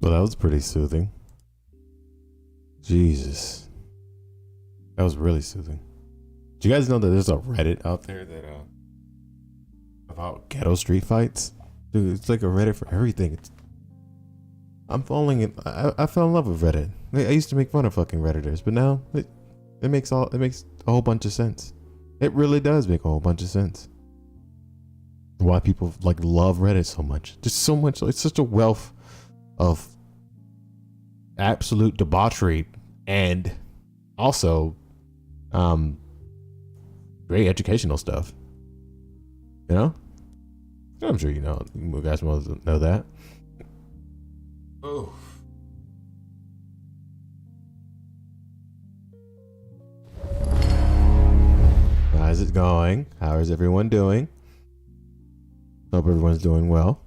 Well, that was pretty soothing. Jesus. That was really soothing. Do you guys know that there's a Reddit out there that about ghetto street fights? Dude, it's like a Reddit for everything. I'm falling in. I fell in love with Reddit. I used to make fun of fucking Redditors, but now it makes a whole bunch of sense. It really does make a whole bunch of sense. Why people like love Reddit so much. Just so much. It's such a wealth of absolute debauchery and also great educational stuff. You know? I'm sure you guys most know that. Oh. How's it going? How is everyone doing? Hope everyone's doing well.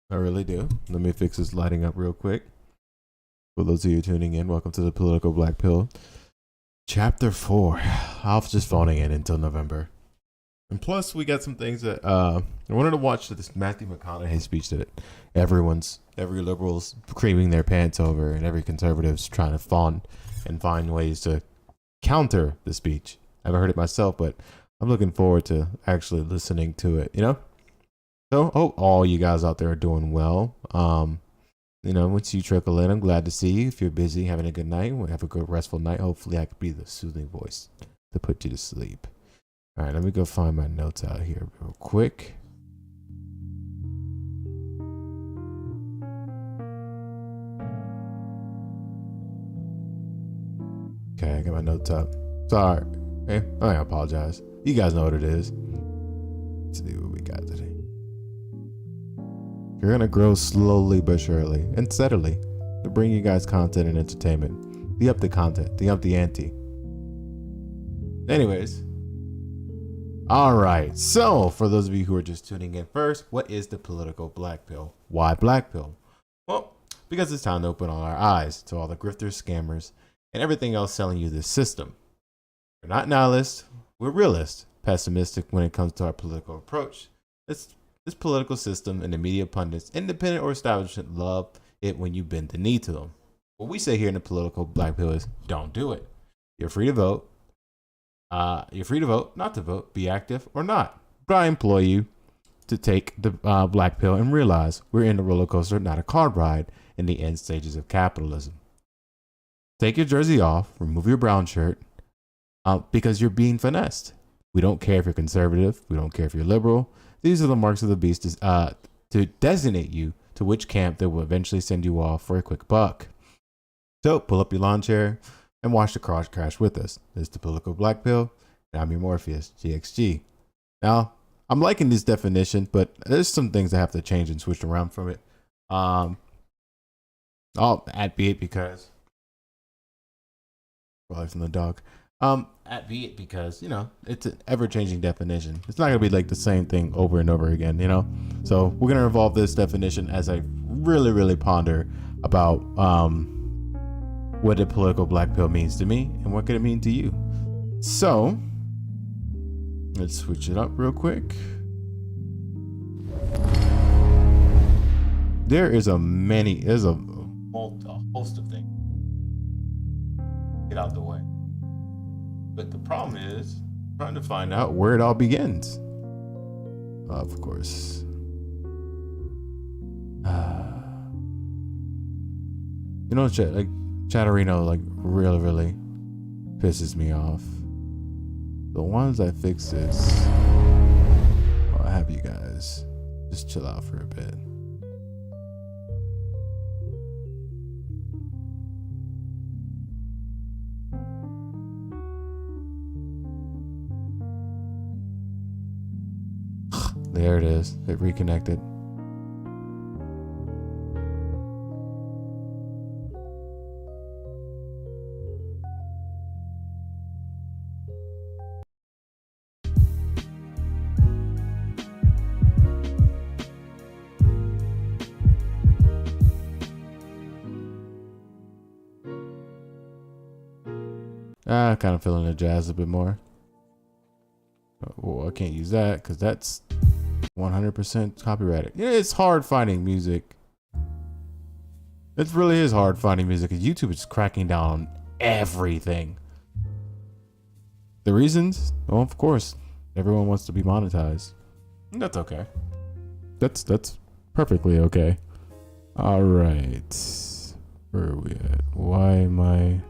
I really do. Let me fix this lighting up real quick. For those of you tuning in, welcome to the Political Black Pill. Chapter 4. I was just phoning in until November. And plus, we got some things that I wanted to watch this Matthew McConaughey speech that every liberal's creaming their pants over, and every conservative's trying to find ways to counter the speech. I haven't heard it myself, but I'm looking forward to actually listening to it, you know? So hope all you guys out there are doing well. Once you trickle in, I'm glad to see you. If you're busy, having a good night, have a good restful night. Hopefully I could be the soothing voice to put you to sleep. All right, let me go find my notes out here real quick. Okay, I got my notes up. Sorry. Okay, I apologize. You guys know what it is. Let's see what we got today. You're gonna grow slowly but surely and steadily to bring you guys content and entertainment. The up the content, the up the ante. Anyways. All right, so for those of you who are just tuning in first, what is the political black pill? Why black pill? Well, because it's time to open all our eyes to all the grifters, scammers, and everything else selling you this system. We're not nihilists, we're realists, pessimistic when it comes to our political approach. This political system and the media pundits, independent or establishment, love it when you bend the knee to them. What we say here in the political black pill is don't do it. You're free to vote. You're free to vote, not to vote, be active or not. But I implore you to take the black pill and realize we're in a roller coaster, not a car ride in the end stages of capitalism. Take your jersey off, remove your brown shirt, because you're being finessed. We don't care if you're conservative. We don't care if you're liberal. These are the marks of the beast to designate you to which camp they will eventually send you off for a quick buck. So pull up your lawn chair and watch the crash with us. This is the Political Black Pill, and I'm your Morpheus, GXG. Now, I'm liking this definition, but there's some things I have to change and switch around from it. I'll add be it because from the dog. At be it because, it's an ever-changing definition. It's not going to be like the same thing over and over again, So we're going to evolve this definition as I really, really ponder about what the political black pill means to me and what could it mean to you. So let's switch it up real quick. There's a host of things. Get out the way. But the problem is trying to find out where it all begins. Of course. Chatterino really pisses me off. The ones I fix this, I'll have you guys just chill out for a bit. There it is. It reconnected. Kind of feeling the jazz a bit more. Well, I can't use that because that's 100% copyrighted. It's hard finding music It really is hard finding music because YouTube is cracking down on everything. The reasons? Well, of course, everyone wants to be monetized. That's okay. That's perfectly okay. All right. Where are we at? Why am I...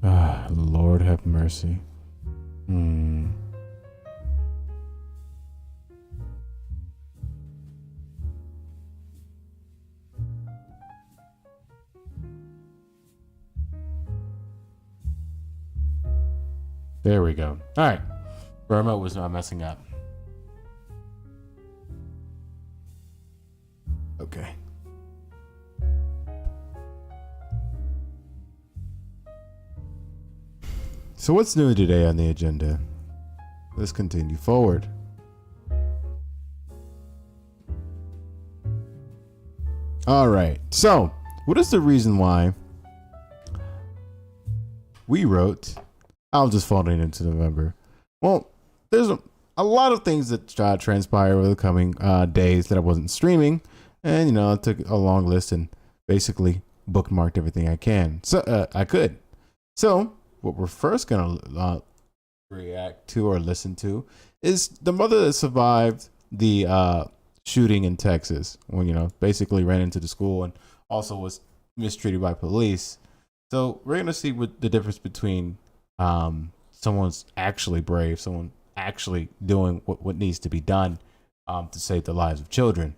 Ah, Lord have mercy. There we go. All right. Burma was not messing up. Okay. So what's new today on the agenda? Let's continue forward. All right. So, what is the reason why we wrote I'll just falling into November? Well, there's a lot of things that transpire over the coming days that I wasn't streaming, and I took a long list and basically bookmarked everything I could. So what we're first gonna react to or listen to is the mother that survived the shooting in Texas, when basically ran into the school and also was mistreated by police. So we're gonna see what the difference between someone's actually brave, someone actually doing what needs to be done to save the lives of children,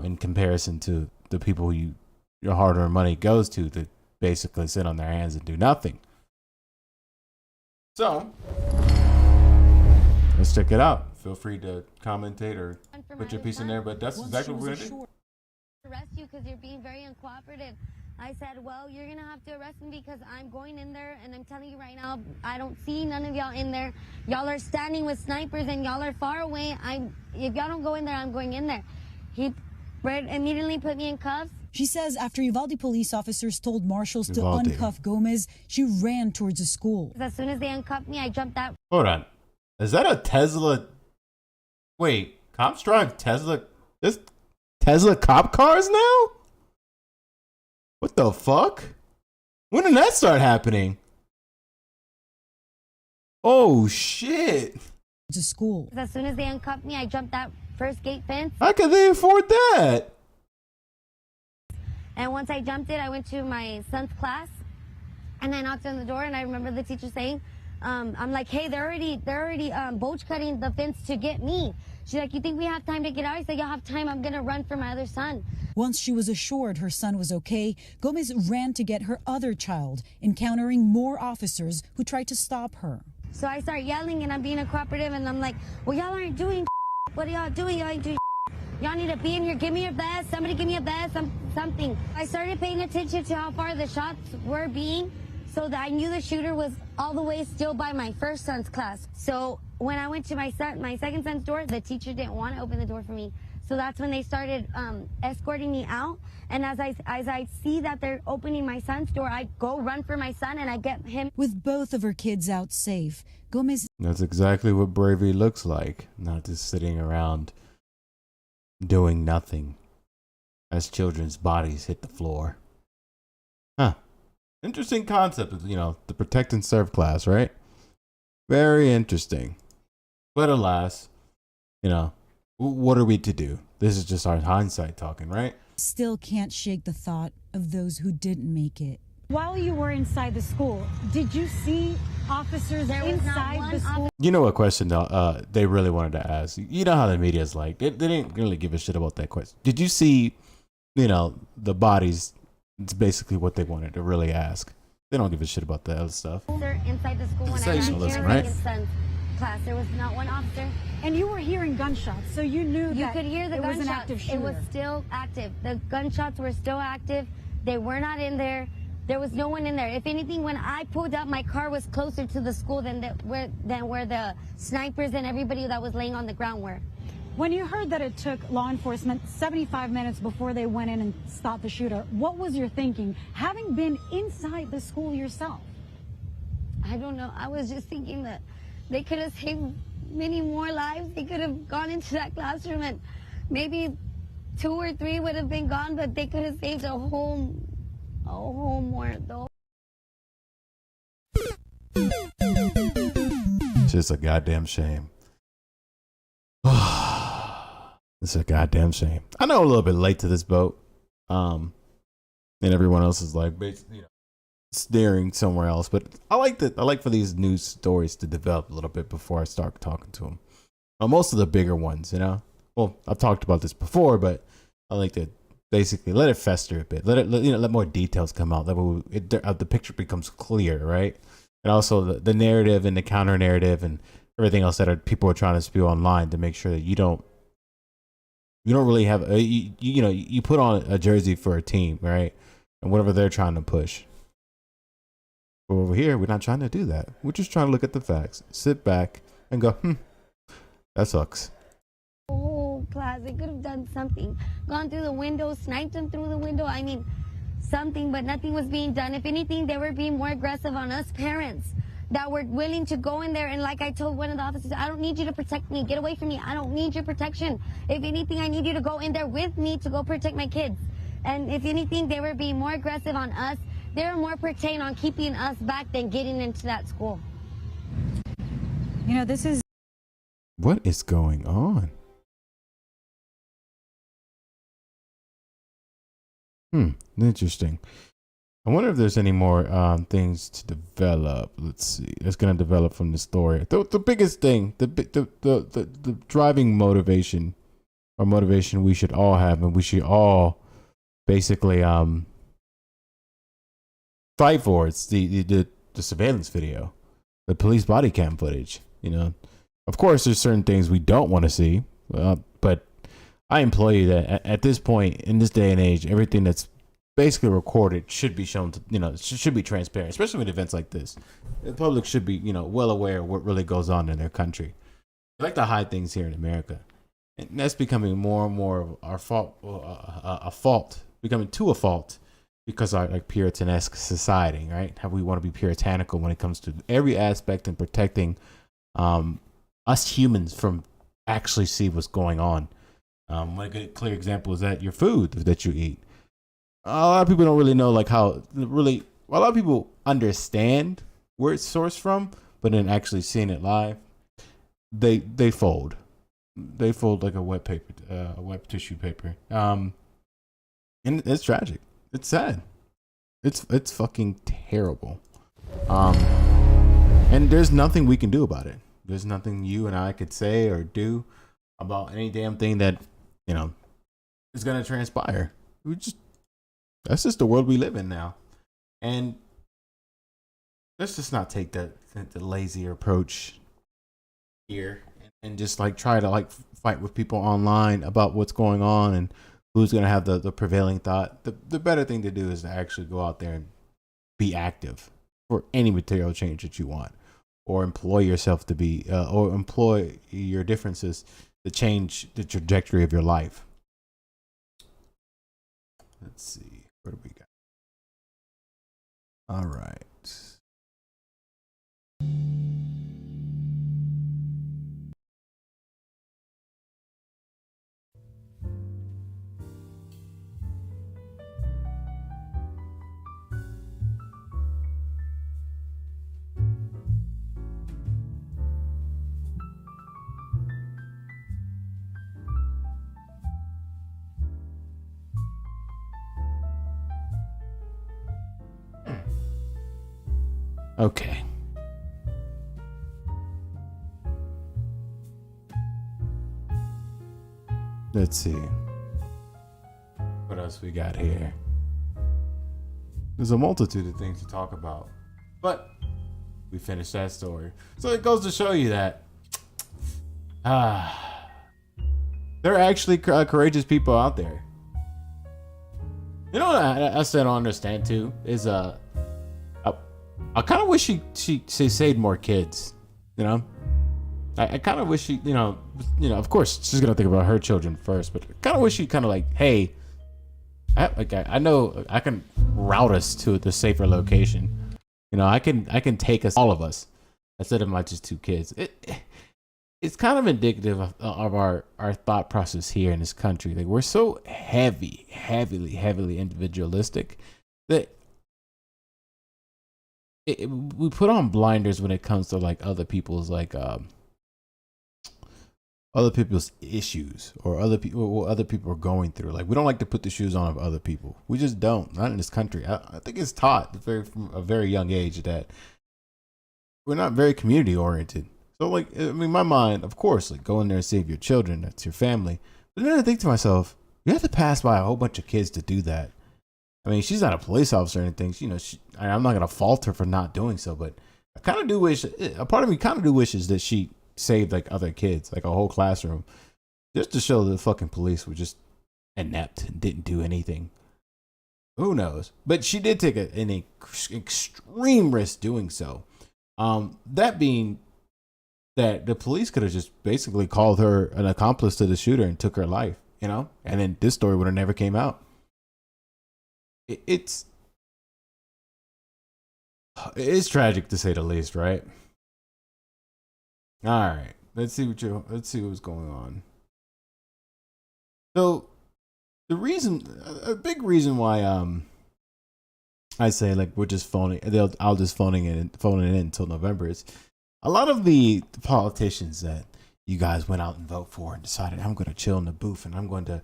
in comparison to the people who your hard-earned money goes to basically sit on their hands and do nothing. So let's check it out. Feel free to commentate or put your piece in there, but that's exactly what we're gonna do. Arrest you because you're being very uncooperative. I said, well, you're gonna have to arrest me because I'm going in there, and I'm telling you right now, I don't see none of y'all in there. Y'all are standing with snipers and y'all are far away. If y'all don't go in there, I'm going in there. He immediately put me in cuffs. She says after Uvalde police officers told marshals to uncuff Gomez, she ran towards the school. As soon as they uncuffed me, I jumped out. Hold on. Is that a Tesla? Wait, cops drive Tesla? There's Tesla cop cars now? What the fuck? When did that start happening? Oh shit. To school. As soon as they uncuffed me, I jumped that first gate fence. How could they afford that? And once I jumped it, I went to my son's class, and I knocked on the door, and I remember the teacher saying, I'm like, hey, they're already bulge cutting the fence to get me. She's like, you think we have time to get out? I said, y'all have time. I'm gonna run for my other son. Once she was assured her son was okay, Gomez ran to get her other child, encountering more officers who tried to stop her. So I start yelling, and I'm being cooperative, and I'm like, well, y'all aren't doing what are y'all doing? Y'all ain't doing y'all need to be in here. Give me your vest. Somebody give me a vest, something. I started paying attention to how far the shots were being, so that I knew the shooter was all the way still by my first son's class. So when I went to my second son's door, the teacher didn't want to open the door for me. So that's when they started escorting me out. And as I see that they're opening my son's door, I go run for my son and I get him. With both of her kids out safe, Gomez... That's exactly what bravery looks like. Not just sitting around doing nothing as children's bodies hit the floor. Huh. Interesting concept of, the protect and serve class, right? Very interesting. But alas, what are we to do? This is just our hindsight talking, right? Still can't shake the thought of those who didn't make it. While you were inside the school, did you see officers inside the school? You know what question they really wanted to ask? You know how the media's like. They didn't really give a shit about that question. Did you see, the bodies? It's basically what they wanted to really ask. They don't give a shit about the other stuff. They're inside the school when I Sensationalism, right? son's class. There was not one officer. And you were hearing gunshots, so you knew You that could hear the it was gunshots. an active shooter. It was still active. The gunshots were still active. They were not in there. There was no one in there. If anything, when I pulled up, my car was closer to the school than where the snipers and everybody that was laying on the ground were. When you heard that it took law enforcement 75 minutes before they went in and stopped the shooter, what was your thinking, having been inside the school yourself? I don't know. I was just thinking that they could have saved many more lives. They could have gone into that classroom and maybe 2 or 3 would have been gone, but they could have saved a whole muerto. It's just a goddamn shame. It's a goddamn shame. I know I'm a little bit late to this boat. And everyone else is like, basically, you know, staring somewhere else. But I like for these news stories to develop a little bit before I start talking to them. Most of the bigger ones, you know. Well, I've talked about this before, but I like to basically let it fester a bit. Let more details come out. The picture becomes clear, right? And also the narrative and the counter narrative and everything else that people are trying to spew online to make sure that you don't really have you put on a jersey for a team, right? And whatever they're trying to push. But over here, we're not trying to do that. We're just trying to look at the facts, sit back, and go, that sucks. Oh, class, they could have done something. Gone through the window, sniped them through the window. I mean, something, but nothing was being done. If anything, they were being more aggressive on us parents that were willing to go in there. And like I told one of the officers, I don't need you to protect me. Get away from me. I don't need your protection. If anything, I need you to go in there with me to go protect my kids. And if anything, they were being more aggressive on us. They were more pertained on keeping us back than getting into that school. You know, this is... What is going on? Interesting. I wonder if there's any more things to develop. Let's see. That's going to develop from the story. The biggest thing, the driving motivation or motivation we should all have, and we should all basically fight for. It's the surveillance video, the police body cam footage. You know, of course, there's certain things we don't want to see, but I implore you that at this point, in this day and age, everything that's basically recorded should be shown to, you know, should be transparent, especially with events like this. The public should be, you know, well aware of what really goes on in their country. We like to hide things here in America, and that's becoming more and more of our fault, becoming a fault because our like Puritan-esque society, right? How we want to be puritanical when it comes to every aspect and protecting us humans from actually see what's going on. One good clear example is that your food that you eat. A lot of people don't really know like how really. A lot of people understand where it's sourced from, but then actually seeing it live, they fold. They fold like a wet tissue paper. And it's tragic. It's sad. It's fucking terrible. And there's nothing we can do about it. There's nothing you and I could say or do about any damn thing that, you know, is gonna transpire. That's just the world we live in now. And let's just not take the lazier approach here and just like try to like fight with people online about what's going on and who's going to have the prevailing thought. The better thing to do is to actually go out there and be active for any material change that you want, or employ yourself to be, or employ your differences to change the trajectory of your life. Let's see. What do we got? All right. Okay. Let's see. What else we got here? There's a multitude of things to talk about, but we finished that story. So it goes to show you that there are actually courageous people out there. You know what I still don't understand too is I kind of wish she saved more kids, you know. I kind of wish she, you know, of course she's gonna think about her children first, but I kind of wish she kind of like, hey, I know I can route us to the safer location, you know, I can take us, all of us, instead of my just 2 kids. it's kind of indicative of our thought process here in this country. Like, we're so heavily individualistic that we put on blinders when it comes to like other people's issues or what other people are going through. Like, we don't like to put the shoes on of other people. We just don't. Not in this country. I think it's taught from a very young age that we're not very community oriented. So, like, I mean, my mind, of course, like, go in there and save your children. That's your family. But then I think to myself, you have to pass by a whole bunch of kids to do that. I mean, she's not a police officer or anything. You know, I'm not going to fault her for not doing so, but I kind of do wish, a part of me kind of do wishes that she saved like other kids, like a whole classroom, just to show the fucking police were just inept and didn't do anything. Who knows? But she did take an extreme risk doing so. That being that the police could have just basically called her an accomplice to the shooter and took her life, you know, and then this story would have never came out. It's tragic to say the least, right? All right, let's see what's going on. So a big reason why I say like we're just I'll just phoning it in until November is a lot of the politicians that you guys went out and vote for and decided I'm going to chill in the booth and I'm going to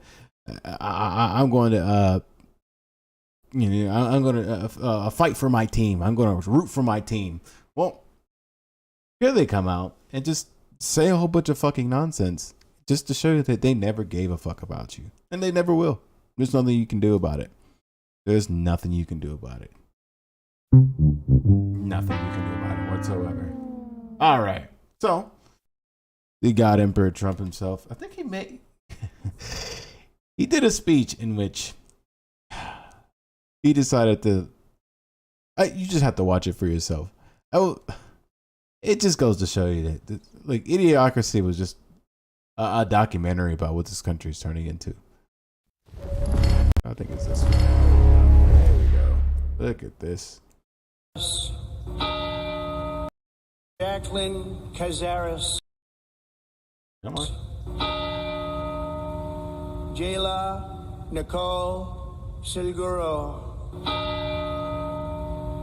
fight for my team. I'm going to root for my team. Well, here they come out and just say a whole bunch of fucking nonsense just to show you that they never gave a fuck about you. And they never will. There's nothing you can do about it. There's nothing you can do about it. Nothing you can do about it whatsoever. All right. So, the God Emperor Trump himself, I think he did a speech in which he decided to, you just have to watch it for yourself. It just goes to show you that like Idiocracy was just a documentary about what this country is turning into. I think it's this one. There we go. Look at this. Jacqueline Cazares. Come on. Jayla Nicole Silguro.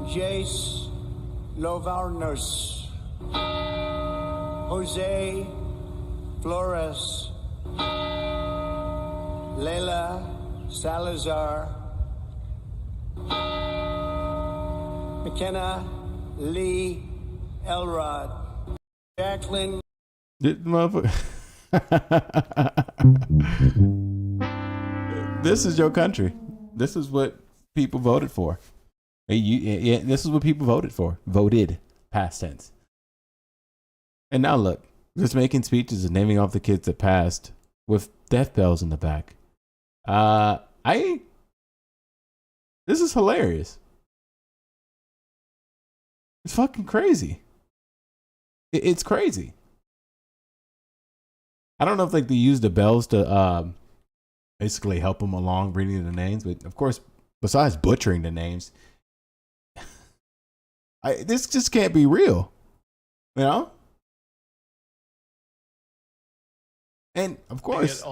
Jace Lovarnos. Jose Flores. Leila Salazar. McKenna Lee Elrod. Jacqueline. This is your country. This is what people voted for. This is what people voted for. Voted. Past tense. And now look, just making speeches and naming off the kids that passed with death bells in the back. This is hilarious. It's fucking crazy. It's crazy. I don't know if like they use the bells to basically help them along reading the names, but of course, besides butchering the names, this just can't be real, you know? And of course,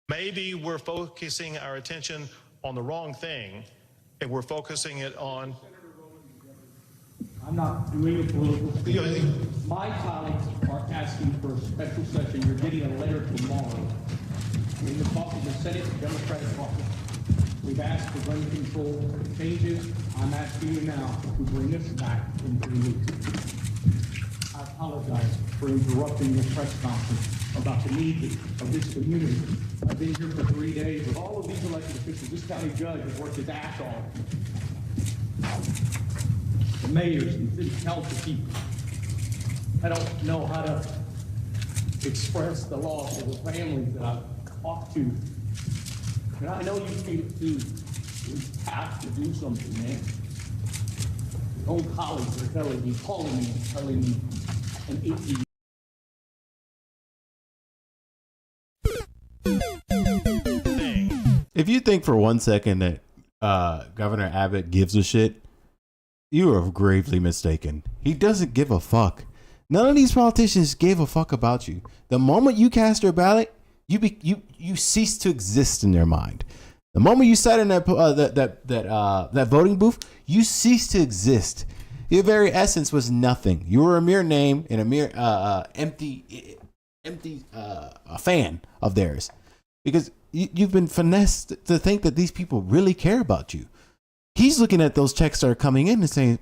maybe we're focusing our attention on the wrong thing, and we're focusing it on. I'm not doing a political thing. My colleagues are asking for a special session. You're getting a letter tomorrow. In the caucus, the Senate, the Democratic caucus, we've asked for gun control changes. I'm asking you now to bring this back in 3 weeks. I apologize for interrupting your press conference about the needs of this community. I've been here for 3 days with all of these elected officials. This county judge has worked his ass off. The mayors and city council people. I don't know how to express the loss of the families that I've talked to. And I know you feel it too. We have to do something, man. Your own colleagues are telling me, calling me, and telling me an 18. if you think for 1 second that Governor Abbott gives a shit, you are gravely mistaken. He doesn't give a fuck. None of these politicians gave a fuck about you. The moment you cast your ballot, you cease to exist in their mind. The moment you sat in that voting booth, you cease to exist. Your very essence was nothing. You were a mere name and a mere empty fan of theirs, because you've been finessed to think that these people really care about you. He's looking at those checks that are coming in and saying,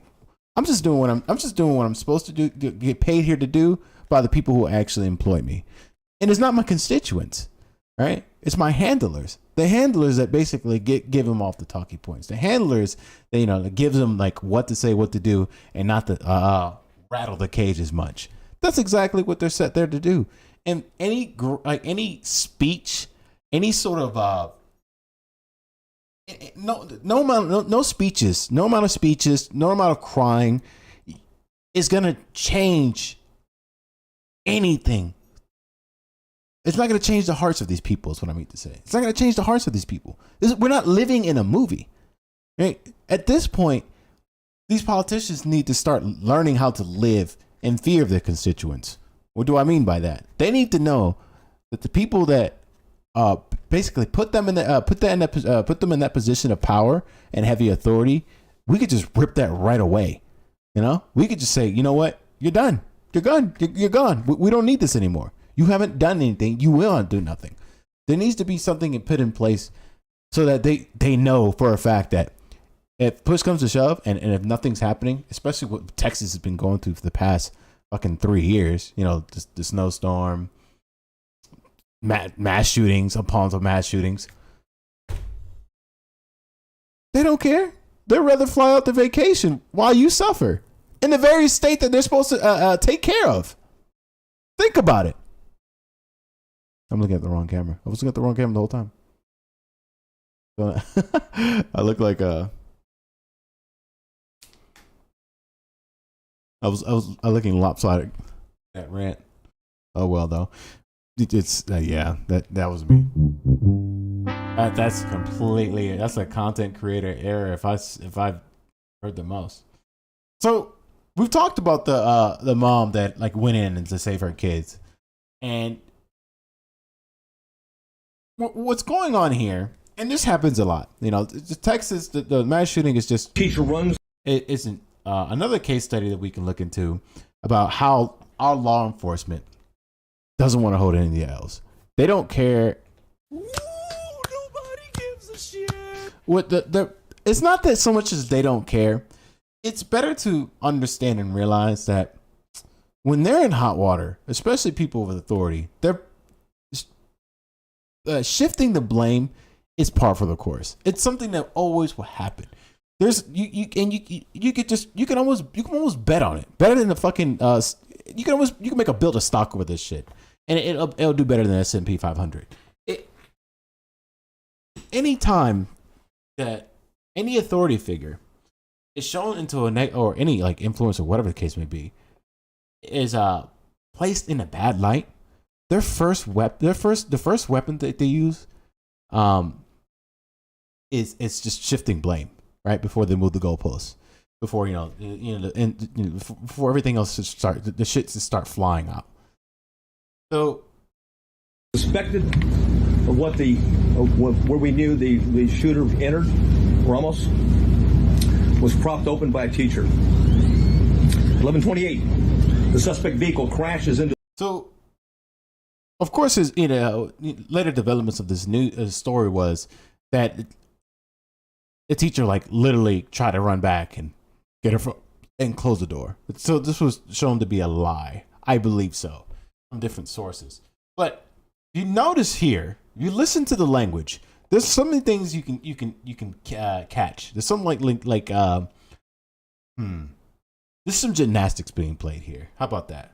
I'm just doing what I'm supposed to do, get paid here to do by the people who actually employ me. And it's not my constituents, right? It's my handlers. The handlers that basically give him off the talking points. The handlers that, that gives them like what to say, what to do, and not to rattle the cage as much. That's exactly what they're set there to do. And any speech, any sort of no speeches, no amount of speeches, no amount of crying is gonna change anything. It's not gonna change the hearts of these people. Is what I mean to say. It's not gonna change the hearts of these people. We're not living in a movie, right? At this point, these politicians need to start learning how to live in fear of their constituents. What do I mean by that? They need to know that the people that basically put them in that position of power and heavy authority, we could just rip that right away. We could just say, you know what, you're done. You're gone. You're gone. We don't need this anymore. You haven't done anything. You will do nothing. There needs to be something put in place so that they know for a fact that if push comes to shove and if nothing's happening, especially what Texas has been going through for the past fucking 3 years, the snowstorm, mass shootings upon mass shootings. They don't care. They'd rather fly out to vacation while you suffer in the very state that they're supposed to take care of. Think about it. I'm looking at the wrong camera. I was looking at the wrong camera the whole time. I look like I was looking lopsided. That rant. Oh well, though. It's yeah. That was me. That's completely. That's a content creator error. If I've heard the most. So we've talked about the mom that like went in and to save her kids, and what's going on here. And this happens a lot. Texas, the mass shooting is just Teacher runs. It isn't another case study that we can look into about how our law enforcement doesn't want to hold any L's. They don't care. Ooh, nobody gives a shit. It's not that so much as they don't care. It's better to understand and realize that when they're in hot water, especially people with authority, they're shifting the blame is par for the course. It's something that always will happen. There's you can almost bet on it. Better than the fucking you can make a build a stock with this shit, and it'll do better than S&P 500. Any time that any authority figure is shown into or any like influence or whatever the case may be is placed in a bad light, the first weapon that they use is it's just shifting blame right before they move the goalposts, before before everything else the shit to start flying out. So Suspected of where we knew the shooter entered, Ramos, was propped open by a teacher. 11:28, the suspect vehicle crashes into. So, of course, later developments of this new story was that the teacher like literally tried to run back and get her and close the door. So this was shown to be a lie. I believe so from different sources. But you notice here, you listen to the language. There's so many things you can catch. There's some there's some gymnastics being played here. How about that?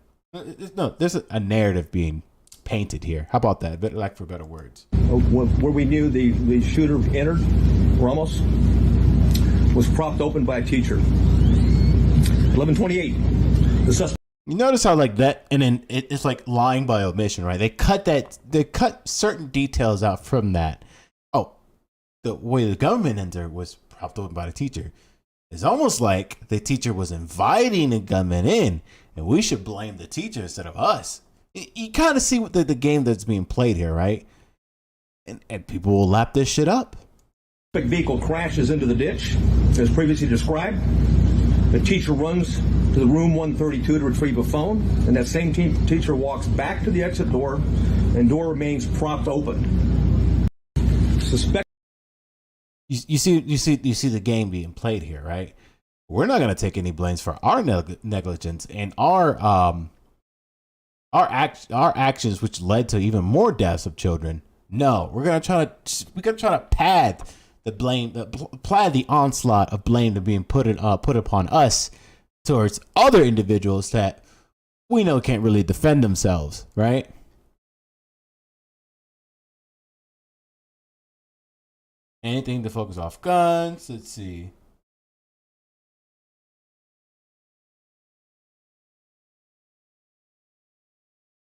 No, there's a narrative being painted here. How about that? Like for better words. Where we knew the shooter entered, Ramos, was propped open by a teacher. 11:28, the suspect. You notice how like that, and then it's like lying by omission, right? They cut certain details out from that. Oh, the way the government entered was propped open by the teacher. It's almost like the teacher was inviting the gunman in, and we should blame the teacher instead of us. You kind of see what the game that's being played here, right? And people will lap this shit up. Vehicle crashes into the ditch, as previously described. The teacher runs to the room 132 to retrieve a phone, and that same teacher walks back to the exit door, and door remains propped open. Suspect. You see the game being played here, right? We're not going to take any blames for our negligence and our actions, which led to even more deaths of children. No, we're gonna try to pad the blame, pad the onslaught of blame to being put upon us towards other individuals that we know can't really defend themselves, right? Anything to focus off guns. Let's see.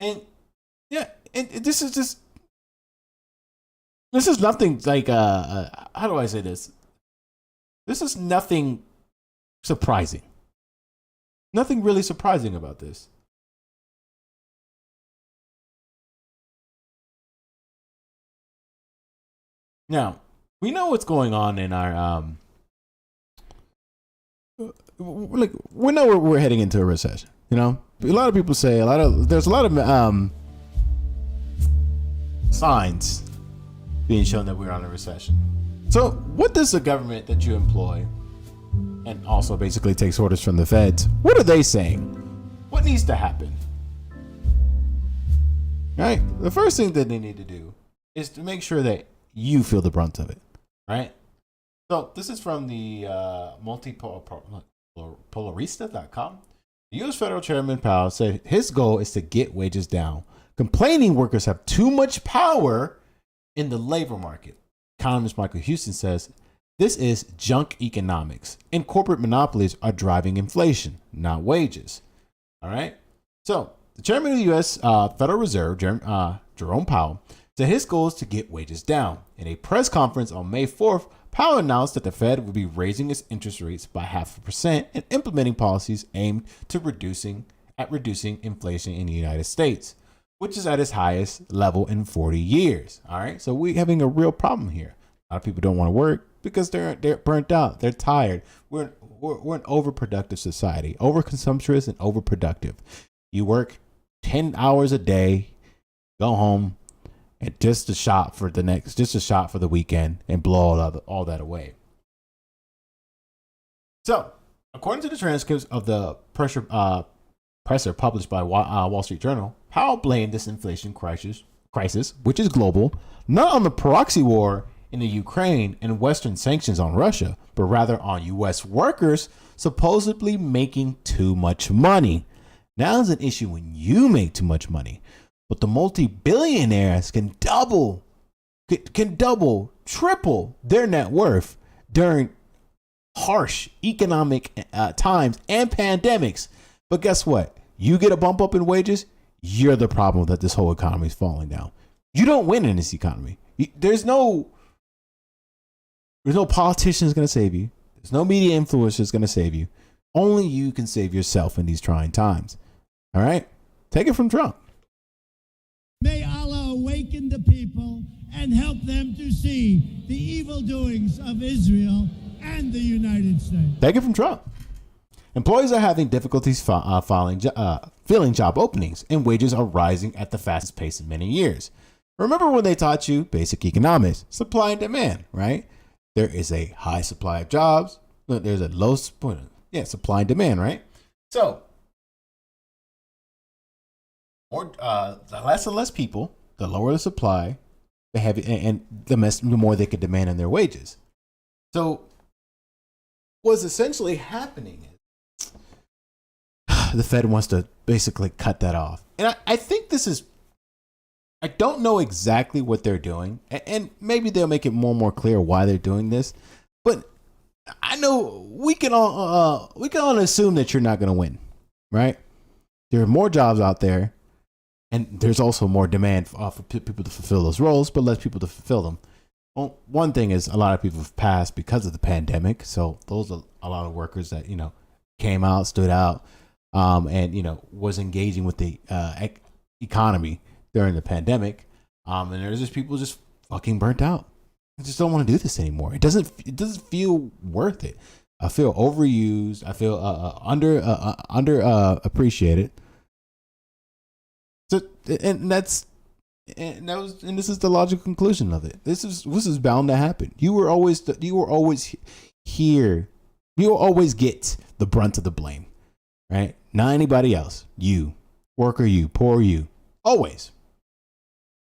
And yeah, and this is nothing like how do I say this? This is nothing surprising. Nothing really surprising about this. Now, we know what's going on in our like we know we're heading into a recession, you know? A lot of people say there's a lot of signs being shown that we're on a recession. So what does the government that you employ and also basically takes orders from the feds, what are they saying? What needs to happen? Right? The first thing that they need to do is to make sure that you feel the brunt of it. Right? So this is from the multipolarista.com. The U.S. Federal Chairman Powell said his goal is to get wages down. Complaining workers have too much power in the labor market. Economist Michael Houston says this is junk economics, and corporate monopolies are driving inflation, not wages. All right. So the chairman of the U.S. Federal Reserve, Jerome Powell, said his goal is to get wages down. In a press conference on May 4th, Powell announced that the Fed would be raising its interest rates by 0.5% and implementing policies aimed to reducing inflation in the United States, which is at its highest level in 40 years. All right, so we're having a real problem here. A lot of people don't want to work because they're burnt out, they're tired. We're an overproductive society, overconsumptuous and overproductive. You work 10 hours a day, go home, and just a shot for the weekend and blow all that away. So, according to the transcripts of the presser published by Wall Street Journal, Powell blamed this inflation crisis, which is global, not on the proxy war in the Ukraine and Western sanctions on Russia, but rather on U.S. workers supposedly making too much money. Now is an issue when you make too much money. But the multi-billionaires can double, triple their net worth during harsh economic times and pandemics. But guess what? You get a bump up in wages, you're the problem that this whole economy is falling down. You don't win in this economy. There's no politician going to save you. There's no media influencer going to save you. Only you can save yourself in these trying times. All right? Take it from Trump. May Allah awaken the people and help them to see the evil doings of Israel and the United States. Take it from Trump. Employees are having difficulties filling job openings, and wages are rising at the fastest pace in many years. Remember when they taught you basic economics, supply and demand, right? There is a high supply of jobs, but there's a low supply and demand, right? So, less and less people, the lower the supply, the more they could demand on their wages. So, what's essentially happening is the Fed wants to basically cut that off. And I think I don't know exactly what they're doing, and maybe they'll make it more and more clear why they're doing this. But I know we can all assume that you're not going to win, right? There are more jobs out there, and there's also more demand for people to fulfill those roles, but less people to fulfill them. Well, one thing is a lot of people have passed because of the pandemic, so those are a lot of workers that came out, stood out. and was engaging with the economy during the pandemic. And there's just people just fucking burnt out. I just don't want to do this anymore. It doesn't feel worth it. I feel overused. I feel under appreciated. So, and this is the logical conclusion of it. This is bound to happen. You were always here. You will always get the brunt of the blame, right? Not anybody else. You, worker, you, poor you, always.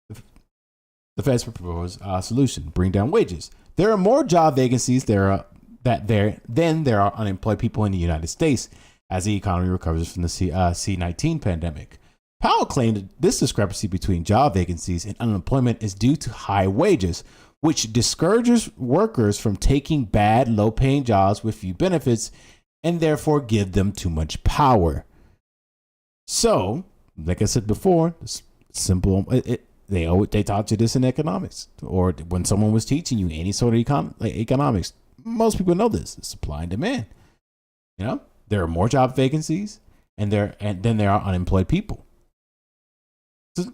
The Fed's proposed solution: bring down wages. There are more job vacancies than there are unemployed people in the United States as the economy recovers from the C-19 pandemic. Powell claimed that this discrepancy between job vacancies and unemployment is due to high wages, which discourages workers from taking bad, low-paying jobs with few benefits and therefore give them too much power. So, like I said before, it's simple. They taught you this in economics, or when someone was teaching you any sort of economics. Most people know this: it's supply and demand. There are more job vacancies, and then there are unemployed people. So,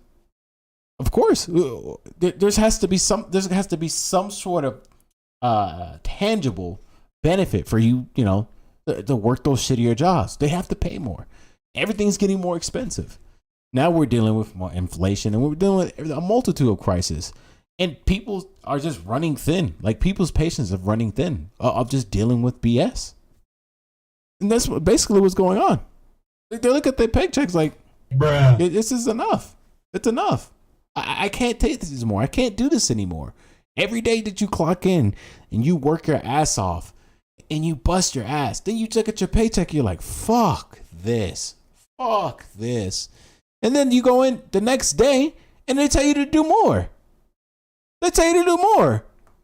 of course, there has to be some sort of tangible benefit for you, to work those shittier jobs. They have to pay more. Everything's getting more expensive. Now we're dealing with more inflation, and we're dealing with a multitude of crises. And people are just running thin. Like, people's patience of running thin, of just dealing with BS. And that's basically what's going on. They look at their paychecks like, bruh, this is enough. It's enough. I can't take this anymore. I can't do this anymore. Every day that you clock in and you work your ass off and you bust your ass, then you look at your paycheck, you're like, fuck this. Fuck this. And then you go in the next day and they tell you to do more. All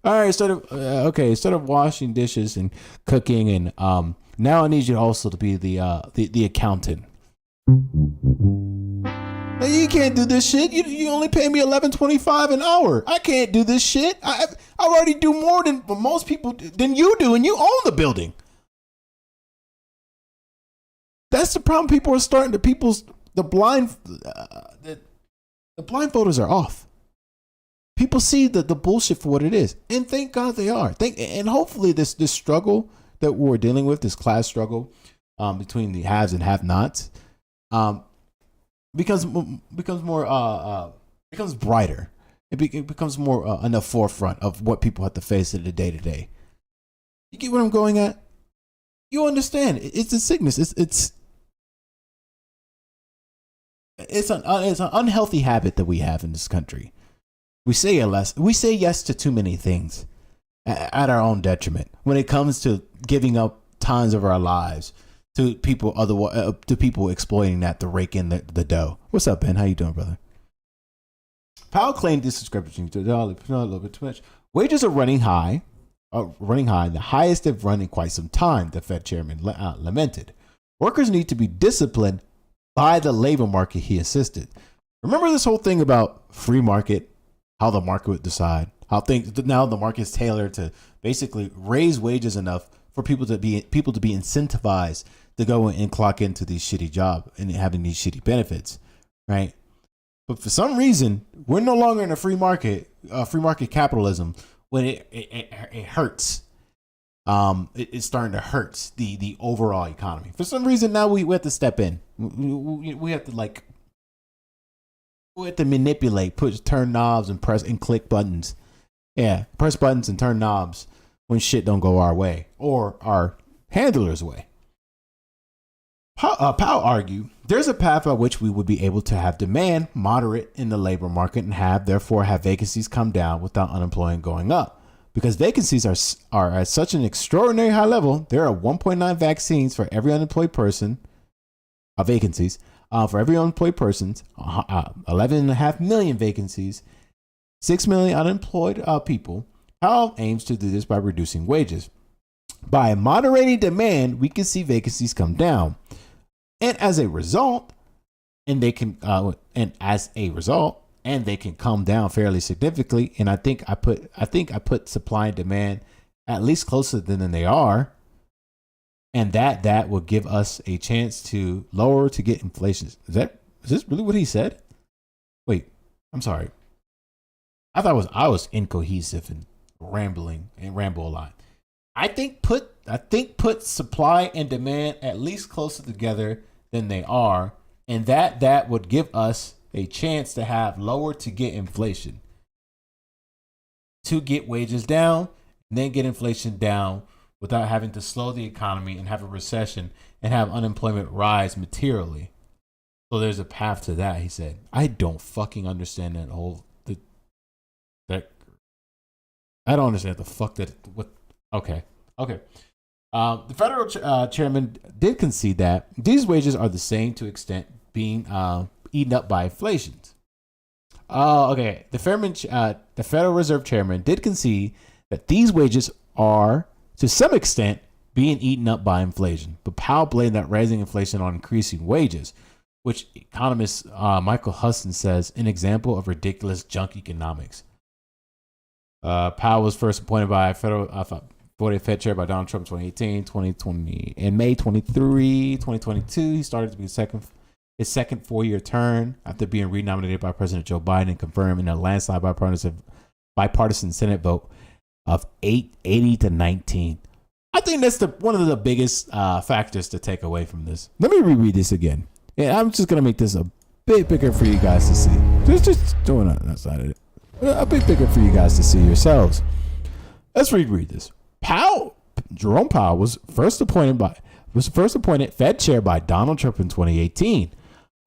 right, instead of washing dishes and cooking, and now I need you also to be the accountant. Now, you can't do this shit. You only pay me $11.25 an hour. I can't do this shit. I already do more than most people than you do, and you own the building. That's the problem. People are starting to the blindfolders are off. People see the bullshit for what it is, and thank God they are. And hopefully this struggle that we're dealing with, this class struggle between the haves and have-nots, becomes brighter. It becomes more on the forefront of what people have to face in the day to day. You get what I'm going at? You understand? It's a sickness. It's an unhealthy habit that we have in this country. We say yes to too many things at our own detriment when it comes to giving up tons of our lives to people exploiting that to rake in the dough. What's up, Ben? How you doing, brother? Powell claimed this discrepancy to a little bit too much. Wages are running high, the highest they've run in quite some time, the Fed chairman lamented. Workers need to be disciplined by the labor market, he insisted. Remember this whole thing about free market, how the market would decide, how now the market's tailored to basically raise wages enough for people to be incentivized to go and clock into these shitty jobs and having these shitty benefits, right? But for some reason, we're no longer in a free market capitalism when it hurts. It's starting to hurt the overall economy. For some reason, now we have to step in. We have to manipulate, turn knobs and press and click buttons. Yeah, press buttons and turn knobs when shit don't go our way or our handlers' way. Powell argued, there's a path by which we would be able to have demand moderate in the labor market and therefore have vacancies come down without unemployment going up. Because vacancies are at such an extraordinary high level, there are 1.9 vaccines for every unemployed person, vacancies, for every unemployed person, 11.5 million vacancies, 6 million unemployed people. Powell aims to do this by reducing wages. By moderating demand, we can see vacancies come down. And as a result, they can come down fairly significantly. And I think I put supply and demand at least closer than they are. and that will give us a chance to lower to get inflation. Is this really what he said? Wait, I'm sorry. I thought I was incohesive and ramble a lot. I think put supply and demand at least closer together than they are, and that would give us a chance to have lower to get inflation, to get wages down, and then get inflation down without having to slow the economy and have a recession and have unemployment rise materially. So there's a path to that, he said. I don't fucking understand that whole that I don't understand the fuck that what. Okay. The federal chairman did concede that these wages are the same to extent being eaten up by inflation. Okay. The Federal Reserve chairman did concede that these wages are to some extent being eaten up by inflation, but Powell blamed that raising inflation on increasing wages, which economist Michael Hudson says an example of ridiculous junk economics. Powell was first appointed by Fed chair by Donald Trump in 2018, 2020, in May 2022. He started to be his second 4-year term after being renominated by President Joe Biden and confirmed in a landslide bipartisan Senate vote of 880 to 19. I think that's one of the biggest factors to take away from this. Let me reread this again. Yeah, I'm just gonna make this a bit bigger for you guys to see. Just doing it outside of it. A bit bigger for you guys to see yourselves. Let's reread this. Jerome Powell was first appointed Fed chair by Donald Trump in 2018.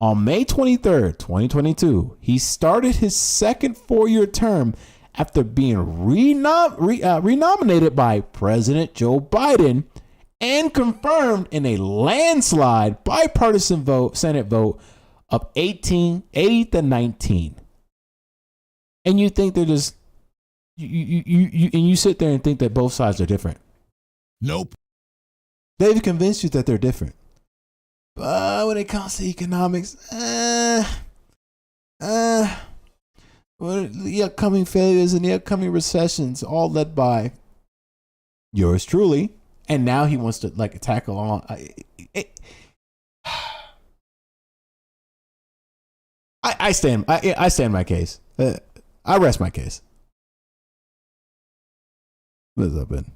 On May 23rd, 2022, he started his second 4-year term after being renominated by President Joe Biden and confirmed in a landslide bipartisan Senate vote of 80 to 19. And you think they're just you sit there and think that both sides are different. Nope. They've convinced you that they're different. But when it comes to economics, well, the upcoming failures and the upcoming recessions, all led by yours truly, and now he wants to tackle on. I stand my case. I rest my case. What's up, Ben?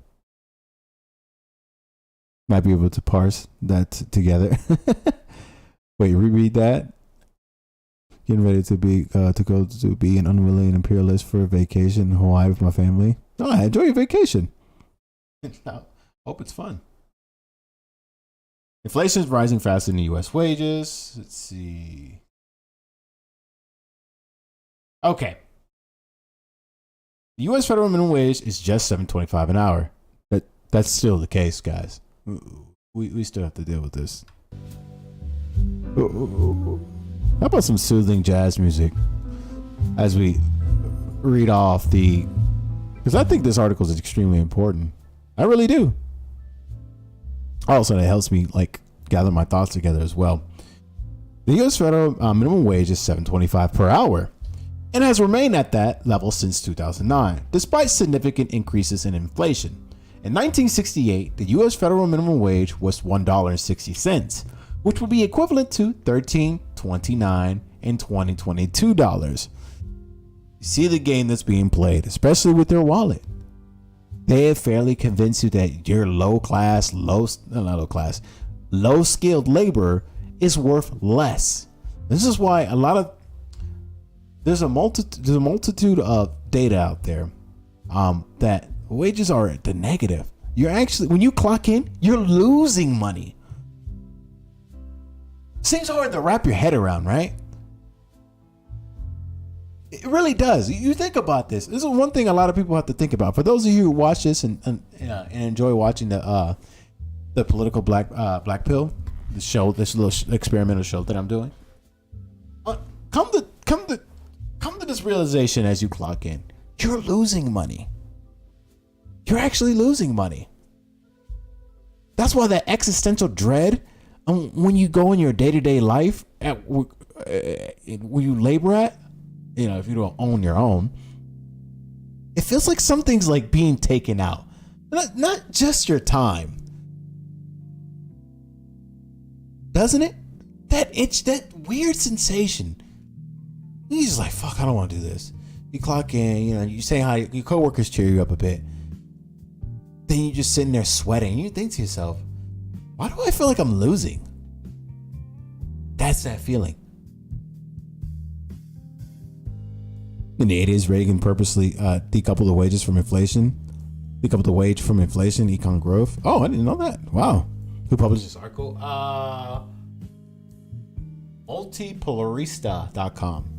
Might be able to parse that together. Wait, reread that. Getting ready to go to be an unwilling imperialist for a vacation in Hawaii with my family. Oh, enjoy your vacation. Hope it's fun. Inflation is rising faster than U.S. wages. Let's see. Okay. The U.S. federal minimum wage is just $7.25 an hour. But that's still the case, guys. We still have to deal with this. How about some soothing jazz music as we read off because I think this article is extremely important. I really do. Also, it helps me gather my thoughts together as well. The U.S. federal minimum wage is $7.25 per hour and has remained at that level since 2009, despite significant increases in inflation. In 1968, the U.S. federal minimum wage was $1.60, which would be equivalent to $13.29 in 2022 dollars. You see the game that's being played, especially with their wallet. They have fairly convinced you that your low skilled labor is worth less. This is why there's a multitude of data out there that wages are at the negative. You're actually, when you clock in, you're losing money. Seems hard to wrap your head around, right? It really does. You think about this. This is one thing a lot of people have to think about. For those of you who watch this and enjoy watching the political black pill, the show, this little experimental show that I'm doing, come to this realization as you clock in. You're losing money. You're actually losing money. That's why that existential dread, when you go in your day-to-day life where you labor at, if you don't own your own, it feels like something's being taken out. Not just your time, doesn't it? That itch, that weird sensation. You're just like, fuck, I don't want to do this. You clock in, you say hi, your coworkers cheer you up a bit. Then you're just sitting there sweating. And you think to yourself, why do I feel like I'm losing? That's that feeling. In the 80s, Reagan purposely decoupled the wages from inflation. Decoupled the wage from inflation, econ growth. Oh, I didn't know that. Wow. Who published this article? Multipolarista.com.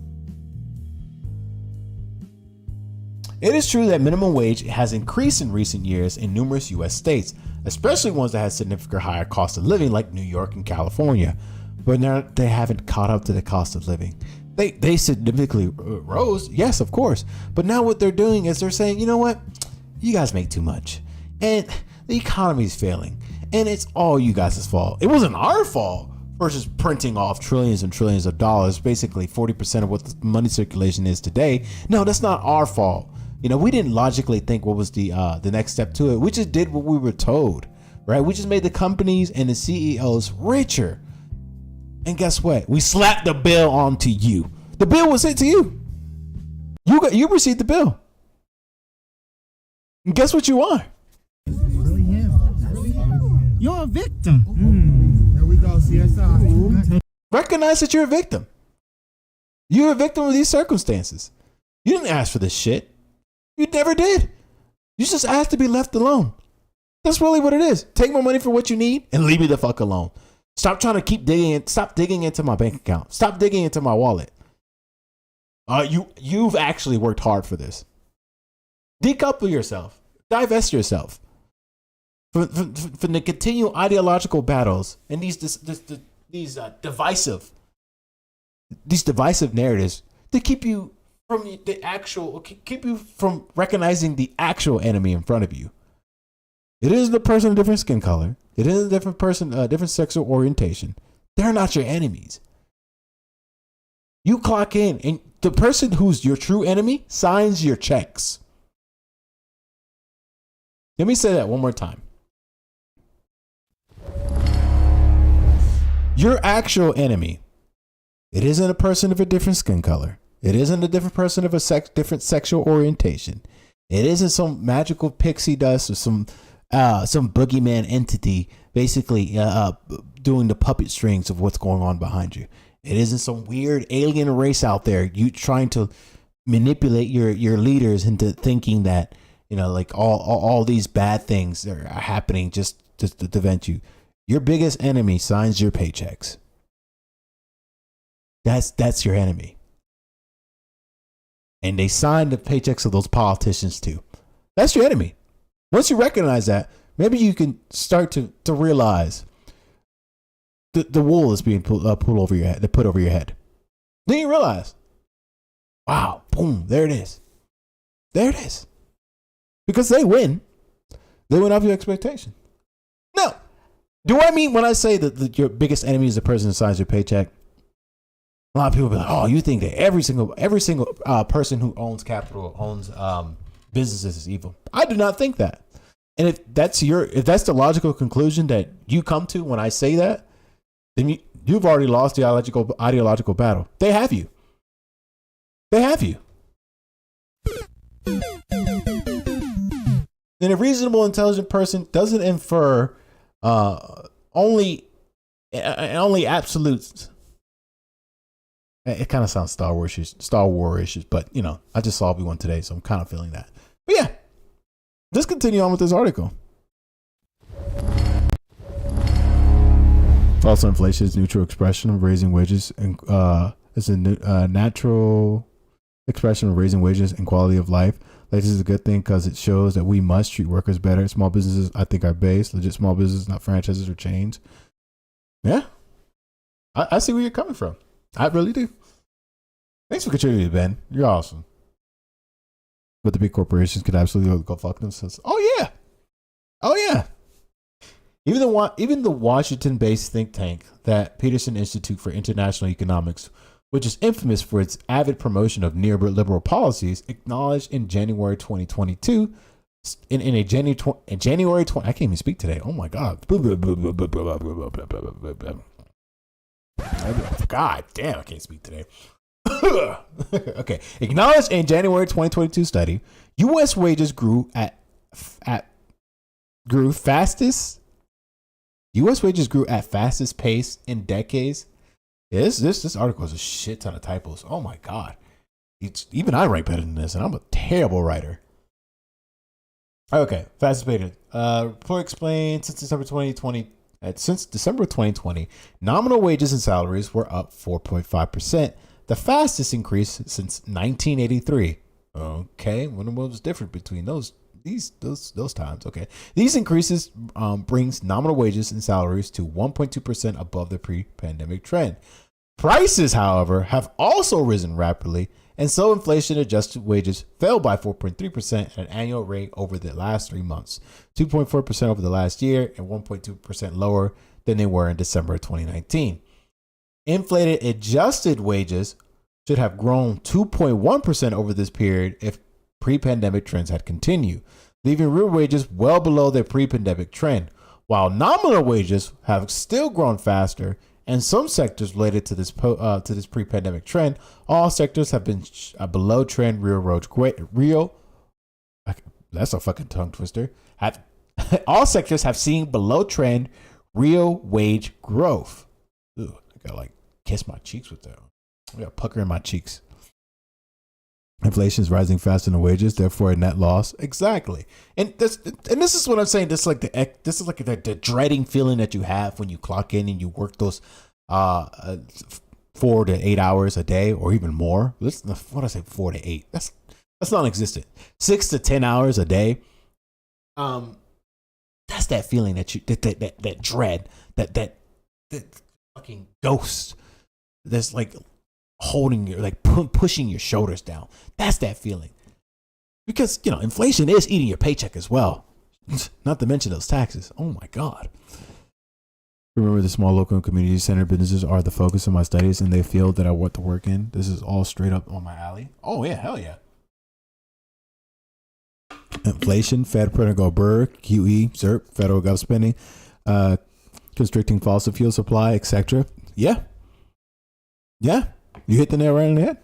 It is true that minimum wage has increased in recent years in numerous U.S. states, especially ones that have significantly higher cost of living like New York and California. But now they haven't caught up to the cost of living. They significantly rose, yes, of course. But now what they're doing is they're saying, you know what? You guys make too much. And the economy is failing. And it's all you guys' fault. It wasn't our fault versus printing off trillions and trillions of dollars, basically 40% of what the money circulation is today. No, that's not our fault. We didn't logically think what was the next step to it. We just did what we were told, right? We just made the companies and the CEOs richer. And guess what? We slapped the bill onto you. The bill was sent to you. You received the bill. And guess what you are? You're a victim. There we go, CSI. Recognize that you're a victim. You're a victim of these circumstances. You didn't ask for this shit. You never did. You just asked to be left alone. That's really what it is. Take my money for what you need and leave me the fuck alone. Stop trying to keep digging. Stop digging into my bank account. Stop digging into my wallet. You've actually worked hard for this. Decouple yourself. Divest yourself from the continual ideological battles and these divisive narratives that keep you from recognizing the actual enemy in front of you. It isn't a person of different skin color. It isn't a different person, different sexual orientation. They're not your enemies. You clock in, and the person who's your true enemy signs your checks. Let me say that one more time. Your actual enemy, it isn't a person of a different skin color. It isn't a different person of a different sexual orientation. It isn't some magical pixie dust or some boogeyman entity basically doing the puppet strings of what's going on behind you. It isn't some weird alien race out there you trying to manipulate your leaders into thinking that like all these bad things are happening just to prevent you. Your biggest enemy signs your paychecks. That's your enemy. And they sign the paychecks of those politicians too. That's your enemy. Once you recognize that, maybe you can start to realize the wool is being pulled over your head, put over your head. Then you realize, wow, boom, there it is. There it is. Because they win. They went off your expectation. No. Do I mean when I say that your biggest enemy is the person who signs your paycheck? A lot of people be like, oh, you think that every single person who owns capital, owns businesses is evil. I do not think that. And if that's the logical conclusion that you come to when I say that, then you've already lost the ideological battle. They have you. They have you. And a reasonable, intelligent person doesn't infer only absolutes. It kind of sounds Star Wars-ish, but I just saw Obi-Wan today, so I'm kind of feeling that. But yeah, let's continue on with this article. Also, inflation is a neutral expression of raising wages, and it's a natural expression of raising wages and quality of life. Like, this is a good thing because it shows that we must treat workers better. Small businesses, I think, are based. Legit small businesses, not franchises or chains. Yeah, I see where you're coming from. I really do. Thanks for contributing, Ben. You're awesome. But the big corporations could absolutely go fuck themselves. Oh yeah. Oh yeah. Even the Washington-based think tank, that Peterson Institute for International Economics, which is infamous for its avid promotion of neoliberal policies, acknowledged in January 2022, in January 20, I can't even speak today. Oh my God. God damn, I can't speak today. Okay. Acknowledged in January 2022 study, U.S. wages grew fastest. U.S. wages grew at fastest pace in decades. Yeah, this article has a shit ton of typos. Oh my god. Even I write better than this, and I'm a terrible writer. Okay, fastest pace. Report explains since December 2020, nominal wages and salaries were up 4.5%, the fastest increase since 1983. Okay, what was different between those times? Okay, these increases brings nominal wages and salaries to 1.2% above the pre-pandemic trend. Prices, however, have also risen rapidly, and so inflation-adjusted wages fell by 4.3% at an annual rate over the last 3 months, 2.4% over the last year, and 1.2% lower than they were in December 2019. Inflated adjusted wages should have grown 2.1% over this period if pre-pandemic trends had continued, leaving real wages well below their pre-pandemic trend, while nominal wages have still grown faster. And some sectors related to this pre-pandemic trend, all sectors have been below trend that's a fucking tongue twister. All sectors have seen below trend real wage growth. Ooh, I gotta like kiss my cheeks with that. I got pucker in my cheeks. Inflation is rising faster than wages, therefore a net loss. Exactly. And this is what I'm saying. This is like the dreading feeling that you have when you clock in and you work those 4 to 8 hours a day, or even more. What I say, 4 to 8. That's non-existent. 6 to 10 hours a day. That's that feeling that you that dread, that fucking ghost that's like holding your, like pushing your shoulders down. That's that feeling. Because, inflation is eating your paycheck as well. Not to mention those taxes. Oh my God. Remember, the small local and community center businesses are the focus of my studies and the field that I want to work in. This is all straight up on my alley. Oh yeah, hell yeah. Inflation, Fed Pentagon Burr, QE, ZERP, federal government spending, constricting fossil fuel supply, etc. Yeah. Yeah. You hit the nail right on the head.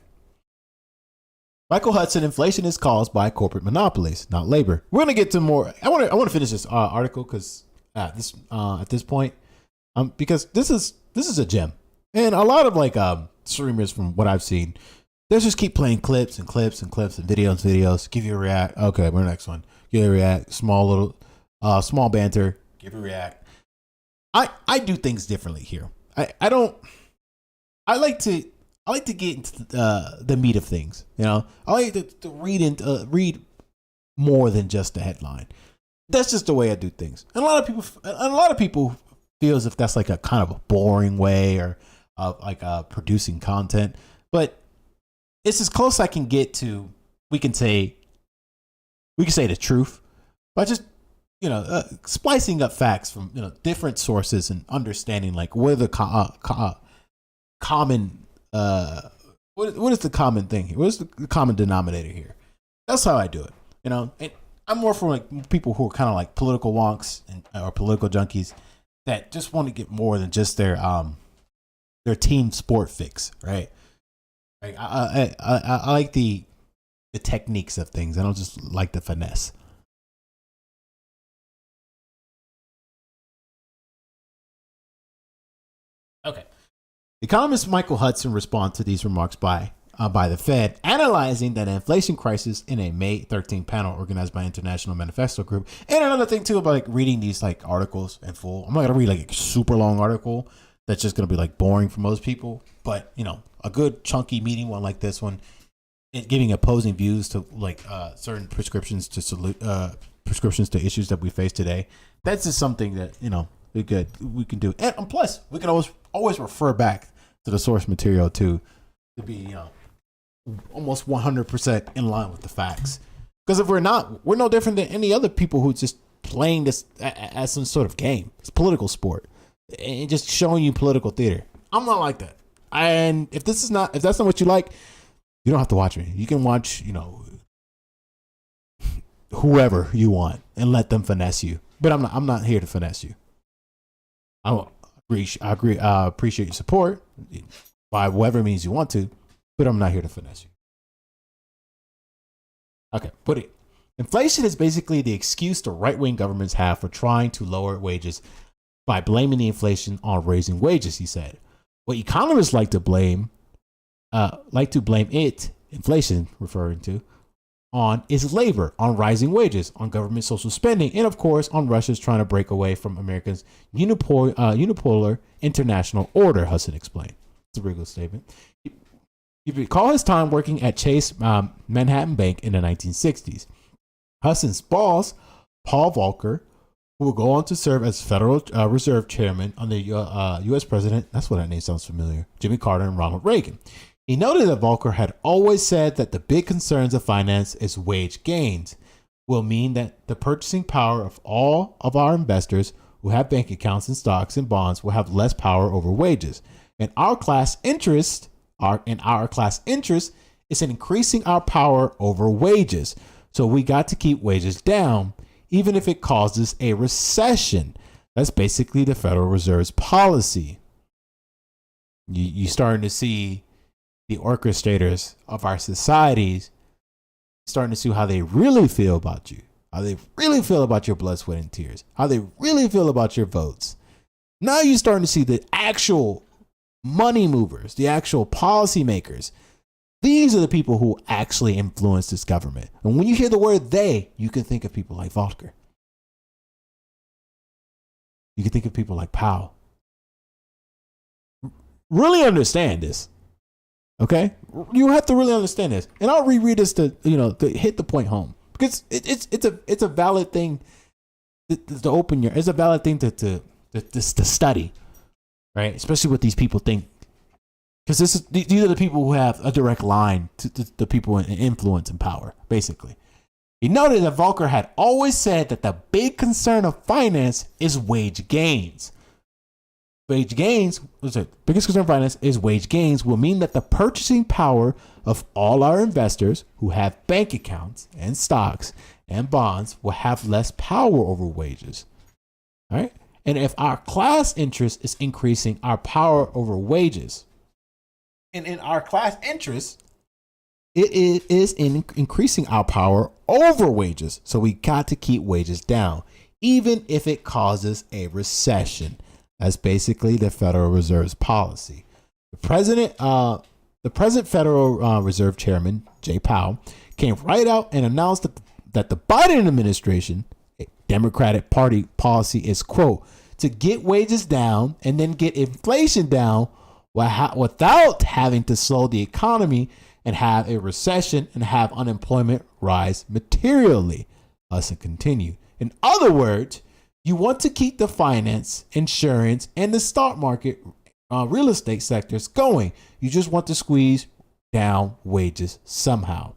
Michael Hudson, inflation is caused by corporate monopolies, not labor. We're gonna get to more. I want to finish this article because at this point, because this is a gem, and a lot of streamers from what I've seen, they just keep playing clips and clips and clips and videos. Give you a react. Okay, we're next one. Give you a react. Small banter. Give you a react. I do things differently here. I like to get into the meat of things. I like to read more than just the headline. That's just the way I do things. And a lot of people feel as if that's like a kind of a boring way or producing content. But it's as close I can get to we can say the truth by just splicing up facts from different sources and understanding like what are the common what is the common thing here? What is the common denominator here? That's how I do it. And I'm more for like people who are kind of like political wonks or political junkies that just want to get more than just their team sport fix, right? Like I like the techniques of things. I don't just like the finesse. Okay. Economist Michael Hudson responds to these remarks by the Fed, analyzing that inflation crisis in a May 13 panel organized by International Manifesto Group. And another thing too about reading these articles in full. I'm not gonna read a super long article that's just gonna be boring for most people. But a good chunky meaty one like this one, giving opposing views to certain prescriptions to issues that we face today. That's just something that we can do. And plus, we can always refer back to the source material to be almost 100% in line with the facts. Because if we're not, we're no different than any other people who just playing this as some sort of game. It's political sport and just showing you political theater. I'm not like that. And if that's not what you like, you don't have to watch me. You can watch whoever you want and let them finesse you. But I'm not here to finesse you. I agree. Appreciate your support by whatever means you want to, but I'm not here to finesse you. Okay, put it. Inflation is basically the excuse the right-wing governments have for trying to lower wages by blaming the inflation on raising wages, he said. What economists like to blame inflation, referring to, on is labor, on rising wages, on government social spending, and of course on Russia's trying to break away from America's unipolar international order, Hudson explained. It's a regular statement. You recall his time working at Chase Manhattan Bank in the 1960s. Hudson's boss, Paul Volcker, who will go on to serve as Federal Reserve Chairman under U.S. President, that's what that name sounds familiar, Jimmy Carter and Ronald Reagan. He noted that Volcker had always said that the big concerns of finance is wage gains will mean that the purchasing power of all of our investors who have bank accounts and stocks and bonds will have less power over wages. And our class interest is in increasing our power over wages. So we got to keep wages down, even if it causes a recession. That's basically the Federal Reserve's policy. You starting to see the orchestrators of our societies starting to see how they really feel about you, how they really feel about your blood, sweat, and tears, how they really feel about your votes. Now you're starting to see the actual money movers, the actual policymakers. These are the people who actually influence this government. And when you hear the word they, you can think of people like Volcker. You can think of people like Powell. Really understand this. Okay? You have to really understand this. And I'll reread this to hit the point home. Because it's a valid thing to open it's a valid thing to study. Right? Especially what these people think. Because these are the people who have a direct line to the people in influence and power, basically. He noted that Volcker had always said that the big concern of finance is wage gains. Biggest concern of finance is wage gains will mean that the purchasing power of all our investors who have bank accounts and stocks and bonds will have less power over wages. All right? And if our class interest is increasing our power over wages, and in our class interest, it is in increasing our power over wages. So we got to keep wages down, even if it causes a recession. That's basically the Federal Reserve's policy. The present Federal Reserve Chairman, Jay Powell, came right out and announced that the Biden administration, Democratic Party policy is, quote, to get wages down and then get inflation down without having to slow the economy and have a recession and have unemployment rise materially. Hudson continued. In other words, you want to keep the finance, insurance, and the stock market, real estate sectors going. You just want to squeeze down wages somehow.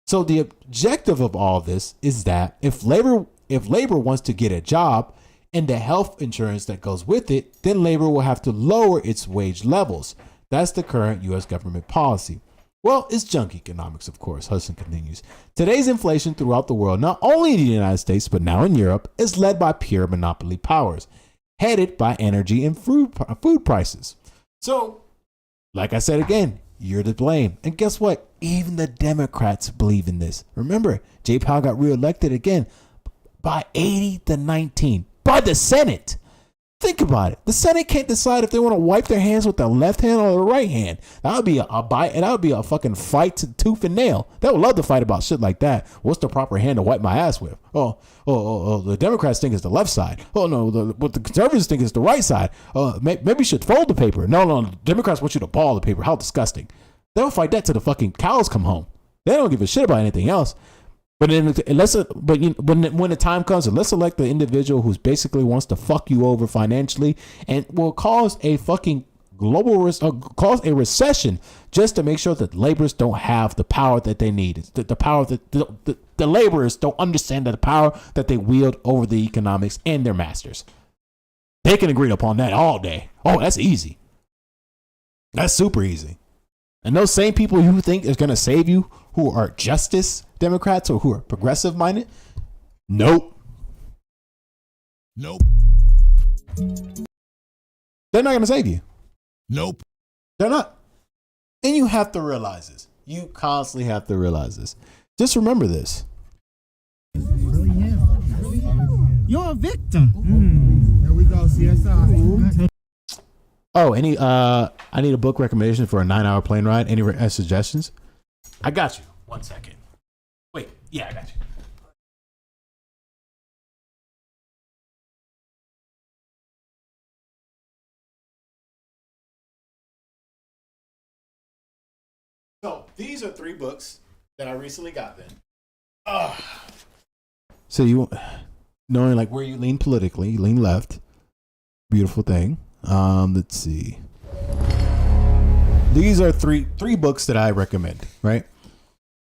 So the objective of all this is that if labor wants to get a job and the health insurance that goes with it, then labor will have to lower its wage levels. That's the current U.S. government policy. Well, it's junk economics, of course, Hudson continues. Today's inflation throughout the world, not only in the United States, but now in Europe, is led by pure monopoly powers, headed by energy and food prices. So, like I said again, you're to blame. And guess what? Even the Democrats believe in this. Remember, Jay Powell got reelected again by 80-19 by the Senate. Think about it. The Senate can't decide if they want to wipe their hands with the left hand or the right hand. That would be a fucking fight to tooth and nail. They would love to fight about shit like that. What's the proper hand to wipe my ass with? Oh, the Democrats think it's the left side. Oh no, what the conservatives think is the right side. Maybe you should fold the paper. No, the Democrats want you to ball the paper. How disgusting. They'll fight that till the fucking cows come home. They don't give a shit about anything else. But when the time comes, let's elect the individual who's basically wants to fuck you over financially and will cause a fucking cause a recession just to make sure that laborers don't have the power that they need. The power that the laborers don't understand the power that they wield over the economics and their masters. They can agree upon that all day. Oh, that's easy. That's super easy. And those same people you think is going to save you, who are justice Democrats or who are progressive minded, nope. They're not going to save you. Nope. They're not. And you have to realize this. You constantly have to realize this. Just remember this. You're a victim. There we go, CSI. Oh, I need a book recommendation for a 9-hour plane ride. Any suggestions? I got you. 1 second. Wait, yeah, I got you. So these are 3 books that I recently got then. So you, knowing like where you lean politically, you lean left. Beautiful thing. Let's see. These are three books that I recommend, right?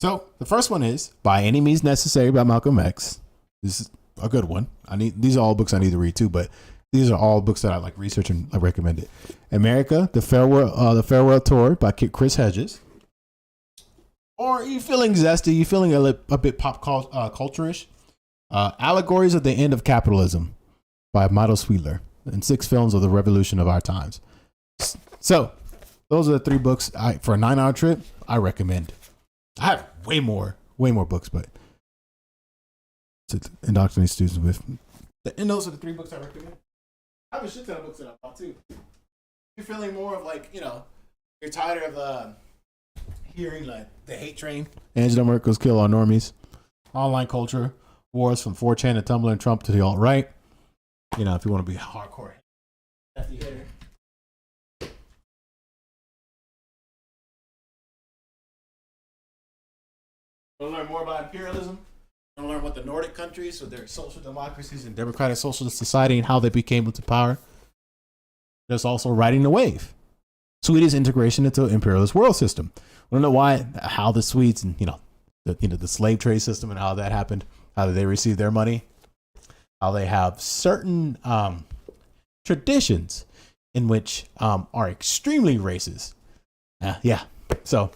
So the first one is By Any Means Necessary by Malcolm X. This is a good one. These are all books I need to read too, but these are all books that I like research and I recommend it. America, the Farewell Tour by Chris Hedges. Or you feeling zesty, you feeling a bit pop culture-ish. Allegories of the End of Capitalism by Milo Sweetler, and 6 films of the revolution of our times. So those are the 3 books for a 9-hour trip I recommend. I have way more books, but to indoctrinate students with. And those are the 3 books I recommend. I have a shit ton of books that I bought too. You're feeling more of like, you're tired of hearing like the hate train. Angela Merkel's Kill All Normies. Online culture. Wars from 4chan to Tumblr and Trump to the alt-right. If you want to be hardcore hefty hitter. Want to learn more about imperialism? Want to learn what the Nordic countries, so their social democracies and democratic socialist society and how they became into power? There's also Riding the Wave. Sweden's integration into an imperialist world system. Want to know how the Swedes and the slave trade system and how that happened, how did they receive their money, how they have certain traditions in which are extremely racist. Yeah. So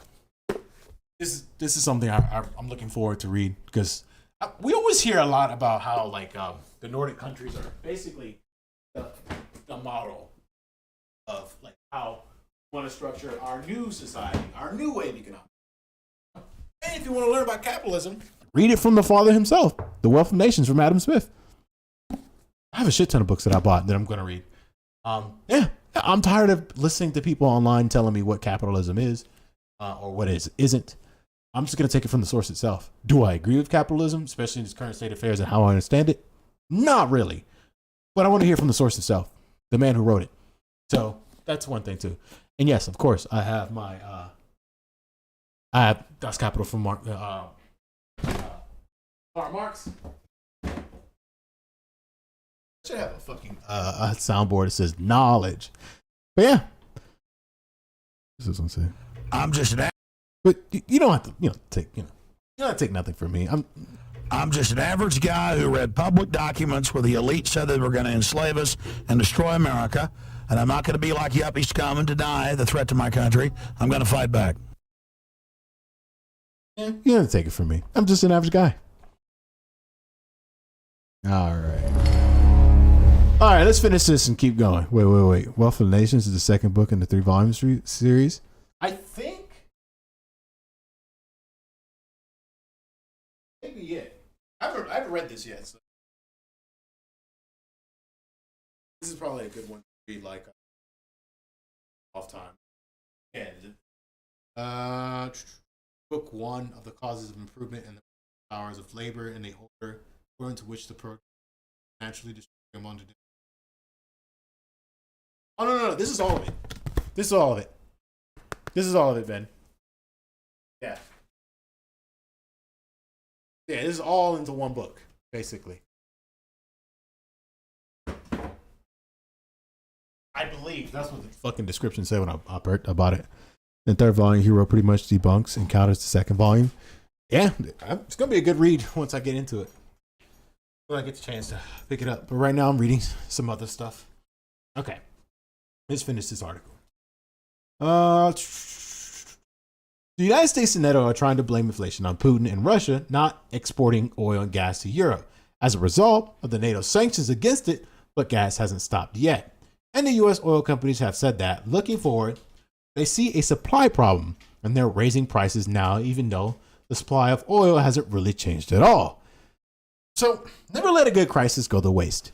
this is something I'm looking forward to read, because we always hear a lot about how the Nordic countries are basically the model of like how we want to structure our new society, our new way of economics. And if you want to learn about capitalism, read it from the father himself, The Wealth of Nations from Adam Smith. I have a shit ton of books that I bought that I'm going to read. I'm tired of listening to people online telling me what capitalism is or what it isn't. I'm just going to take it from the source itself. Do I agree with capitalism, especially in its current state of affairs and how I understand it? Not really. But I want to hear from the source itself, the man who wrote it. So that's one thing too. And yes, of course, I have my Das Kapital from Karl Marx. I should have a fucking a soundboard that says knowledge. But yeah, this is what I'm saying. I'm just an but you don't have to take you don't have to take nothing from me. I'm just an average guy who read public documents where the elite said they were going to enslave us and destroy America, and I'm not going to be like yuppie scum and deny the threat to my country. I'm going to fight back. Yeah, you don't have to take it from me. I'm just an average guy. All right, let's finish this and keep going. Wait. Wealth of Nations is the second book in the 3-volume series. I think. Maybe it. I haven't read this yet. So. This is probably a good one to read, like off time. Yeah. Book 1 of the Causes of Improvement and the Powers of Labor in the order according to which the program naturally distribute among the. Oh no! This is all of it. This is all of it, Ben. Yeah. Yeah, this is all into one book, basically. I believe that's what the fucking description said when I bought it. The 3rd volume, Hero pretty much debunks and counters the 2nd volume. Yeah, it's gonna be a good read once I get into it. When I get the chance to pick it up. But right now I'm reading some other stuff. Okay. Let's finish this article. The United States and NATO are trying to blame inflation on Putin and Russia not exporting oil and gas to Europe as a result of the NATO sanctions against it, but gas hasn't stopped yet. And the U.S. oil companies have said that, looking forward, they see a supply problem and they're raising prices now, even though the supply of oil hasn't really changed at all. So never let a good crisis go to waste.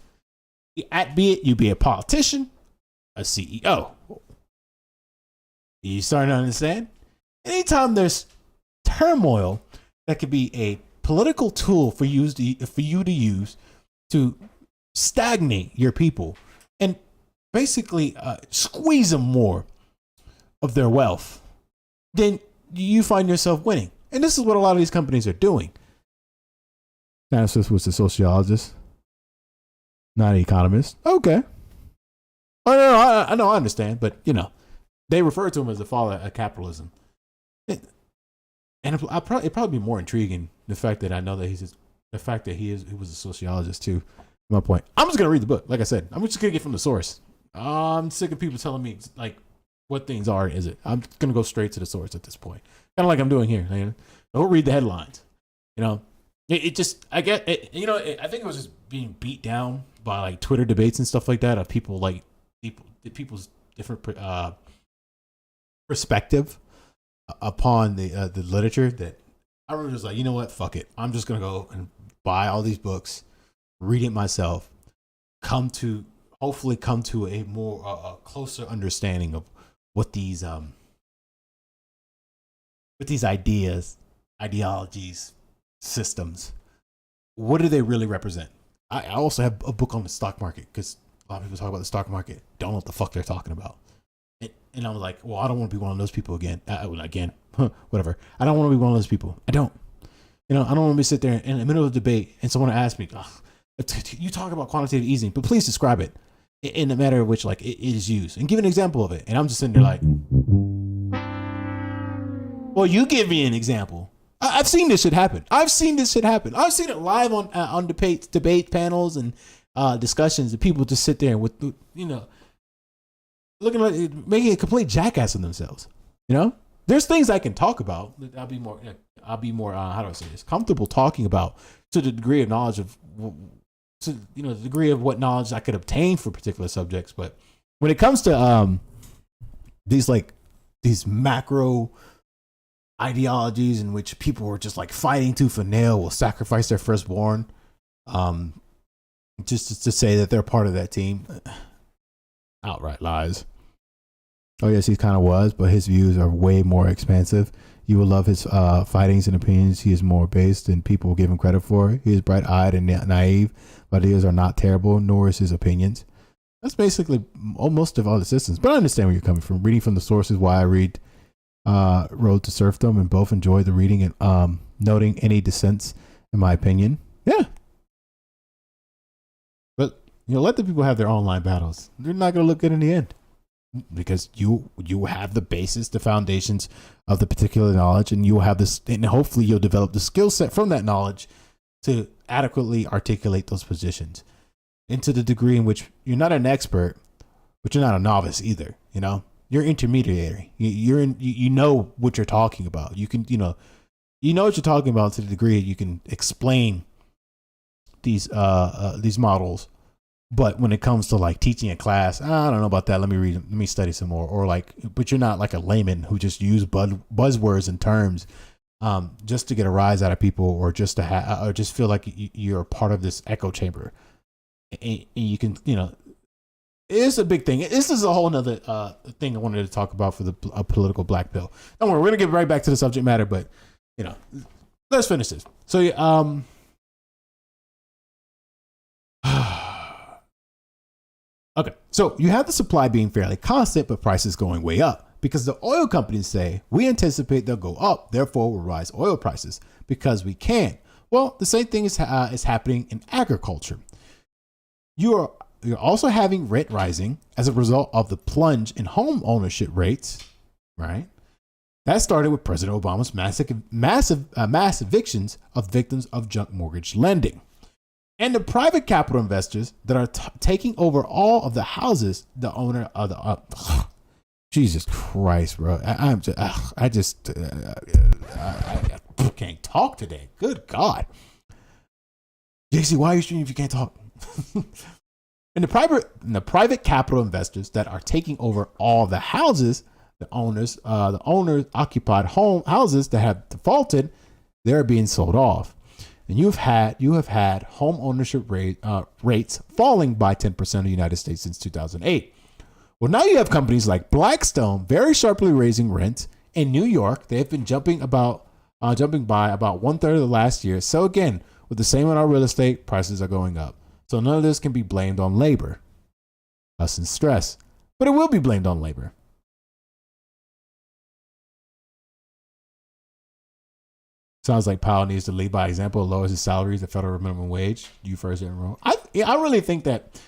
Be it you be a politician, a CEO. You starting to understand? Anytime there's turmoil, that could be a political tool for you to use to stagnate your people and basically squeeze them more of their wealth, then you find yourself winning. And this is what a lot of these companies are doing. Thanos was a sociologist, not an economist. Okay. Oh, no, I know, I understand, but they refer to him as the father of capitalism. And it'd probably be more intriguing the fact that I know that he was a sociologist too. My point. I'm just gonna read the book. Like I said, I'm just gonna get from the source. I'm sick of people telling me like what things are. Is it? I'm gonna go straight to the source at this point. Kind of like I'm doing here. Man. Don't read the headlines. It just I get it. I think it was just being beat down by like Twitter debates and stuff like that of people's different perspective upon the literature, that I was just like, you know what, fuck it, I'm just gonna go and buy all these books, read it myself, hopefully come to a more a closer understanding of what these ideologies, systems, what do they really represent. I also have a book on the stock market because a lot of people talk about the stock market, don't know what the fuck they're talking about. And I was like, well, I don't want to be one of those people again. Whatever. I don't want to be one of those people. I don't. I don't want to be sit there in the middle of the debate and someone asks me, you talk about quantitative easing, but please describe it in the matter of which like it is used and give an example of it. And I'm just sitting there like, well, you give me an example. I've seen this shit happen. I've seen it live on debate panels and discussions, and people just sit there with looking like making a complete jackass of themselves. There's things I can talk about. I'll be more how do I say this, comfortable talking about, to the degree of knowledge of, the degree of what knowledge I could obtain for particular subjects. But when it comes to these macro ideologies in which people are just like fighting tooth and nail, will sacrifice their firstborn, just to say that they're part of that team. Outright lies. Oh yes, he kind of was, but his views are way more expansive. You will love his fightings and opinions. He is more based than people give him credit for. He is bright-eyed and naive, but ideas are not terrible, nor is his opinions. That's basically most of all the systems. But I understand where you're coming from. Reading from the sources, why I read Road to Serfdom, and both enjoy the reading and noting any dissents, in my opinion. Yeah. But let the people have their online battles. They're not going to look good in the end, because you have the basis, the foundations of the particular knowledge, and you'll have this, and hopefully you'll develop the skill set from that knowledge to adequately articulate those positions, and to the degree in which you're not an expert, but you're not a novice either. You're intermediary. You know what you're talking about. You can you know what you're talking about to the degree you can explain these models. But when it comes to like teaching a class, I don't know about that. Let me study some more. Or but you're not like a layman who just use buzzwords and terms just to get a rise out of people, or just to or just feel like you're part of this echo chamber. And you can, it's a big thing. This is a whole nother thing I wanted to talk about for the political black pill. Don't worry, we're gonna get right back to the subject matter, but let's finish this. So okay, so you have the supply being fairly constant, but prices going way up, because the oil companies say, we anticipate they'll go up, therefore we'll rise oil prices because we can. Well, the same thing is happening in agriculture. You're also having rent rising as a result of the plunge in home ownership rates, right? That started with President Obama's mass evictions of victims of junk mortgage lending. And the private capital investors that are taking over all of the houses, the owner of the Jesus Christ, bro! I can't talk today. Good God, JC, why are you streaming if you can't talk? And the private capital investors that are taking over all the houses, the owners occupied houses that have defaulted, they're being sold off. And you have had home ownership rates falling by 10% in the United States since 2008. Well, now you have companies like Blackstone very sharply raising rent in New York. They have been jumping by about 1/3 of the last year. So again, with the same on our real estate, prices are going up. So none of this can be blamed on labor, us and stress, but it will be blamed on labor. Sounds like Powell needs to lead by example, lowers his salaries, the federal minimum wage. You first enroll. I really think that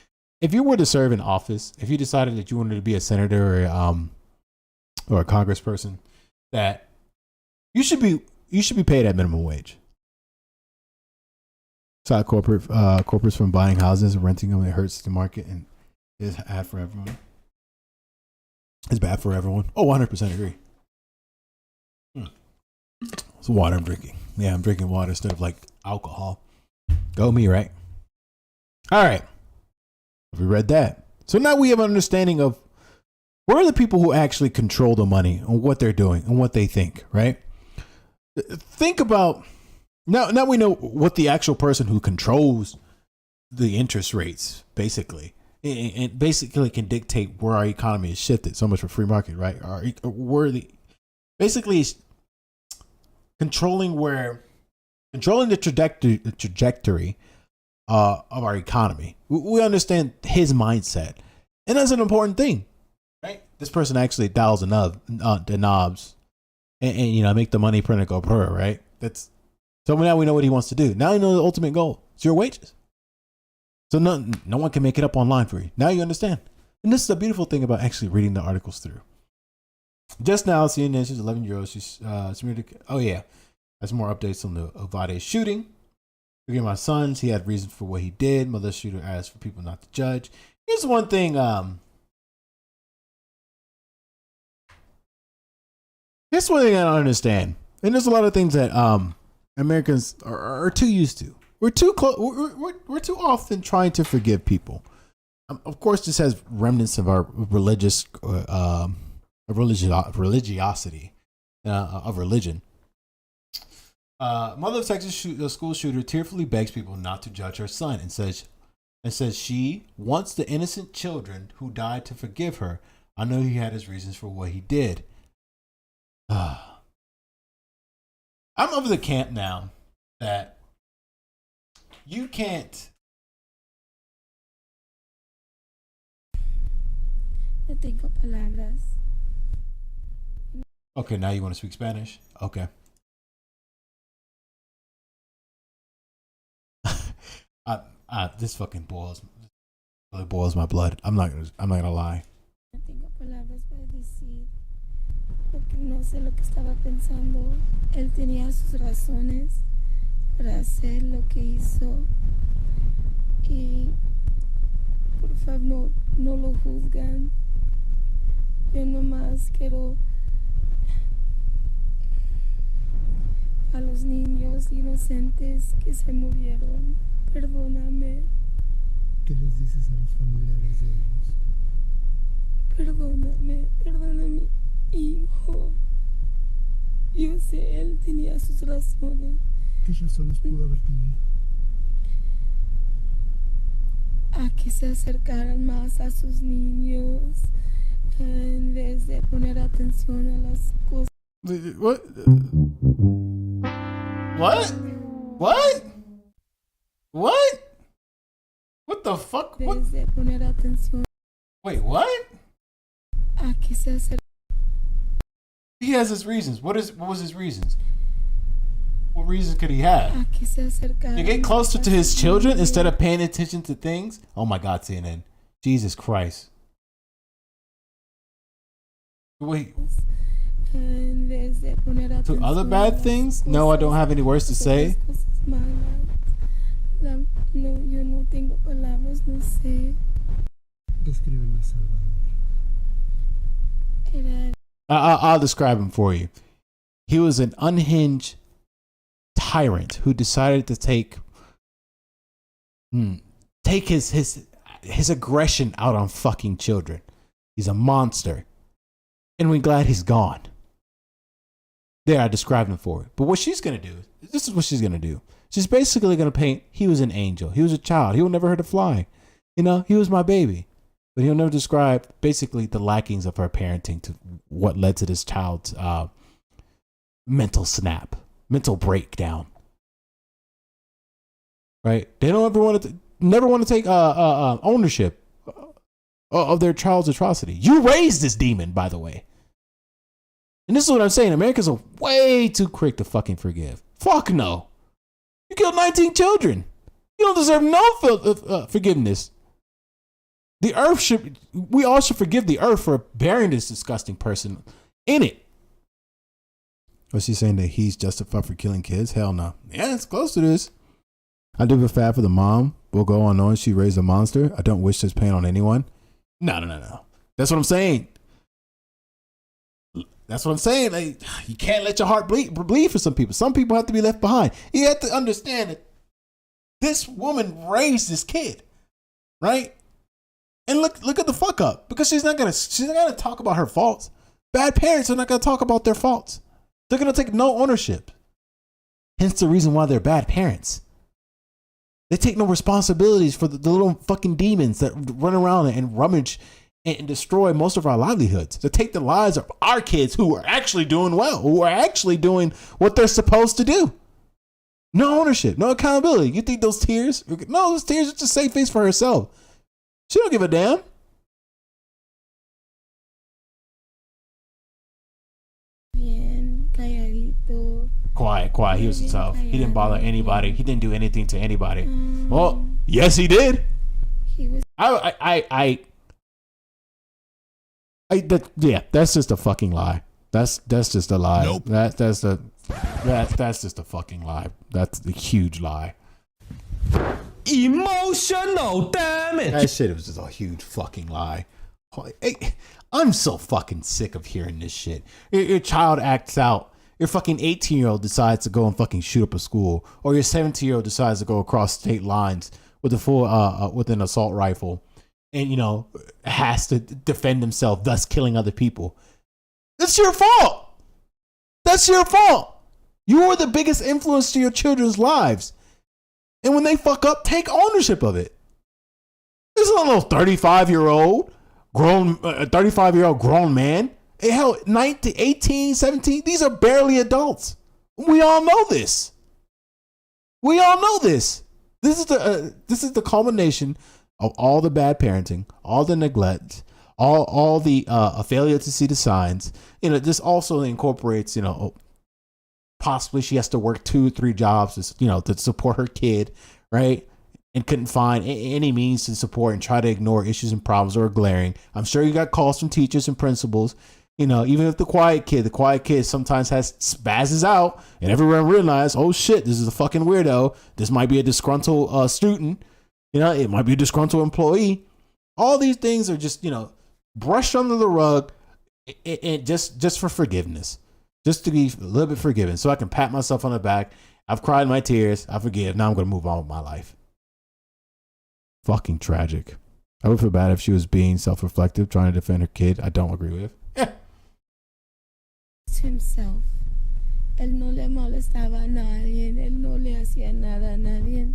if you were to serve in office, if you decided that you wanted to be a senator or a congressperson, that you should be paid at minimum wage. Stop corporates from buying houses and renting them. It hurts the market and it's bad for everyone. It's bad for everyone. Oh, 100% agree. It's water I'm drinking. Yeah, I'm drinking water instead of like alcohol. Go me, right? All right. We read that. So now we have an understanding of where are the people who actually control the money and what they're doing and what they think, right? Think about now we know what the actual person who controls the interest rates basically and basically can dictate where our economy is shifted. So much for free market, right? Basically controlling the trajectory of our economy. We understand his mindset, and that's an important thing, right? This person actually dials the knobs, and make the money print and go per, right? So now we know what he wants to do. Now you know the ultimate goal. It's your wages. So no one can make it up online for you. Now you understand, and this is the beautiful thing about actually reading the articles through. Just now, CNN, she's 11-year-old. She's oh yeah, that's more updates on the uvalde shooting. Forgive my sons. He had reasons for what he did. Mother shooter asked for people not to judge. Here's one thing. Here's one thing I don't understand, and there's a lot of things that Americans are too used to. We're too close. We're too often trying to forgive people. Of course, this has remnants of our religiosity of religion. Mother of Texas school shooter tearfully begs people not to judge her son and says she wants the innocent children who died to forgive her. I know he had his reasons for what he did. I'm of the camp now that you can't. No tengo palabras. Okay, now you want to speak Spanish? Okay. This fucking boils my blood. I'm not gonna lie. No tengo palabras para decir porque no sé lo que estaba pensando. Él tenía sus razones para hacer lo que hizo y por favor no lo juzgan. Yo nomás quiero a los niños inocentes que se murieron. Perdóname. ¿Qué les dices a los familiares de ellos? Perdóname, hijo. Yo sé, él tenía sus razones. ¿Qué razones pudo haber tenido? A que se acercaran más a sus niños en vez de poner atención a las cosas. What? What? What the fuck? What? En vez de poner atención. Wait, what? A que se acercaran. He has his reasons. What was his reasons? What reasons could he have? A que se acercaran. To get closer to his children instead of paying attention to things? Oh my God, CNN. Jesus Christ. Wait. To other bad things? No, I don't have any words to say. No, yo no tengo palabras, no sé. Descríbeme, Salvador. I'll describe him for you. He was an unhinged tyrant who decided to take his his aggression out on fucking children. He's a monster. And we're glad he's gone. There, I described him for it. But what she's going to do, this is what she's going to do. She's basically going to paint, he was an angel. He was a child. He will never hurt a fly. You know, he was my baby. But he'll never describe basically the lackings of her parenting to what led to this child's mental snap, mental breakdown. Right? They don't ever want to, never want to take ownership of their child's atrocity. You raised this demon, by the way. And this is what I'm saying. Americans are way too quick to fucking forgive. Fuck no. You killed 19 children. You don't deserve no forgiveness. The earth should, we all should forgive the earth for burying this disgusting person in it. Was she saying that he's justified for killing kids? Hell no. Yeah, it's close to this. I do feel bad for the mom. Will go on knowing she raised a monster. I don't wish this pain on anyone. No. That's what I'm saying. That's what I'm saying. Like, you can't let your heart bleed for some people. Some people have to be left behind. You have to understand that this woman raised this kid, right? And look at the fuck up, because she's not gonna talk about her faults. Bad parents are not gonna talk about their faults. They're gonna take no ownership. Hence the reason why they're bad parents. They take no responsibilities for the little fucking demons that run around and rummage and destroy most of our livelihoods. To take the lives of our kids who are actually doing well, who are actually doing what they're supposed to do. No ownership, no accountability. You think those tears? No, those tears are just save face for herself. She don't give a damn. Bien, calladito. Quiet. He was tough. He didn't bother anybody. He didn't do anything to anybody. Well, yes, he did. He was. Yeah, that's just a fucking lie. That's just a lie. Nope. That's just a fucking lie. That's a huge lie. Emotional damage. That shit was just a huge fucking lie. Hey, I'm so fucking sick of hearing this shit. Your child acts out. Your fucking 18-year-old decides to go and fucking shoot up a school, or your 17-year-old decides to go across state lines with a full with an assault rifle, and has to defend himself, thus killing other people. That's your fault. That's your fault. You are the biggest influence to your children's lives. And when they fuck up, take ownership of it. This is not no 35-year-old grown man. Hell, 19, 18, 17, these are barely adults. We all know this. This is the culmination of all the bad parenting, all the neglect, all the failure to see the signs. This also incorporates, possibly she has to work 2-3 jobs, to support her kid, right? And couldn't find any means to support and try to ignore issues and problems that are glaring. I'm sure you got calls from teachers and principals. Even if the quiet kid sometimes spazzes out, and everyone realizes, oh shit, this is a fucking weirdo. This might be a disgruntled student. It might be a disgruntled employee. All these things are just, brushed under the rug, and just for forgiveness, just to be a little bit forgiven, so I can pat myself on the back. I've cried my tears. I forgive. Now I'm going to move on with my life. Fucking tragic. I would feel bad if she was being self-reflective, trying to defend her kid. I don't agree with. To himself. Él no le molestaba a nadie. Él no le hacía nada a nadie.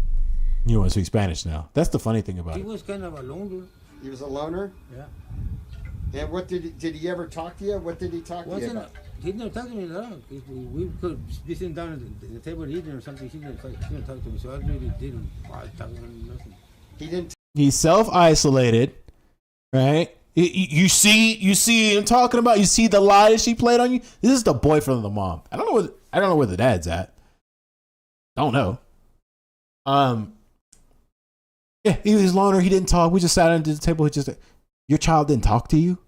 You want to speak Spanish now? That's the funny thing about it. He was kind of a loner. He was a loner? Yeah. And what did he ever talk to you? What did he talk to you about? He didn't talk to me at all. We could be sitting down at the table eating or something. He didn't talk to me, so I really didn't talk to him. Nothing. He didn't. He's self-isolated, right? You see him talking about. You see the lie that she played on you. This is the boyfriend of the mom. I don't know where the dad's at. Don't know. Yeah, he was loner. He didn't talk. We just sat under the table. Your child didn't talk to you.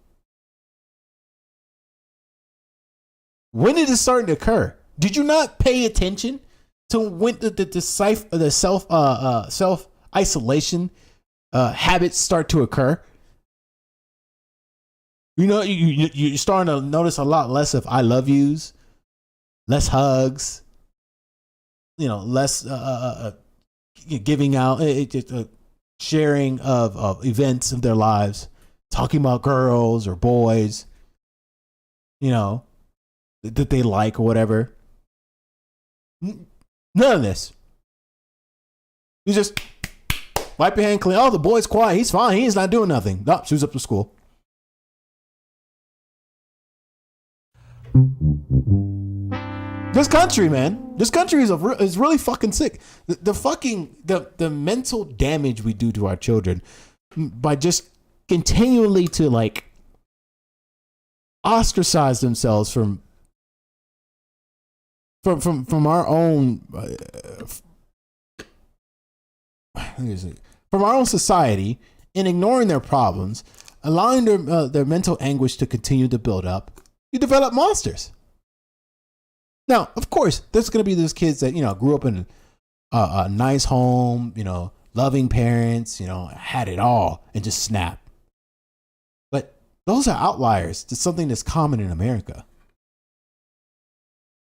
When did it start to occur? Did you not pay attention to when the self isolation habits start to occur? You're starting to notice a lot less of I love yous, less hugs, less giving out. sharing of events of their lives, talking about girls or boys, you know, that they like or whatever. None of this. You just wipe your hand clean. Oh, the boy's quiet. He's fine. He's not doing nothing. Nope, shoes up to school. This country, man. This country is really fucking sick. The mental damage we do to our children by just continually to like ostracize themselves from our own from our own society, and ignoring their problems, allowing their mental anguish to continue to build up. You develop monsters. Now, of course, there's going to be those kids that, you know, grew up in a nice home, you know, loving parents, you know, had it all and just snap. But those are outliers to something that's common in America.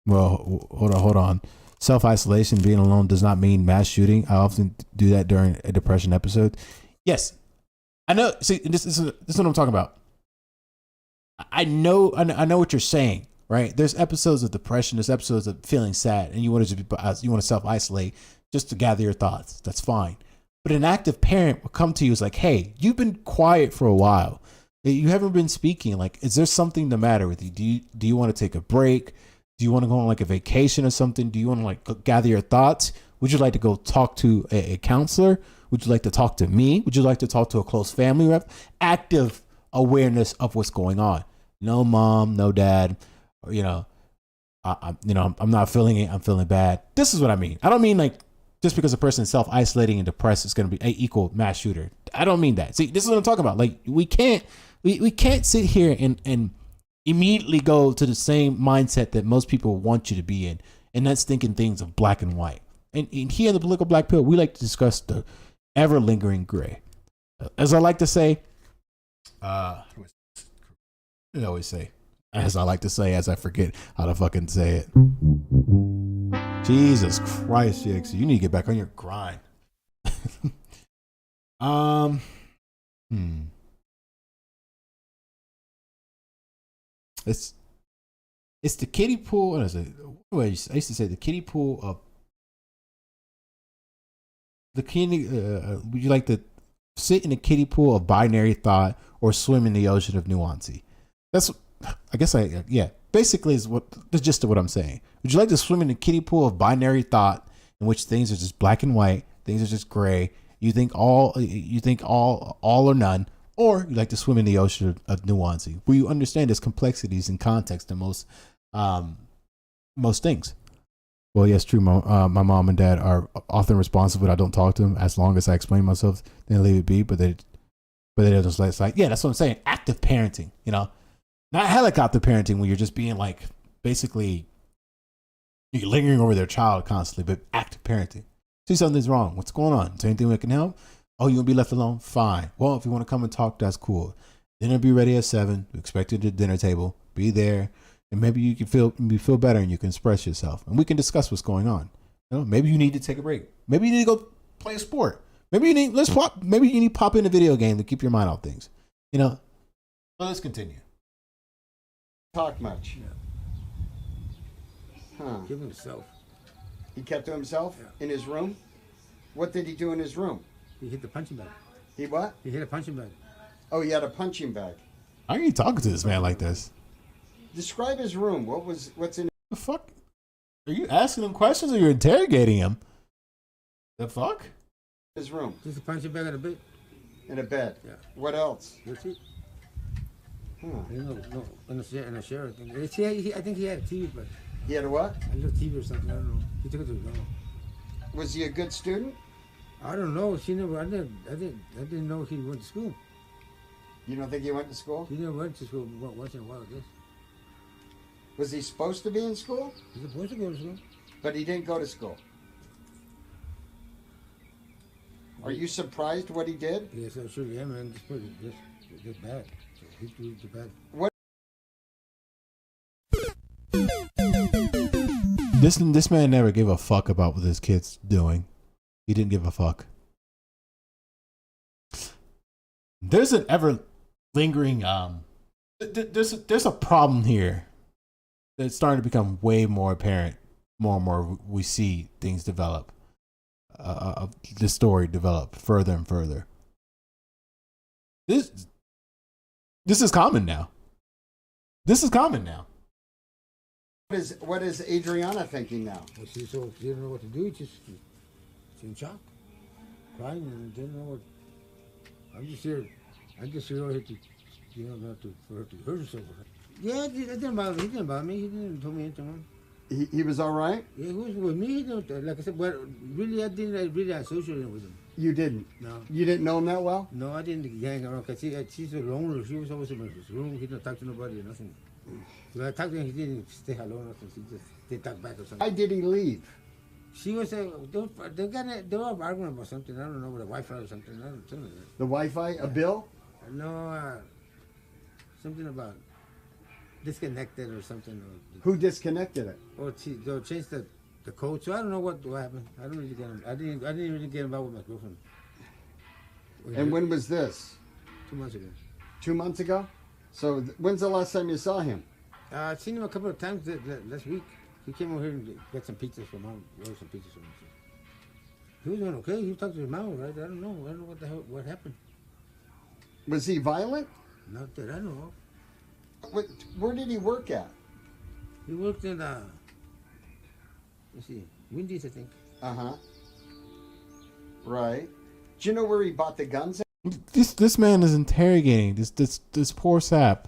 Well, hold on. Self-isolation, being alone does not mean mass shooting. I often do that during a depression episode. Yes, I know. See, this is what I'm talking about. I know what you're saying, right? There's episodes of depression. There's episodes of feeling sad, and you want to self-isolate just to gather your thoughts. That's fine. But an active parent will come to you, is like, hey, you've been quiet for a while. You haven't been speaking. Like, is there something the matter with you? Do you want to take a break? Do you want to go on like a vacation or something? Do you want to like gather your thoughts? Would you like to go talk to a counselor? Would you like to talk to me? Would you like to talk to a close family rep? Active awareness of what's going on. No mom, no dad, or, you know, I'm not feeling it. I'm feeling bad. This is what I mean. I don't mean like just because a person is self-isolating and depressed is going to be a equal mass shooter. I don't mean that. See, this is what I'm talking about. Like we can't sit here and immediately go to the same mindset that most people want you to be in, and that's thinking things of black and white. And here in the Political Black Pill, we like to discuss the ever lingering gray. As I like to say, I always say, as I like to say, as I forget how to fucking say it. Jesus Christ, Jix, you need to get back on your grind. It's the kiddie pool. What is it? I used to say the kiddie pool of the kiddie. Would you like to sit in the kiddie pool of binary thought or swim in the ocean of nuancy? That's, I guess, basically is what the gist of what I'm saying. Would you like to swim in the kiddie pool of binary thought in which things are just black and white, things are just gray? You think all or none. Or you like to swim in the ocean of nuancy, where you understand there's complexities and context to most things. Well, yes, true. My mom and dad are often responsive when I don't talk to them. As long as I explain myself, they leave it be. But they're just like, yeah, that's what I'm saying. Active parenting, you know, not helicopter parenting, where you're just being like, basically, you're lingering over their child constantly, but active parenting. See, something's wrong. What's going on? Is there anything we can help? Oh, you want to be left alone? Fine. Well, if you want to come and talk, that's cool. Dinner be ready at 7. We expect you at the dinner table. Be there. And maybe you can feel better and you can express yourself. And we can discuss what's going on. You know, maybe you need to take a break. Maybe you need to go play a sport. Maybe you need to pop in a video game to keep your mind off things. You know? Well, let's continue. Talk much. Yeah. Huh. Give himself. He kept to himself in his room? What did he do in his room? He hit the punching bag. He what? He hit a punching bag. Oh, he had a punching bag. How are you talking to this man like this? Describe his room. What's in the fuck? Are you asking him questions or you're interrogating him? The fuck? His room. Just a punching bag and a bed. In a bed. Yeah. What else? That's it. Huh. No, in a shower. I think he had a TV, but he had a what? A little TV or something. I don't know. He took it to the dog. Was he a good student? I don't know. I didn't know he went to school. You don't think he went to school? He never went to school once in a while, I guess. Was he supposed to be in school? He's supposed to go to school. But he didn't go to school. Are you surprised what he did? Yes, I sure am, man. Just bad. He's bad. What? This man never gave a fuck about what his kid's doing. He didn't give a fuck. there's an ever lingering there's a problem here that's starting to become way more apparent. More and more we see things develop, the story develop further and further. This is common now. This is common now. What is Adriana thinking now? Well, she didn't know what to do. She's in shock, crying, and didn't know what. I'm just here to, not to for her to hurt herself. Yeah, it didn't bother me. He didn't bother me. He didn't tell me anything. He was all right? Yeah, he was with me. Like I said, but really, I didn't really associate with him. You didn't? No. You didn't know him that well? No, I didn't hang around because she's a loner. She was always in his room. He didn't talk to nobody or nothing. When I talked to him, he didn't say hello or nothing. He just didn't talk back or something. Why did he leave? She was they were arguing about something. I don't know, with the Wi-Fi or something. I don't know. The Wi-Fi? A bill? No, something about disconnected or something. Who disconnected it? Or they'll change the code. So I don't know what happened. I don't really get him. I didn't really get involved with my girlfriend. And when was this? 2 months ago. 2 months ago? So when's the last time you saw him? I've seen him a couple of times last week. He came over here and got some pizzas from mom. Ordered some pizzas from him. He was doing okay. He talked to his mom, right? I don't know what the hell what happened. Was he violent? Not that I know of. Where did he work at? He worked in let's see, Wendy's, I think. Uh-huh. Right. Do you know where he bought the guns at? This man is interrogating this poor sap,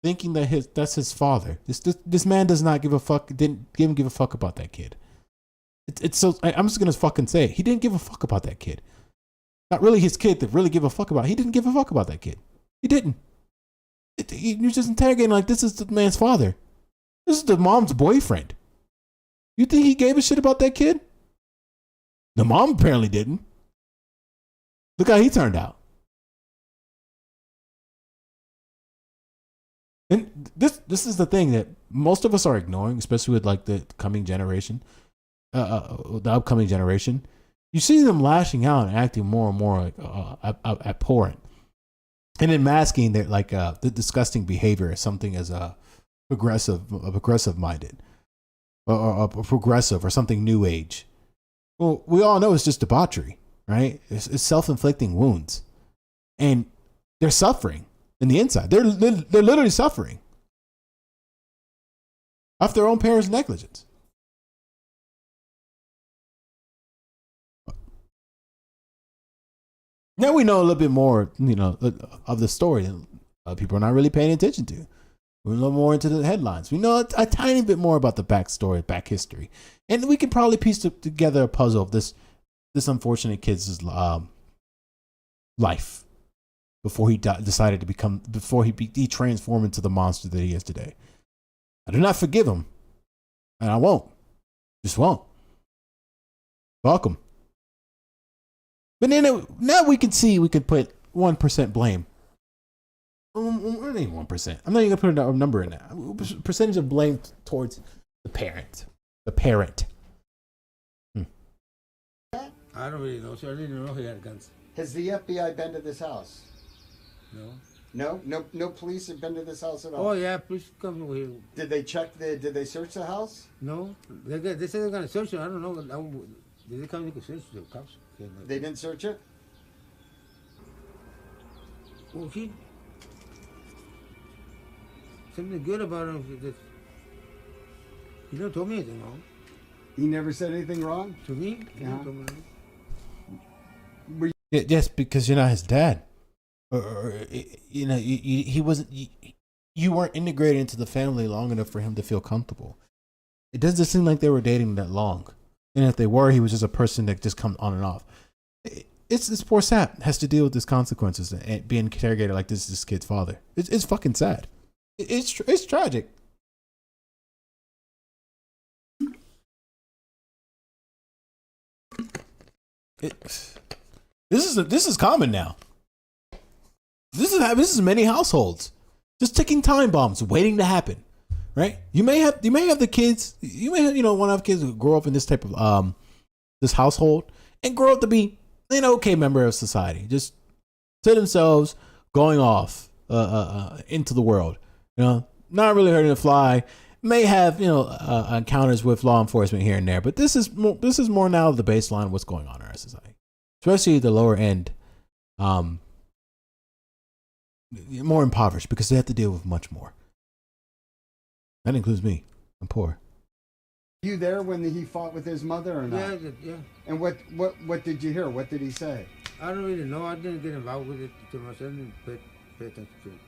thinking that that's his father. This man does not give a fuck. Didn't even give a fuck about that kid. It's so. I'm just gonna fucking say it. He didn't give a fuck about that kid. Not really his kid to really give a fuck about. He didn't give a fuck about that kid. He didn't. You're just interrogating like this is the man's father. This is the mom's boyfriend. You think he gave a shit about that kid? The mom apparently didn't. Look how he turned out. And this is the thing that most of us are ignoring, especially with like the coming generation, the upcoming generation. You see them lashing out and acting more and more like abhorrent, and then masking their like the disgusting behavior as something as progressive minded, or progressive or something new age. Well, we all know it's just debauchery, right? It's self-inflicting wounds, and they're suffering in the inside. They're literally suffering off their own parents' negligence. Now we know a little bit more, of the story that people are not really paying attention to. We're a little more into the headlines. We know a tiny bit more about the backstory, back history, and we can probably piece together a puzzle of this unfortunate kid's life before he decided to become, before he transformed into the monster that he is today. I do not forgive him, and I won't. Just won't. Fuck him. But then now we can see we could put 1% blame. What do you mean 1%? I'm not even gonna put a number in that. Percentage of blame towards the parent. The parent. I don't really know, so I didn't know he had guns. Has the FBI been to this house? No. No police have been to this house at all? Oh yeah, police come over here. Did they search the house? No. They said they're gonna search it. I don't know. Did they come to search the cops? They didn't search it? Well, something good about him. He never told me anything wrong. He never said anything wrong? To me? Yeah. Yes, because you're not his dad. Or he wasn't. You weren't integrated into the family long enough for him to feel comfortable. It doesn't seem like they were dating that long. And if they were, he was just a person that just comes on and off. It's this poor sap has to deal with these consequences and being interrogated like this kid's father. It's fucking sad. It's tragic. This is common now. This is many households. Just ticking time bombs waiting to happen. Right? You may have the kids. You may have, one of kids who grow up in this type of this household and grow up to be an okay member of society. Just to themselves, going off into the world. You know, not really hurting a fly. May have, you know, encounters with law enforcement here and there, but this is more now the baseline of what's going on in our society, especially the lower end, more impoverished because they have to deal with much more. That includes me. I'm poor. You there when he fought with his mother or not? Yeah. And what did you hear? What did he say? I don't really know. I didn't get involved with it too much. I didn't pay attention to it.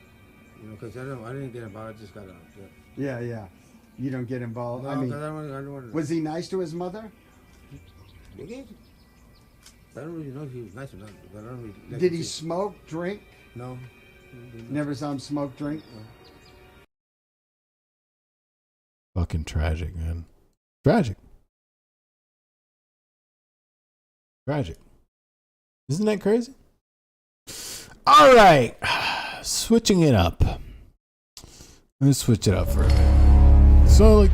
You know, because I didn't get involved. I just got out. Yeah. You don't get involved. No, I mean, I don't want to. was he nice to his mother? I don't really know if he was nice or not. But I don't really Did he smoke, drink? No. Never saw him smoke, drink? No. Fucking tragic, man. Tragic. Isn't that crazy? All right. Switching it up. Let me switch it up for a bit. So, like,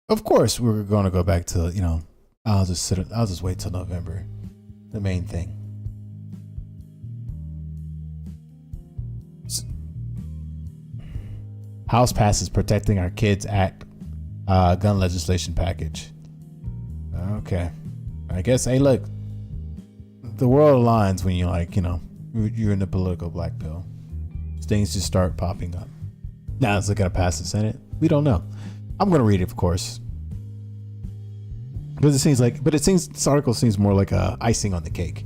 of course, we're going to go back to, you know, I'll just wait till November. The main thing. House passes Protecting Our Kids Act gun legislation package. Okay. I guess, hey, look, the world aligns when you're like, you know, you're in the political black pill. Things just start popping up. Now is it gonna pass the Senate? We don't know. I'm gonna read it, of course. But this article seems more like a icing on the cake.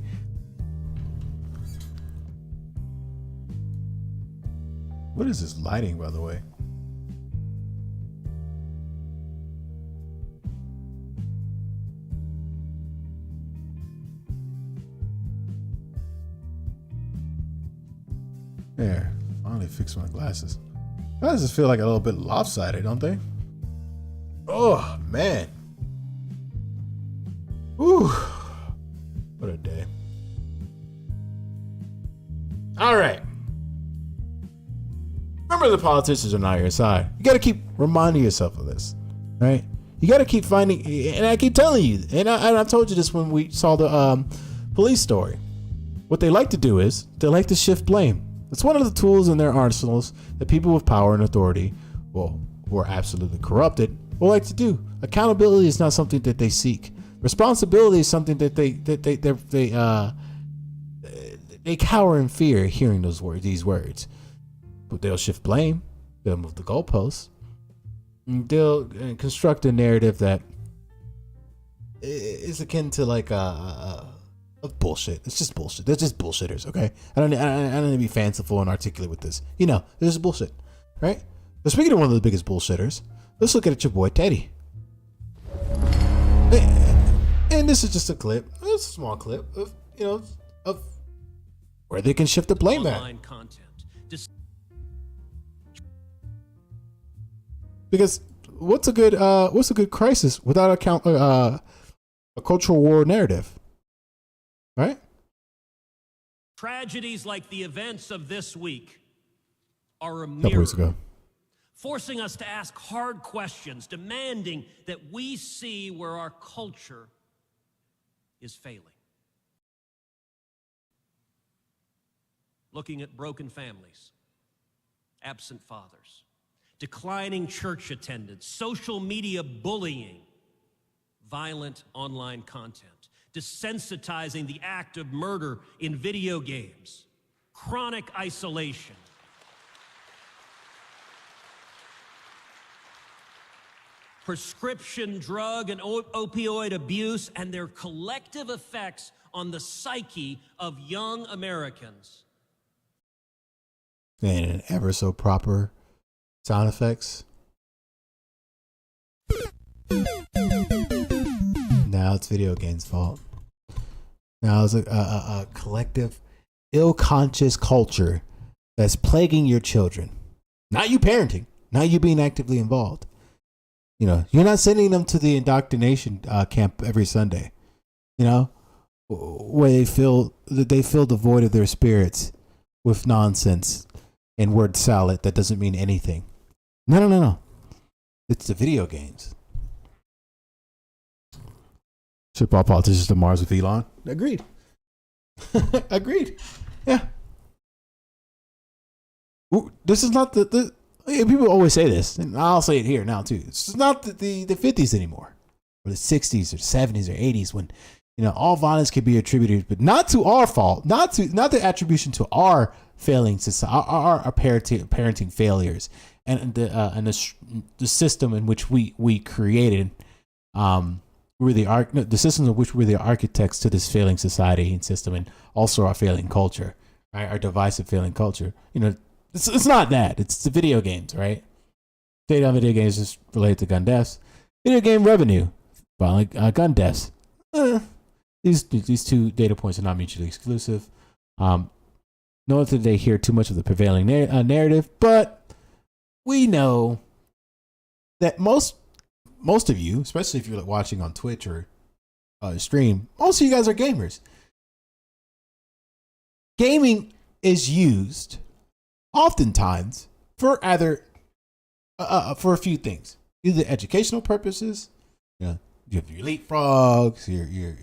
What is this lighting, by the way? There. Finally fixed my glasses. Glasses feel like a little bit lopsided, don't they? Oh, man. Whew. What a day. All right. Remember, the politicians are not your side. You got to keep reminding yourself of this, right? You got to keep finding, and I keep telling you, and I told you this when we saw the police story. What they like to do is they like to shift blame. It's one of the tools in their arsenals that people with power and authority, well, who are absolutely corrupted, will like to do. Accountability is not something that they seek. Responsibility is something that they cower in fear hearing these words. But they'll shift blame. They'll move the goalposts. They'll construct a narrative that is akin to like of bullshit. It's just bullshit. They're just bullshitters, okay? I don't need to be fanciful and articulate with this. You know, this is bullshit, right? But speaking of one of the biggest bullshitters, let's look at your boy Teddy. And this is just a clip. It's a small clip of, you know, of where they can shift the blame at. Because what's a good crisis without a cultural war narrative? Right? Tragedies like the events of this week are a Couple mirror, weeks ago. forcing us to ask hard questions, demanding that we see where our culture is failing. Looking at broken families, absent fathers, declining church attendance, social media bullying, violent online content, desensitizing the act of murder in video games, chronic isolation, prescription drug and opioid abuse, and their collective effects on the psyche of young Americans. And ever so proper sound effects. Now it's video games' fault. Now it's a collective, ill-conscious culture that's plaguing your children. Not you parenting. Not you being actively involved. You know, you're not sending them to the indoctrination camp every Sunday. You know, where they fill the void of their spirits with nonsense and word salad that doesn't mean anything. No. It's the video games. Ship all politicians to Mars with Elon. Agreed. Agreed. Yeah. This is not the people always say this, and I'll say it here now too. It's not the 50s anymore, or the 60s or 70s or 80s when all violence can be attributed, but not to our fault, not the attribution to our failing society, our parenting failures, and the system in which we created. The systems in which we're the architects to this failing society and system, and also our failing culture, right? Our divisive failing culture. It's not that. It's the video games, right? Data on video games is related to gun deaths. Video game revenue, violent gun deaths. These two data points are not mutually exclusive. Not that they hear too much of the prevailing narrative, but we know that most of you, especially if you're watching on Twitch or stream, most of you guys are gamers. Gaming is used oftentimes for either for a few things, either educational purposes. You have your leapfrogs, your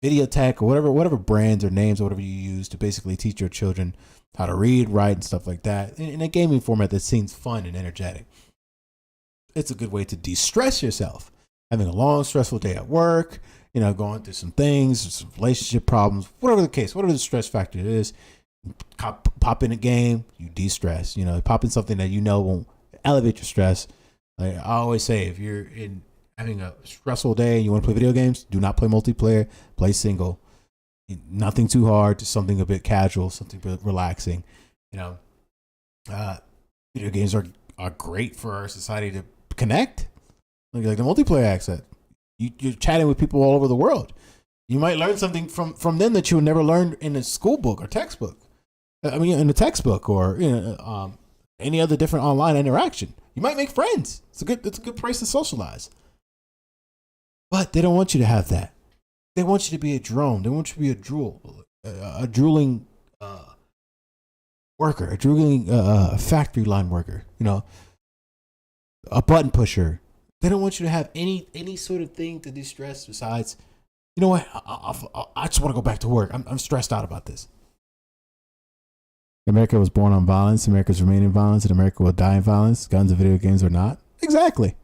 video tech, or whatever brands or names or whatever you use to basically teach your children how to read, write, and stuff like that in a gaming format that seems fun and energetic. It's a good way to de-stress yourself. Having a long, stressful day at work, going through some things, some relationship problems, whatever the case, whatever the stress factor is, pop in a game, you de-stress. Pop in something that won't elevate your stress. Like I always say, if you're having a stressful day and you want to play video games, do not play multiplayer, play single. Nothing too hard, just something a bit casual, something relaxing. Video games are great for our society to connect. Like the multiplayer access. You're chatting with people all over the world. You might learn something from them that you would never learn in a school book or textbook. In a textbook or any other different online interaction. You might make friends. It's a good place to socialize. But they don't want you to have that. They want you to be a drone. They want you to be a drooling worker, a drooling factory line worker. A button pusher. They don't want you to have any sort of thing to de-stress besides, you know what? I just want to go back to work. I'm stressed out about this. America was born on violence. America's remaining in violence, and America will die in violence. Guns and video games are not. Exactly.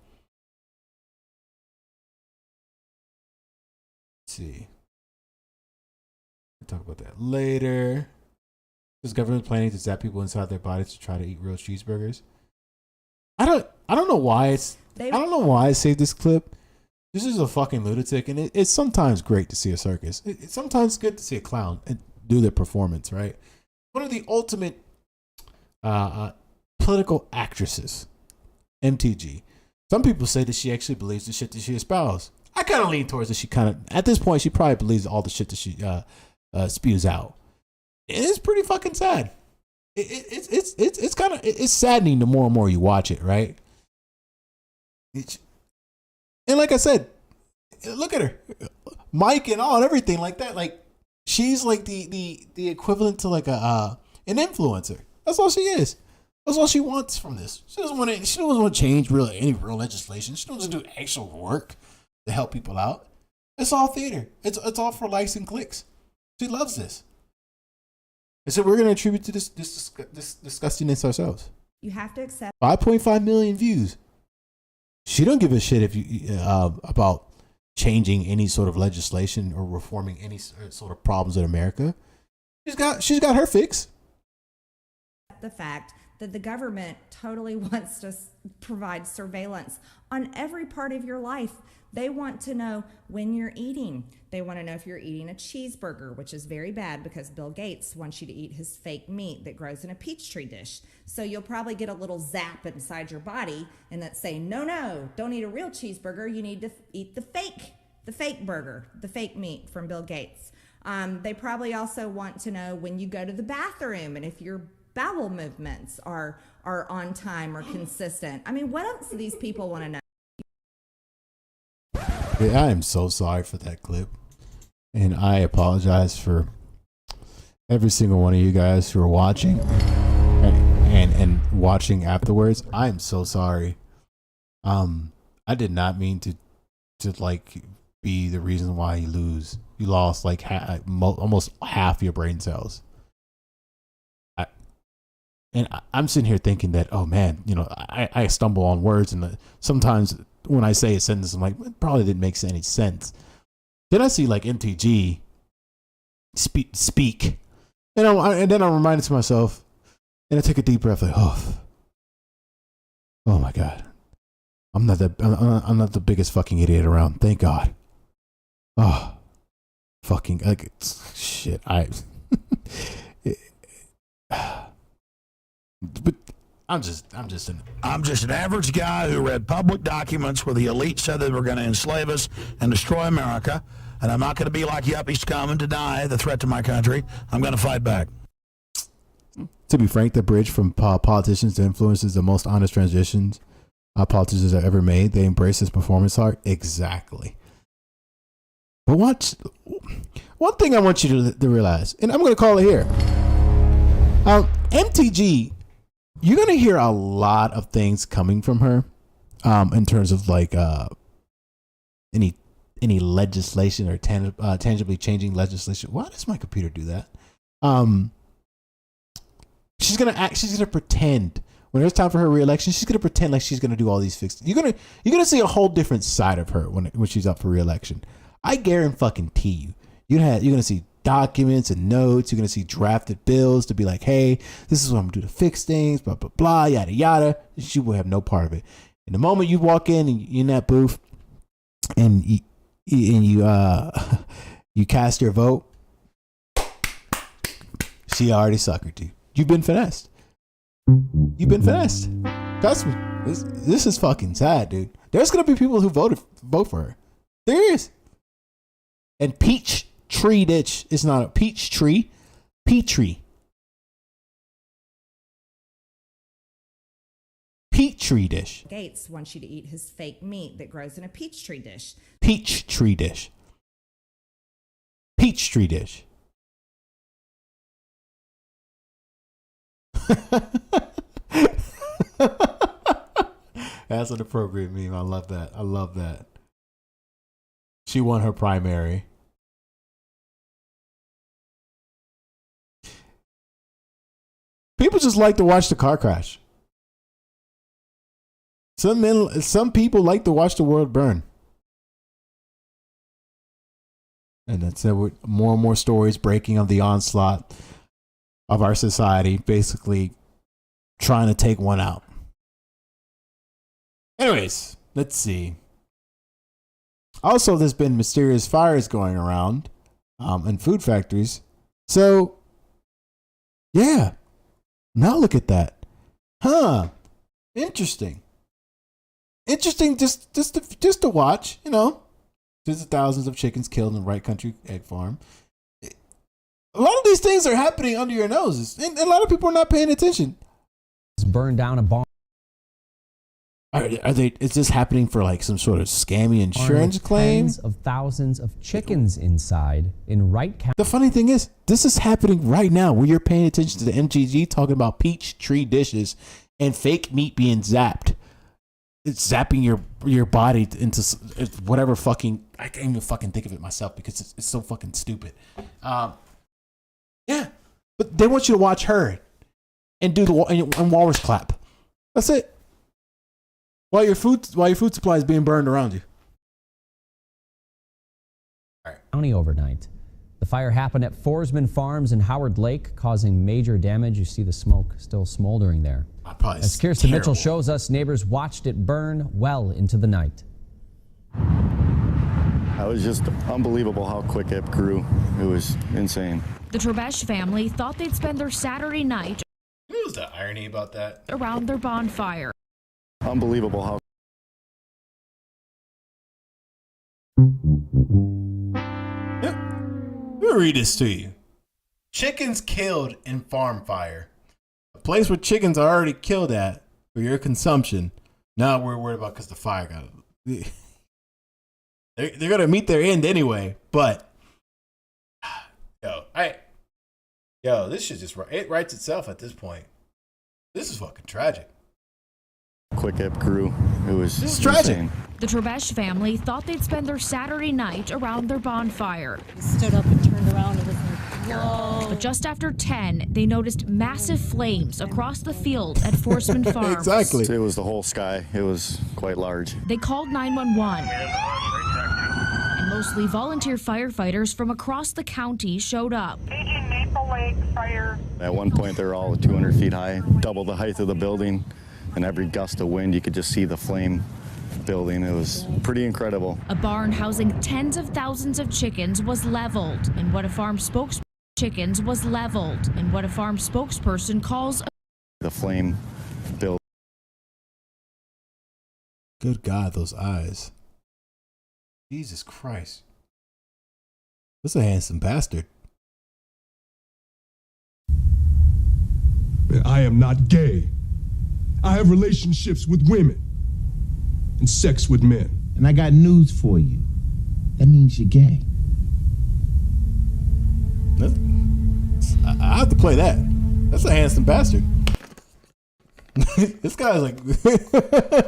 Let's see. We'll talk about that later. Is government planning to zap people inside their bodies to try to eat real cheeseburgers? I don't know why I don't know why I saved this clip. This is a fucking lunatic, and it's sometimes great to see a circus. It's sometimes good to see a clown and do their performance, right? One of the ultimate political actresses, MTG. Some people say that she actually believes the shit that she espoused. I kind of lean towards that she at this point, she probably believes all the shit that she spews out. It's pretty fucking sad. It's saddening the more and more you watch it, right? And like I said, look at her, Mike and all and everything like that. Like she's like the equivalent to like an influencer. That's all she is. That's all she wants from this. She doesn't want to change any real legislation. She doesn't do actual work to help people out. It's all theater. It's all for likes and clicks. She loves this. And so we're going to attribute to this disgustingness ourselves. You have to accept 5.5 million views. She don't give a shit if you about changing any sort of legislation or reforming any sort of problems in America. She's got her fix. The fact that the government totally wants to provide surveillance on every part of your life. They want to know when you're eating. They want to know if you're eating a cheeseburger, which is very bad because Bill Gates wants you to eat his fake meat that grows in a Peachtree dish. So you'll probably get a little zap inside your body and that's saying, no, don't eat a real cheeseburger. You need to eat the fake burger, the fake meat from Bill Gates. They probably also want to know when you go to the bathroom and if your bowel movements are on time or consistent. I mean, what else do these people want to know? I am so sorry for that clip, and I apologize for every single one of you guys who are watching and watching afterwards. I am so sorry. I did not mean to like be the reason why you lost like almost half your brain cells. I'm sitting here thinking that, oh man, you know, I stumble on words, and sometimes when I say a sentence, I'm like, it probably didn't make any sense. Then I see like MTG speak, and then I'm reminded to myself, and I take a deep breath, like, oh my God, I'm not the biggest fucking idiot around. Thank God. Oh, fucking like shit. But I'm just an average guy who read public documents where the elite said they were going to enslave us and destroy America, and I'm not going to be like yuppie scum and deny the threat to my country. I'm going to fight back. To be frank, the bridge from politicians to influencers is the most honest transitions politicians have ever made. They embrace this performance art. Exactly. But one thing I want you to realize, and I'm going to call it here. MTG, you're going to hear a lot of things coming from her in terms of like any legislation or tangibly changing legislation. Why does my computer do that? She's going to pretend when it's time for her reelection, she's going to pretend like she's going to do all these fixes. You're going to see a whole different side of her when she's up for reelection. I guarantee you. You're going to see documents and notes. You're going to see drafted bills to be like, hey, this is what I'm going to do to fix things, blah, blah, blah, yada, yada. She will have no part of it. And the moment you walk in and you're in that booth and you cast your vote, she already suckered you. You've been finessed. You've been finessed. Trust me. This is fucking sad, dude. There's going to be people who vote for her. There is. And peach tree ditch is not a peach tree. Petri. Petri dish. Gates wants you to eat his fake meat that grows in a peach tree dish. Peach tree dish. Peach tree dish. That's an appropriate meme. I love that. She won her primary. People just like to watch the car crash. Some people like to watch the world burn. And that's it. More and more stories breaking of the onslaught of our society, basically trying to take one out. Anyways, let's see. Also, there's been mysterious fires going around in food factories. So, yeah. Now look at that. Huh. Interesting. Interesting just to watch, you know. There's thousands of chickens killed in the Right Country egg farm. A lot of these things are happening under your noses, and a lot of people are not paying attention. It's burned down a barn. Is this happening for like some sort of scammy insurance claim? Tens of thousands of chickens inside in Wright County. The funny thing is, this is happening right now where you're paying attention to the MTG talking about peach tree dishes and fake meat being zapped. It's zapping your body into whatever fucking. I can't even fucking think of it myself because it's so fucking stupid. Yeah, but they want you to watch her and do and walrus clap. That's it. While your food supply is being burned around you. County overnight. The fire happened at Forsman Farms in Howard Lake, causing major damage. You see the smoke still smoldering there. As Kirsten Mitchell shows us, neighbors watched it burn well into the night. It was just unbelievable how quick it grew. It was insane. The Trebesh family thought they'd spend their Saturday night. What was the irony about that? Around their bonfire. Unbelievable how. Let me read this to you. Chickens killed in farm fire. A place where chickens are already killed at for your consumption. Now we're worried about because the fire got it. They're gonna meet their end anyway. But this shit just it writes itself at this point. This is fucking tragic. Quick it grew. It was this is tragic. The Trebesh family thought they'd spend their Saturday night around their bonfire. We stood up and turned around. It was like, whoa. But just after 10, they noticed massive flames across the field at Forsman Farms. Exactly. It was the whole sky. It was quite large. They called 911. And mostly volunteer firefighters from across the county showed up. Maple Lake Fire. At one point, they were all 200 feet high, double the height of the building, and every gust of wind, you could just see the flame building. It was pretty incredible. A barn housing tens of thousands of chickens was leveled, and what a farm spokesperson calls the flame build. Good God, those eyes. Jesus Christ. That's a handsome bastard. I am not gay. I have relationships with women and sex with men. And I got news for you. That means you're gay. I have to play that. That's a handsome bastard. This guy's like,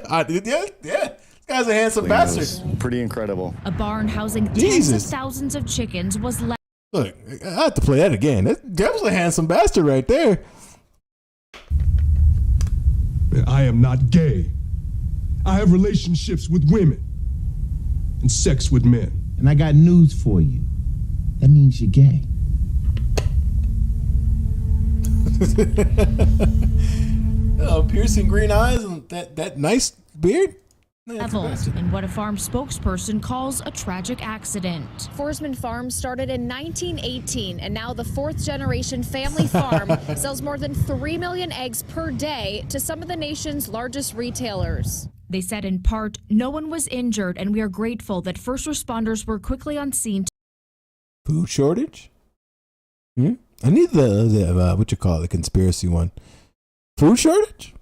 yeah. This guy's a handsome bastard. It was pretty incredible. a barn housing tens of thousands of chickens was leveled. Look, I have to play that again. That was a handsome bastard right there. I am not gay. I have relationships with women and sex with men. And I got news for you. That means you're gay. Piercing green eyes and that nice beard. Leveled in what a farm spokesperson calls a tragic accident. Forsman Farm started in 1918, and now the fourth-generation family farm sells more than 3 million eggs per day to some of the nation's largest retailers. They said in part, no one was injured, and we are grateful that first responders were quickly on scene. Food shortage? I need the what you call it, the conspiracy one. Food shortage?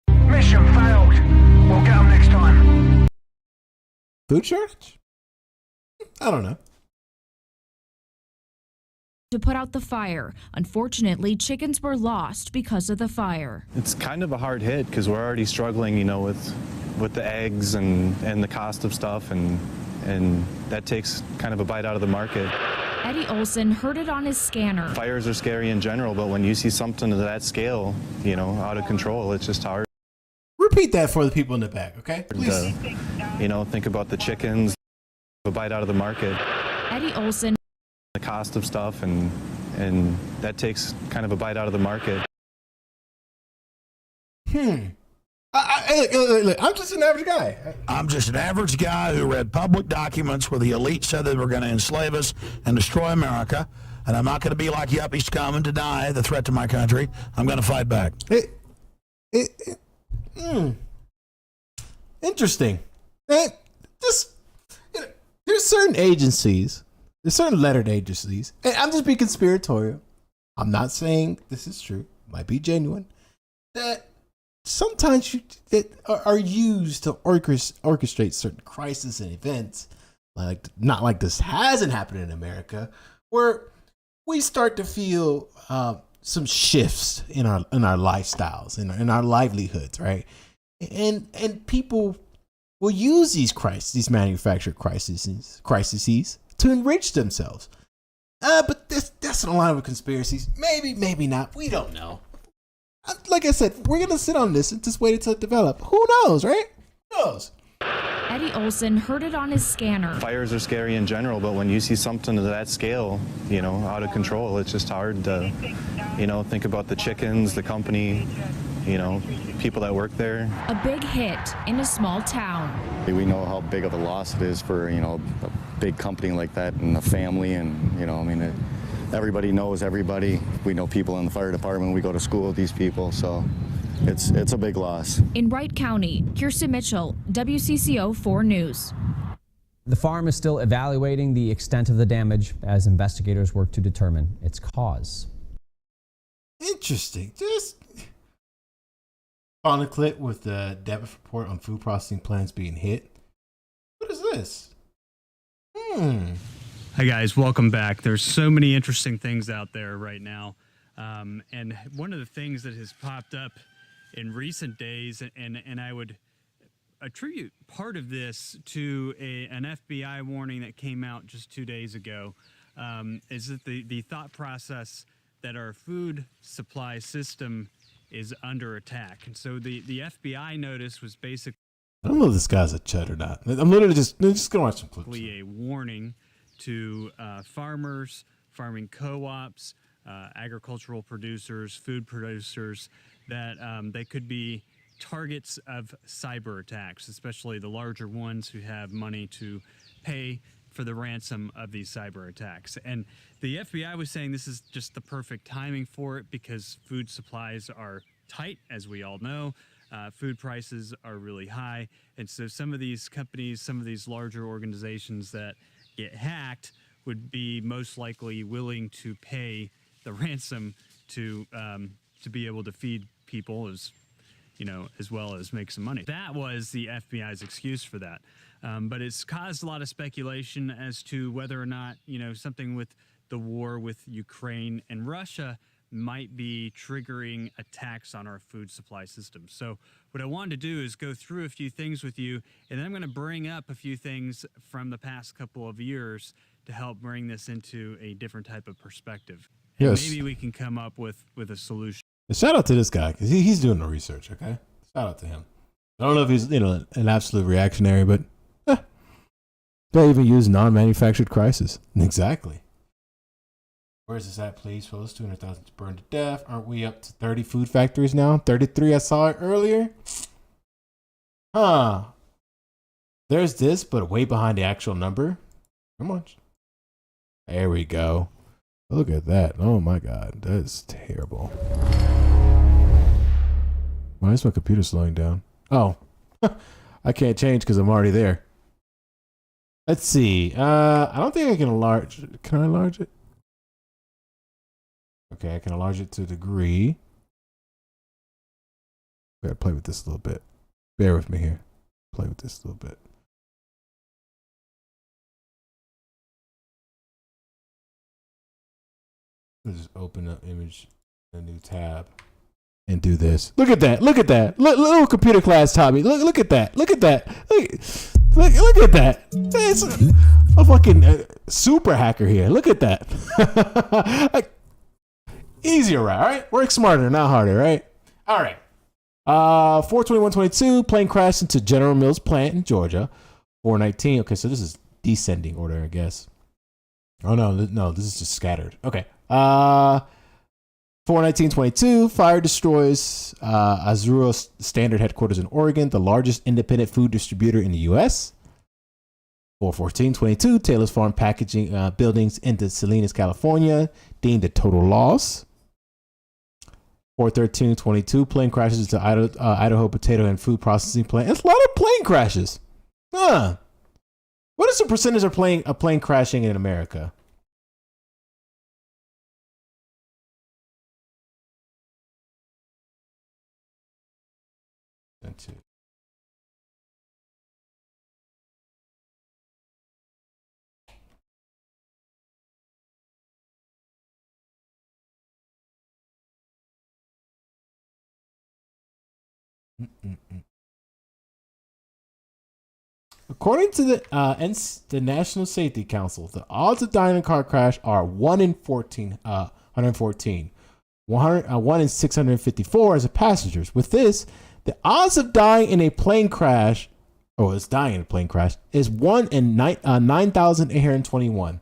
Mission failed. We'll get them next time. Food shortage? I don't know. To put out the fire. Unfortunately, chickens were lost because of the fire. It's kind of a hard hit because we're already struggling, you know, with the eggs and the cost of stuff, and that takes kind of a bite out of the market. Eddie Olson heard it on his scanner. Fires are scary in general, but when you see something to that scale, you know, out of control, it's just hard. Repeat that for the people in the back, okay? Please. You know, think about the chickens, a bite out of the market. Eddie Olson. The cost of stuff, and that takes kind of a bite out of the market. Look, I'm just an average guy. I'm just an average guy who read public documents where the elite said they were going to enslave us and destroy America, and I'm not going to be like yuppie scum and deny the threat to my country. I'm going to fight back. Interesting. There's certain agencies, there's certain lettered agencies, and I'm just being conspiratorial. I'm not saying this is true. Might be genuine. That sometimes that are used to orchestrate certain crises and events, like not like this hasn't happened in America, where we start to feel some shifts in our lifestyles, in our livelihoods, right? And people will use these manufactured crises to enrich themselves. But that's in line with conspiracies. Maybe not. We don't know. Like I said, we're gonna sit on this and just wait until it develops. Who knows, right? Who knows? Eddie Olson heard it on his scanner. Fires are scary in general, but when you see something to that scale, you know, out of control, it's just hard to, you know, think about the chickens, the company, you know, people that work there. A big hit in a small town. We know how big of a loss it is for, you know, a big company like that and a family, and, you know, I mean, everybody knows everybody. We know people in the fire department. We go to school with these people, so it's a big loss. In Wright County, Kirsten Mitchell, WCCO 4 News. The farm is still evaluating the extent of the damage as investigators work to determine its cause. Interesting. Just on a clip with the depth report on food processing plants being hit. What is this? Hi guys, welcome back. There's so many interesting things out there right now. And one of the things that has popped up in recent days, and I would attribute part of this to an FBI warning that came out just 2 days ago, is that the thought process that our food supply system is under attack. And so the FBI notice was basically, I don't know if this guy's a Chet or not. I'm literally just gonna watch some clips. A warning to farmers, farming co-ops, agricultural producers, food producers, that they could be targets of cyber attacks, especially the larger ones who have money to pay for the ransom of these cyber attacks. And the FBI was saying this is just the perfect timing for it because food supplies are tight, as we all know. Food prices are really high. And so some of these companies, some of these larger organizations that get hacked would be most likely willing to pay the ransom to be able to feed people, as well as make some money. That was the FBI's excuse for that. But it's caused a lot of speculation as to whether or not, something with the war with Ukraine and Russia might be triggering attacks on our food supply system. So what I wanted to do is go through a few things with you, and then I'm going to bring up a few things from the past couple of years to help bring this into a different type of perspective. And Yes. maybe we can come up with a solution. Shout out to this guy because he's doing the research. Okay, shout out to him. I don't know if he's an absolute reactionary, but they even use non-manufactured crisis. Exactly. Where's this at, please? For those 200,000 burned to death, aren't we up to 30 food factories now? 33, I saw it earlier. Huh. There's this, but way behind the actual number. How much? There we go. Look at that. Oh my God. That's terrible. Why is my computer slowing down? Oh. I can't change because I'm already there. Let's see. I don't think I can enlarge. Can I enlarge it? Okay, I can enlarge it to a degree. Gotta play with this a little bit. Bear with me here. Play with this a little bit. Let's just open up image, a new tab, and do this. Look at that! Look at that! Little computer class taught me. Look at that! Look at that! Look at that! It's a fucking super hacker here. Look at that! Easier, right? All right, work smarter, not harder, right? All right. 4/21/22, plane crashed into General Mills plant in Georgia. 4/19. Okay, so this is descending order, I guess. Oh no, this is just scattered. Okay. 4/19/22, fire destroys Azuro Standard headquarters in Oregon, the largest independent food distributor in the U.S. 4/14/22, Taylor's Farm packaging buildings into Salinas, California, deemed a total loss. 4/13/22, plane crashes into Idaho potato and food processing plant. It's a lot of plane crashes. Huh. What is the percentage of plane crashing in America? According to the National Safety Council, the odds of dying in a car crash are 1 in 14, 114, 1 in 654 as a passengers. With this, the odds of dying in a plane crash, is 1 in 9,821.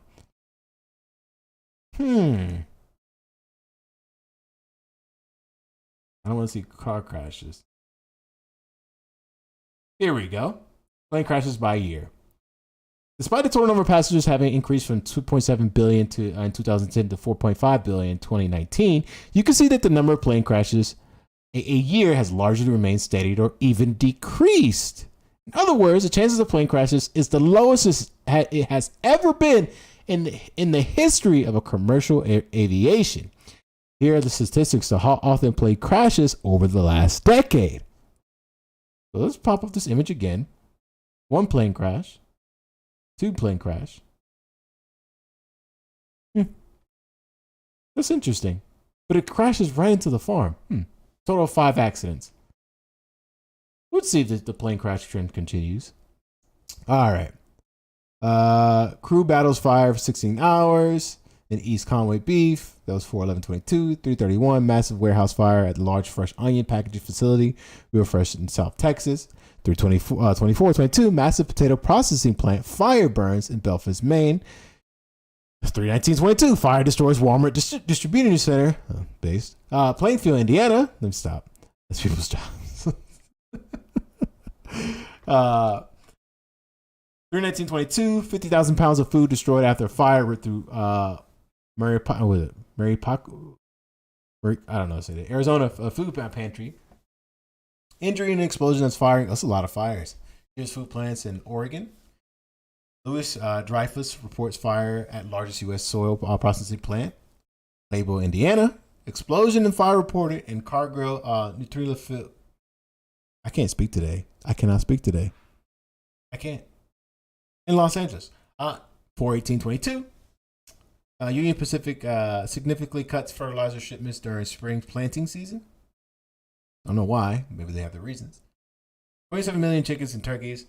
I don't want to see car crashes. Here we go. Plane crashes by year. Despite the total number of passengers having increased from 2.7 billion in 2010 to 4.5 billion in 2019, you can see that the number of plane crashes a year has largely remained steady or even decreased. In other words, the chances of plane crashes is the lowest it has ever been in the history of a commercial aviation. Here are the statistics of how often plane crashes over the last decade. So let's pop up this image again. 1 plane crash, 2 plane crash. That's interesting. But it crashes right into the farm. Total of 5 accidents. We'll see if the plane crash trend continues. All right. Crew battles fire for 16 hours in East Conway Beef. That was 4/11/22. 3/31, massive warehouse fire at the large fresh onion packaging facility, Real Fresh in South Texas. 3/24/22, massive potato processing plant fire burns in Belfast, Maine. 3/19/22, fire destroys Walmart distribution center based. Plainfield, Indiana. Let me stop. That's people's jobs. 3/19/22, 50,000 pounds of food destroyed after a fire ripped through I don't know, say that. Arizona food pantry. Injury and explosion that's firing. That's a lot of fires. Here's food plants in Oregon. Louis Dreyfus reports fire at largest U.S. soil processing plant. Label, Indiana. Explosion and fire reported in Cargill, Nutrila Field. I can't speak today. I cannot speak today. I can't. In Los Angeles. 4/18/22. Union Pacific significantly cuts fertilizer shipments during spring planting season. I don't know why. Maybe they have their reasons. 27 million chickens and turkeys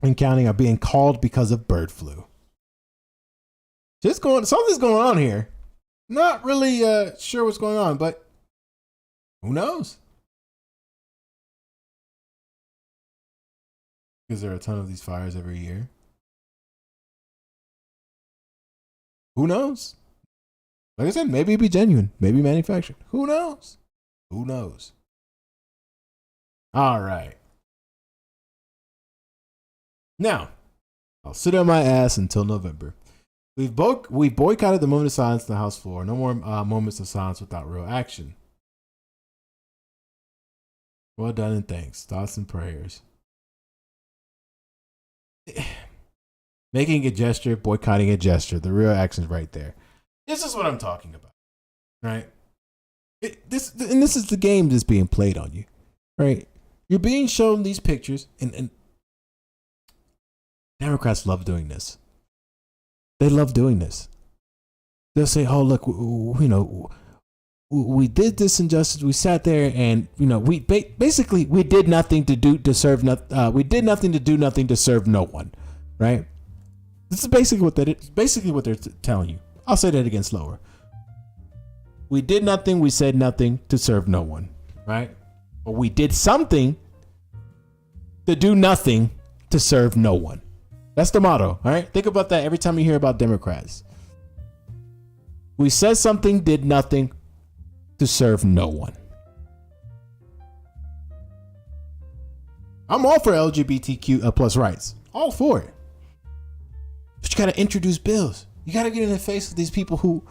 and counting are being called because of bird flu. Something's going on here. Not really sure what's going on, but who knows? Because there are a ton of these fires every year. Who knows? Like I said, maybe it'd be genuine. Maybe manufactured. Who knows? Who knows? All right. Now, I'll sit on my ass until November. We boycotted the moment of silence on the House floor. No more moments of silence without real action. Well done and thanks. Thoughts and prayers. Making a gesture, boycotting a gesture. The real action's right there. This is what I'm talking about, right? This is the game that's being played on you, right? You're being shown these pictures, and Democrats love doing this. They love doing this. They'll say, "Oh, look, we did this injustice. We sat there, and we basically we did nothing to serve we did nothing to do nothing to serve no one, right?" This is basically what they're telling you. I'll say that again slower. We did nothing. We said nothing to serve no one, right? But we did something to do nothing to serve no one. That's the motto, all right? Think about that every time you hear about Democrats. We said something, did nothing to serve no one. I'm all for LGBTQ plus rights. All for it. But you got to introduce bills. You got to get in the face of these people who,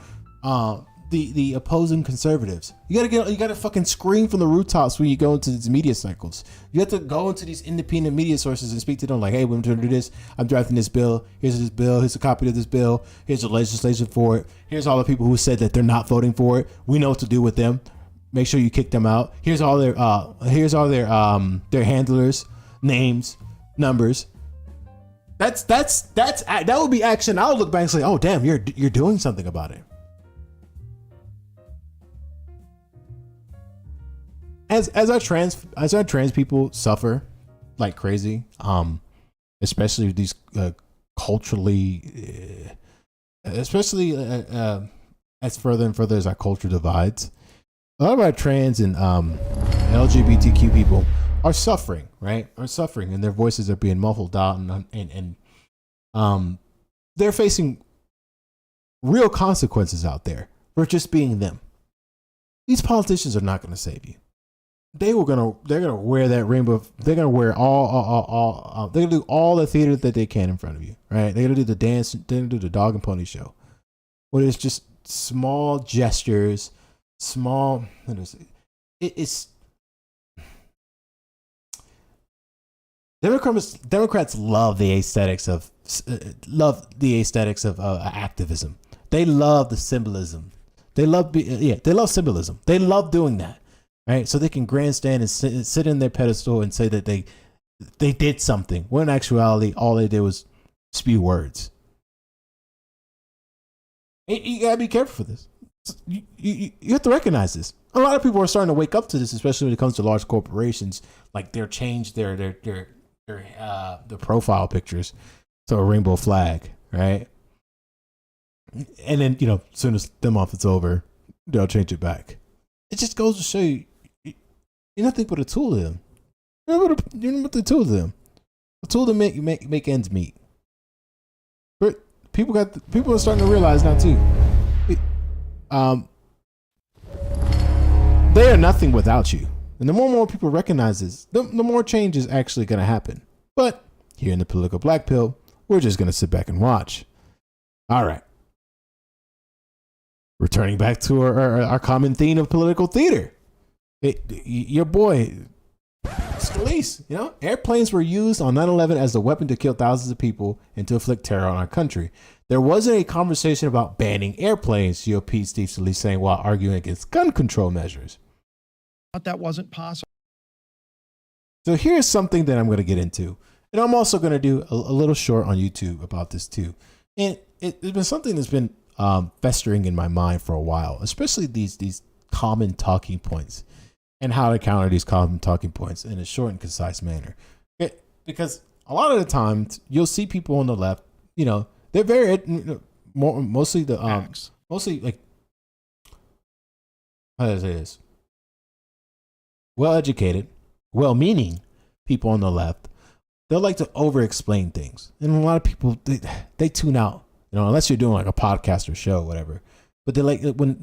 the opposing conservatives. You got to fucking scream from the rooftops when you go into these media cycles. You have to go into these independent media sources and speak to them like, "Hey, we're going to do this. I'm drafting this bill. Here's this bill. Here's a copy of this bill. Here's the legislation for it. Here's all the people who said that they're not voting for it. We know what to do with them. Make sure you kick them out. Here's all their handlers, names, numbers." That would be action. I'll look back and say, "Oh, damn, you're doing something about it." As our trans people suffer like crazy, especially these culturally, especially as further and further as our culture divides, a lot of our trans and LGBTQ people are suffering, right? Are suffering, and their voices are being muffled out, and they're facing real consequences out there for just being them. These politicians are not going to save you. They're gonna wear that rainbow. They're gonna wear all. They're gonna do all the theater that they can in front of you, right? They're gonna do the dance. They're gonna do the dog and pony show, where it's just small gestures, small. It's Democrats love the aesthetics of activism. They love the symbolism. They love symbolism. They love doing that, right? So they can grandstand and sit in their pedestal and say that they did something, when in actuality all they did was spew words. You gotta be careful for this. You have to recognize this. A lot of people are starting to wake up to this, especially when it comes to large corporations. Like they're changed their profile pictures to a rainbow flag, right? And then, as soon as the month is over, they'll change it back. It just goes to show you, you're nothing but a tool to them. You're not the tool to them. A tool to make ends meet. But people are starting to realize now too. They are nothing without you. And the more and more people recognize this, the more change is actually going to happen. But here in the Political Black Pill, we're just going to sit back and watch. All right. Returning back to our common theme of political theater. Your boy, Scalise, airplanes were used on 9/11 as a weapon to kill thousands of people and to inflict terror on our country. There wasn't a conversation about banning airplanes, GOP Steve Scalise saying while arguing against gun control measures. That wasn't possible. So here's something that I'm going to get into. And I'm also going to do a little short on YouTube about this too. And it's been something that's been festering in my mind for a while, especially these common talking points and how to counter these common talking points in a short and concise manner. Because a lot of the times you'll see people on the left, they're very mostly like, how do I say this? Well-educated, well-meaning people on the left, they'll like to over-explain things. And a lot of people, they tune out, unless you're doing like a podcast or show or whatever. But they like when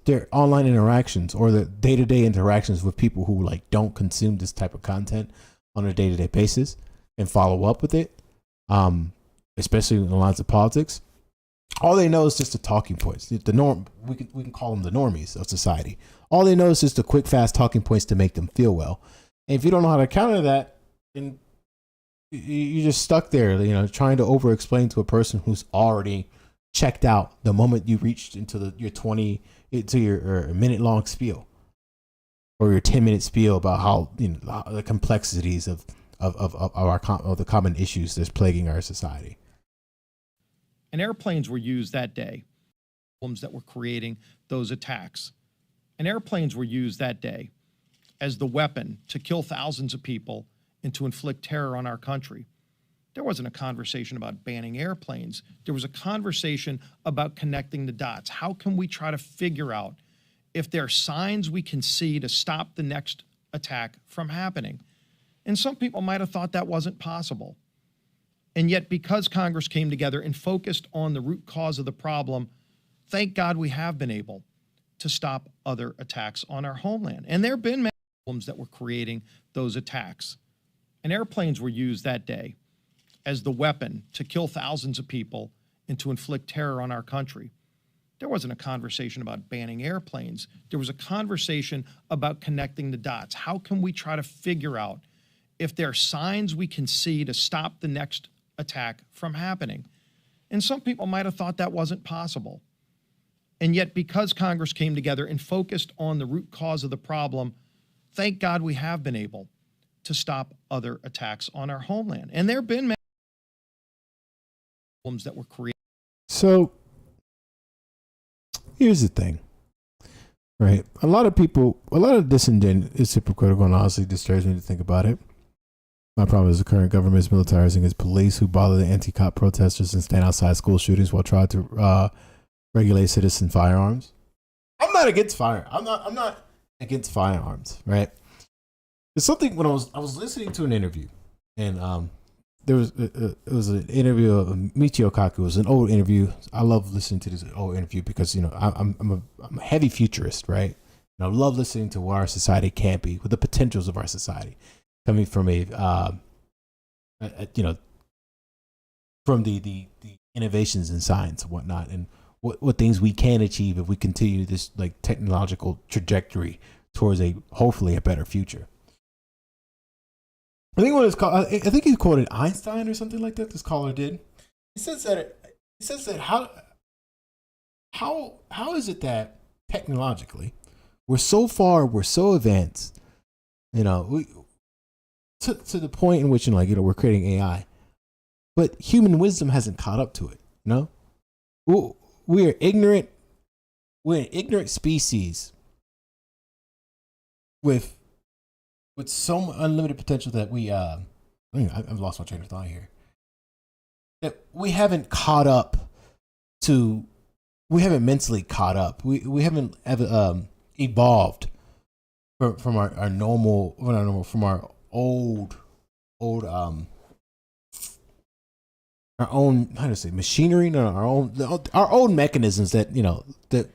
their online interactions or the day-to-day interactions with people who like don't consume this type of content on a day-to-day basis and follow up with it, especially in the lines of politics. All they know is just the talking points. The norm, we can call them the normies of society. All they know is just the quick, fast talking points to make them feel well. And if you don't know how to counter that, then you're just stuck there, trying to over-explain to a person who's already checked out the moment you reached into your minute-long spiel or your 10-minute spiel about how the complexities of the common issues that's plaguing our society. And airplanes were used that day, problems that were creating those attacks. And airplanes were used that day as the weapon to kill thousands of people and to inflict terror on our country. There wasn't a conversation about banning airplanes. There was a conversation about connecting the dots. How can we try to figure out if there are signs we can see to stop the next attack from happening? And some people might have thought that wasn't possible. And yet, because Congress came together and focused on the root cause of the problem, thank God we have been able to stop other attacks on our homeland. And there have been many problems that were creating those attacks. And airplanes were used that day as the weapon to kill thousands of people and to inflict terror on our country. There wasn't a conversation about banning airplanes. There was a conversation about connecting the dots. How can we try to figure out if there are signs we can see to stop the next attack from happening? And some people might have thought that wasn't possible. And yet, because Congress came together and focused on the root cause of the problem, thank God we have been able to stop other attacks on our homeland. And there have been many problems that were created. So here's the thing, right? A lot of this is hypocritical and honestly disturbs me to think about it. My problem is the current government is militarizing its police who bother the anti-cop protesters and stand outside school shootings while trying to regulate citizen firearms. I'm not against I'm not against firearms, right? It's something when I was listening to an interview, and it was an interview of Michio Kaku. It was an old interview. I love listening to this old interview because I'm a heavy futurist, right? And I love listening to what our society can be, with the potentials of our society, coming from from the innovations in science and whatnot, and what things we can achieve if we continue this like technological trajectory towards hopefully a better future. I think I think he quoted Einstein or something like that. This caller did. He says that how is it that technologically we're so advanced, we to the point in which we're creating AI, but human wisdom hasn't caught up to it. we're ignorant. We're an ignorant species with so unlimited potential that I've lost my train of thought here. That we haven't caught up to. We haven't mentally caught up. We haven't evolved from our normal, from our old our own, how to say, machinery, no, our own mechanisms that that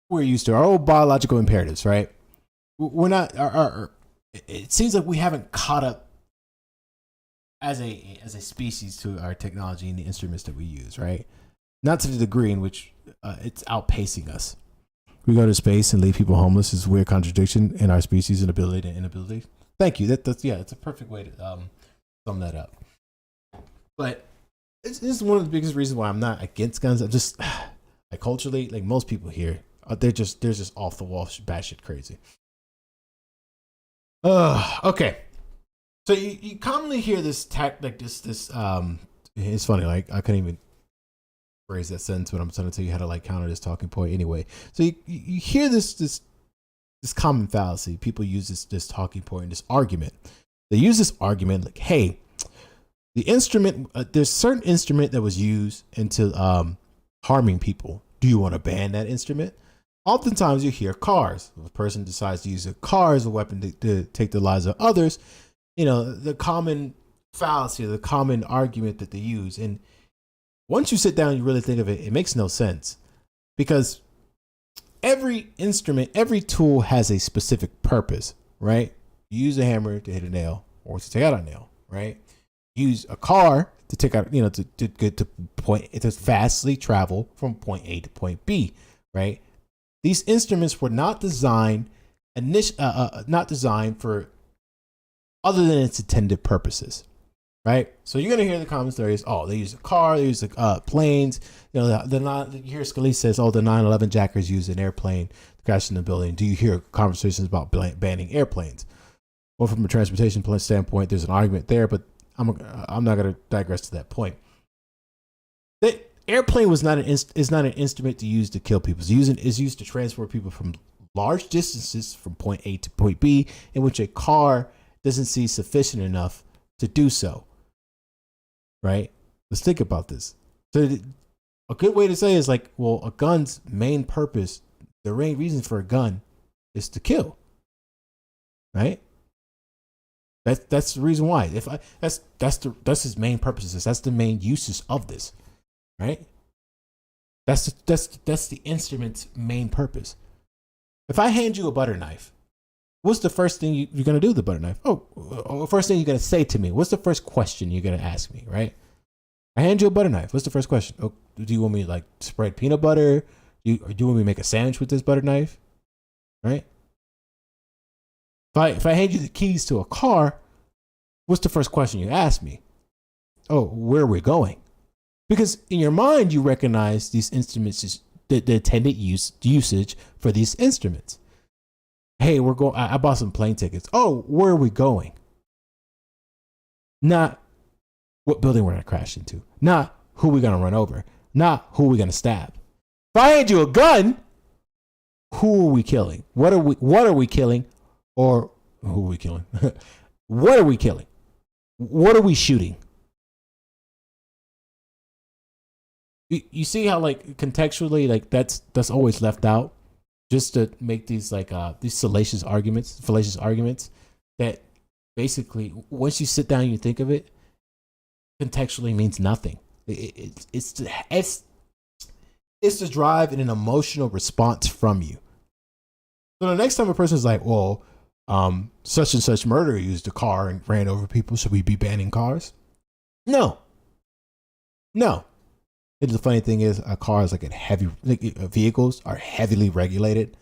we're used to, our old biological imperatives, right? We're not it seems like we haven't caught up as a species to our technology and the instruments that we use, right? Not to the degree in which it's outpacing us. We go to space and leave people homeless is a weird contradiction in our species and ability to inability. Thank you. That's it's a perfect way to sum that up. But this is one of the biggest reasons why I'm not against guns. I'm just like culturally, like most people here, they're just off the wall, batshit crazy. Okay. So you commonly hear this this. It's funny, like I couldn't even phrase that sentence when I'm trying to tell you how to like counter this talking point. Anyway, so you hear this common fallacy. People use this talking point, this argument. They use this argument like, hey, the instrument, there's certain instrument that was used into harming people. Do you want to ban that instrument? Oftentimes you hear cars. If a person decides to use a car as a weapon to take the lives of others, the common fallacy, the common argument that they use. And once you sit down and you really think of it, it makes no sense, because every instrument, every tool has a specific purpose, right? You use a hammer to hit a nail or to take out a nail, right? Use a car to take out, to get to point, to fastly travel from point A to point B, right? These instruments were not designed for other than its intended purposes, right? So you're gonna hear the common stories. Oh, they use a car, they use planes. You hear Scalise says, oh, the 9/11 jackers used an airplane to crash in the building. Do you hear conversations about banning airplanes? Well, from a transportation standpoint, there's an argument there, but I'm not going to digress to that point. The airplane is not an instrument to use to kill people. It's used to transport people from large distances from point A to point B, in which a car doesn't see sufficient enough to do so. Right? Let's think about this. So a good way to say is like, well, a gun's main purpose, the main reason for a gun is to right? That's the reason why. That's his main purposes. That's the main uses of this, right? That's the instrument's main purpose. If I hand you a butter knife, what's the first thing you're gonna do with the butter knife? First thing you're gonna say to me. What's the first question you're gonna ask me, right? I hand you a butter knife. What's the first question? Oh, do you want me to like spread peanut butter? Do you want me to make a sandwich with this butter knife? Right? If I hand you the keys to a car, what's the first question you ask me? Oh, where are we going? Because in your mind, you recognize these instruments as the intended usage for these instruments. Hey, we're going. I bought some plane tickets. Oh, where are we going? Not what building we're gonna crash into. Not who we're gonna run over. Not who we're gonna stab. If I hand you a gun, who are we killing? What are we killing? Or who are we killing? What are we killing? What are we shooting? You see how like contextually like that's always left out, just to make these like these fallacious arguments that basically once you sit down and you think of it, contextually means nothing. It's to drive in an emotional response from you. So the next time a person is like, well, such and such murderer used a car and ran over people, should we be banning cars? No. And the funny thing is, cars vehicles are heavily regulated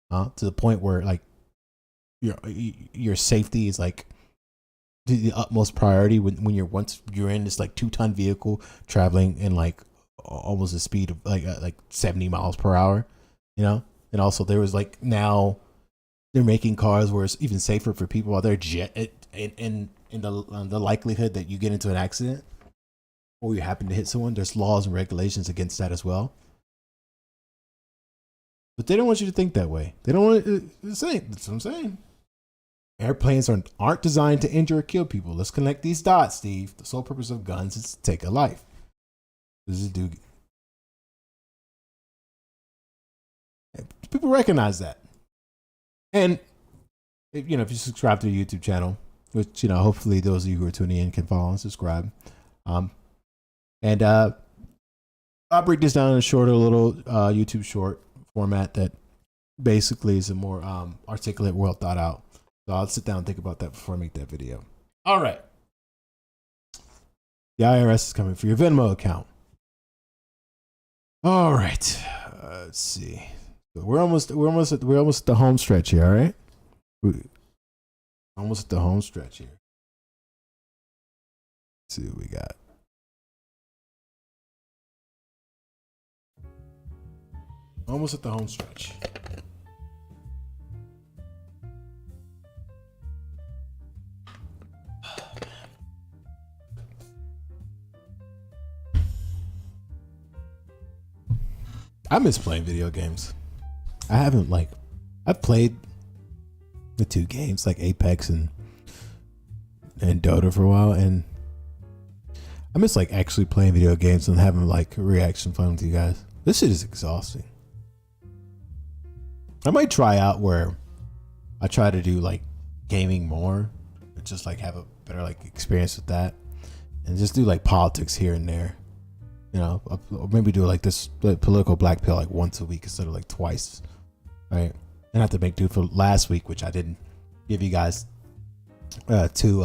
to the point where like your safety is like the utmost priority when you're in this like 2-ton vehicle traveling in like almost the speed of like 70 miles per hour, And also there was like now they're making cars where it's even safer for people while they're in the likelihood that you get into an accident or you happen to hit someone. There's laws and regulations against that as well. But they don't want you to think that way. They don't want to say. That's what I'm saying. Airplanes aren't designed to injure or kill people. Let's connect these dots, Steve. The sole purpose of guns is to take a life. This is dude. People recognize that. And if you subscribe to the YouTube channel, which hopefully those of you who are tuning in can follow and subscribe. And I'll break this down in a shorter little YouTube short format that basically is a more articulate, well thought out. So I'll sit down and think about that before I make that video. All right. The IRS is coming for your Venmo account. All right. Let's see. We're almost at the home stretch here. All right. Almost at the home stretch here. Let's see what we got. Almost at the home stretch. I miss playing video games. I haven't I've played the two games like Apex and Dota for a while, and I miss actually playing video games and having reaction fun with you guys. This shit is exhausting. I might try out where I try to do gaming more, but just have a better experience with that, and just do politics here and there. Or maybe do this political black pill once a week instead of twice, right? And I have to make do for last week, which I didn't give you guys two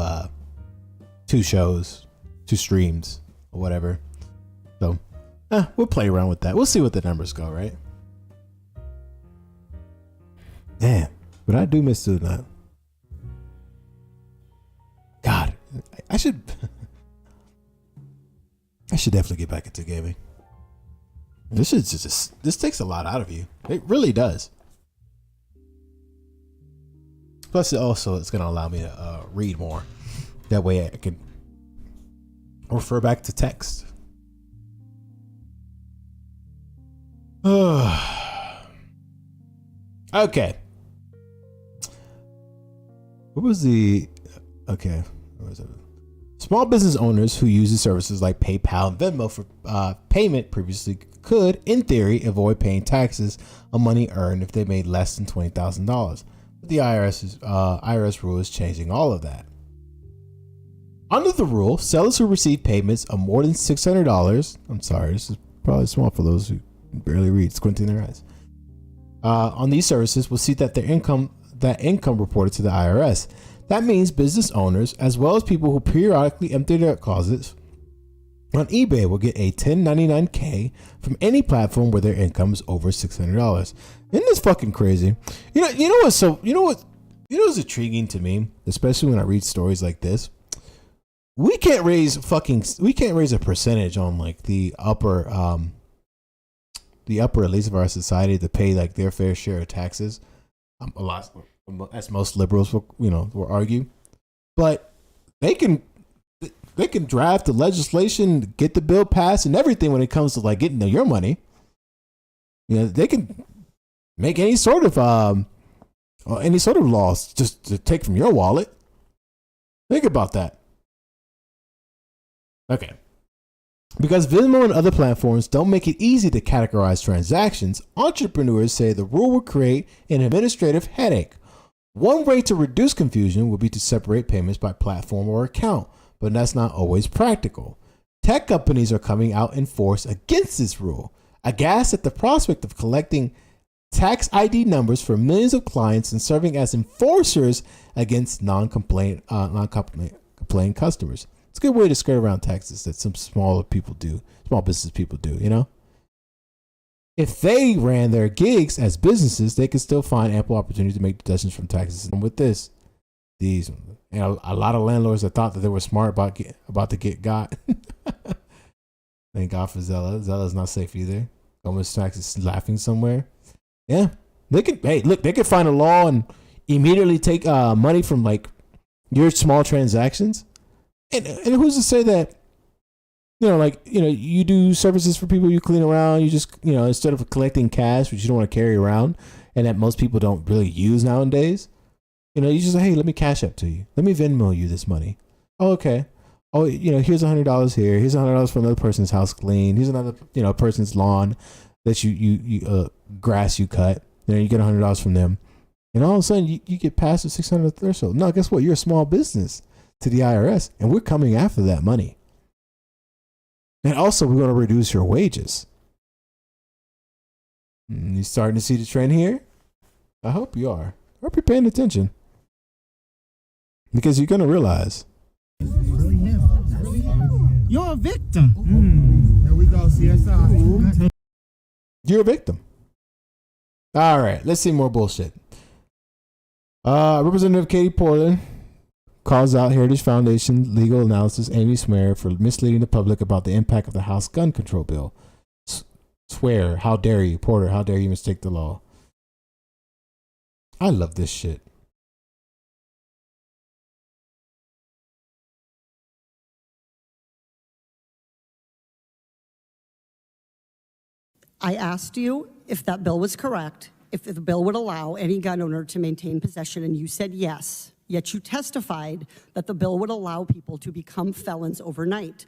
shows, 2 streams or whatever. So we'll play around with that. We'll see what the numbers go, right? Damn, but I do miss doing that. God, I should definitely get back into gaming. This takes a lot out of you. It really does. Plus, it's going to allow me to read more. That way, I can refer back to text. Okay. What was the? Okay. What was it? Small business owners who use the services like PayPal and Venmo for payment previously could, in theory, avoid paying taxes on money earned if they made less than $20,000. But the IRS rule is changing all of that. Under the rule, sellers who receive payments of more than $600, I'm sorry, this is probably small for those who barely read, squinting their eyes, on these services will see that income reported to the IRS. That means business owners, as well as people who periodically empty their closets on eBay, will get a 1099-K from any platform where their income is over $600. Isn't this fucking crazy? You know what's intriguing to me, especially when I read stories like this? We can't raise a percentage on the upper elites of our society to pay their fair share of taxes. A lot, as most liberals will argue, but they can draft the legislation, get the bill passed, and everything when it comes to getting your money. They can make any sort of laws just to take from your wallet. Think about that. Okay. Because Venmo and other platforms don't make it easy to categorize transactions, entrepreneurs say the rule will create an administrative headache. One way to reduce confusion would be to separate payments by platform or account, but that's not always practical. Tech companies are coming out in force against this rule, aghast at the prospect of collecting tax ID numbers for millions of clients and serving as enforcers against non-complaint customers. It's a good way to skirt around taxes that some small business people do, If they ran their gigs as businesses, they could still find ample opportunity to make deductions from taxes. And with this, a lot of landlords that thought that they were smart about to get got. Thank God for Zella. Zella's not safe either. Government tax is laughing somewhere. Yeah, they could find a law and immediately take money from your small transactions. And who's to say that like, you do services for people, you clean around, you just, instead of collecting cash, which you don't want to carry around and that most people don't really use nowadays, you just say, hey, let me cash up to you. Let me Venmo you this money. Oh, okay. Oh, here's $100 here. Here's $100 for another person's house clean. Here's another, person's lawn that you grass you cut. You get $100 from them. And all of a sudden you get past the 600 threshold. No, guess what? You're a small business to the IRS and we're coming after that money. And also, we're going to reduce your wages. You starting to see the trend here? I hope you are. I hope you're paying attention. Because you're going to realize. You're a victim. Here we go, CSI. You're a victim. All right, let's see more bullshit. Representative Katie Portland calls out Heritage Foundation legal analysis Amy Swear for misleading the public about the impact of the House gun control bill. Swear, how dare you, Porter? How dare you mistake the law? I love this shit. I asked you if that bill was correct, if the bill would allow any gun owner to maintain possession, and you said yes. Yet you testified that the bill would allow people to become felons overnight.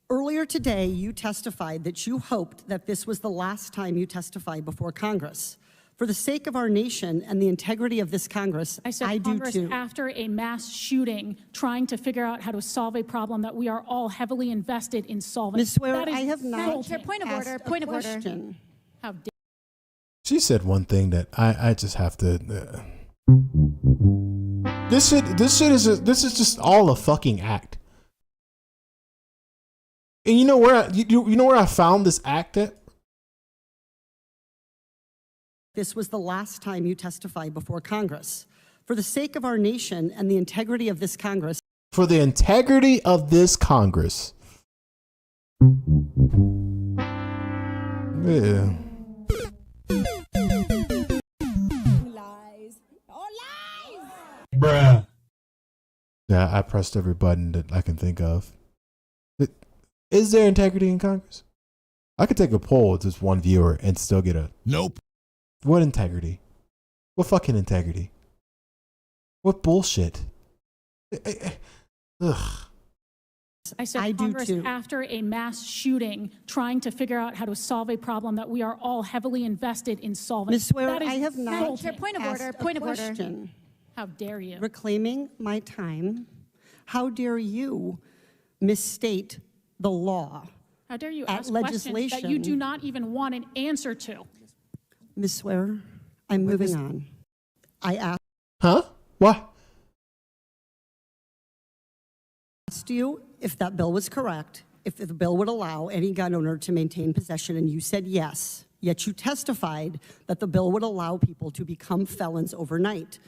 Earlier today, you testified that you hoped that this was the last time you testified before Congress. For the sake of our nation and the integrity of this Congress, I said I Congress, do too. after a mass shooting, trying to figure out how to solve a problem that we are all heavily invested in solving. Ms. Swear, That is I have not insulting. Point of order, asked a point of order. question. How dare She said one thing that I just have to. This is just all a fucking act. And you know where I found this act at? This was the last time you testified before Congress. For the sake of our nation and the integrity of this Congress. For the integrity of this Congress. Yeah. Bruh. Yeah, I pressed every button that I can think of. Is there integrity in Congress? I could take a poll with just one viewer and still get a nope. What integrity? What fucking integrity? What bullshit? Ugh. I said Congress, after a mass shooting, trying to figure out how to solve a problem that we are all heavily invested in solving. Ms. Swear, That is I have not insulting. point of order, point of order. How dare you? Reclaiming my time. How dare you misstate the law? How dare you at ask questions legislation that you do not even want an answer to? Ms. Swear, I'm moving on. I asked. Huh? What? Asked you if that bill was correct, if the bill would allow any gun owner to maintain possession, and you said yes. Yet you testified that the bill would allow people to become felons overnight.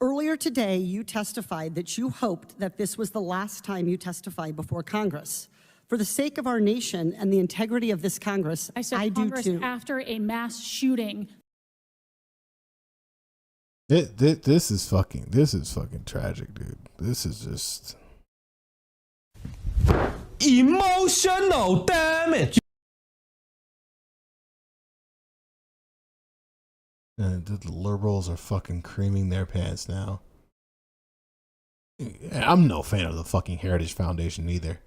Earlier today, you testified that you hoped that this was the last time you testified before Congress. For the sake of our nation and the integrity of this Congress, I said I do Congress, too. after a mass shooting. This is fucking tragic, dude. This is just emotional damage. And the liberals are fucking creaming their pants now. I'm no fan of the fucking Heritage Foundation either.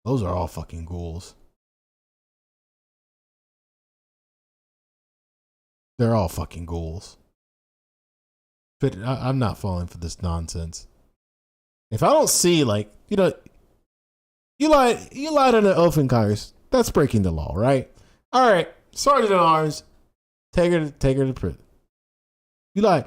Those are all fucking ghouls. They're all fucking ghouls. But I'm not falling for this nonsense. If I don't see, you lied on an oath in Congress. That's breaking the law, right? All right, Sergeant at Arms, take her to prison. You lied.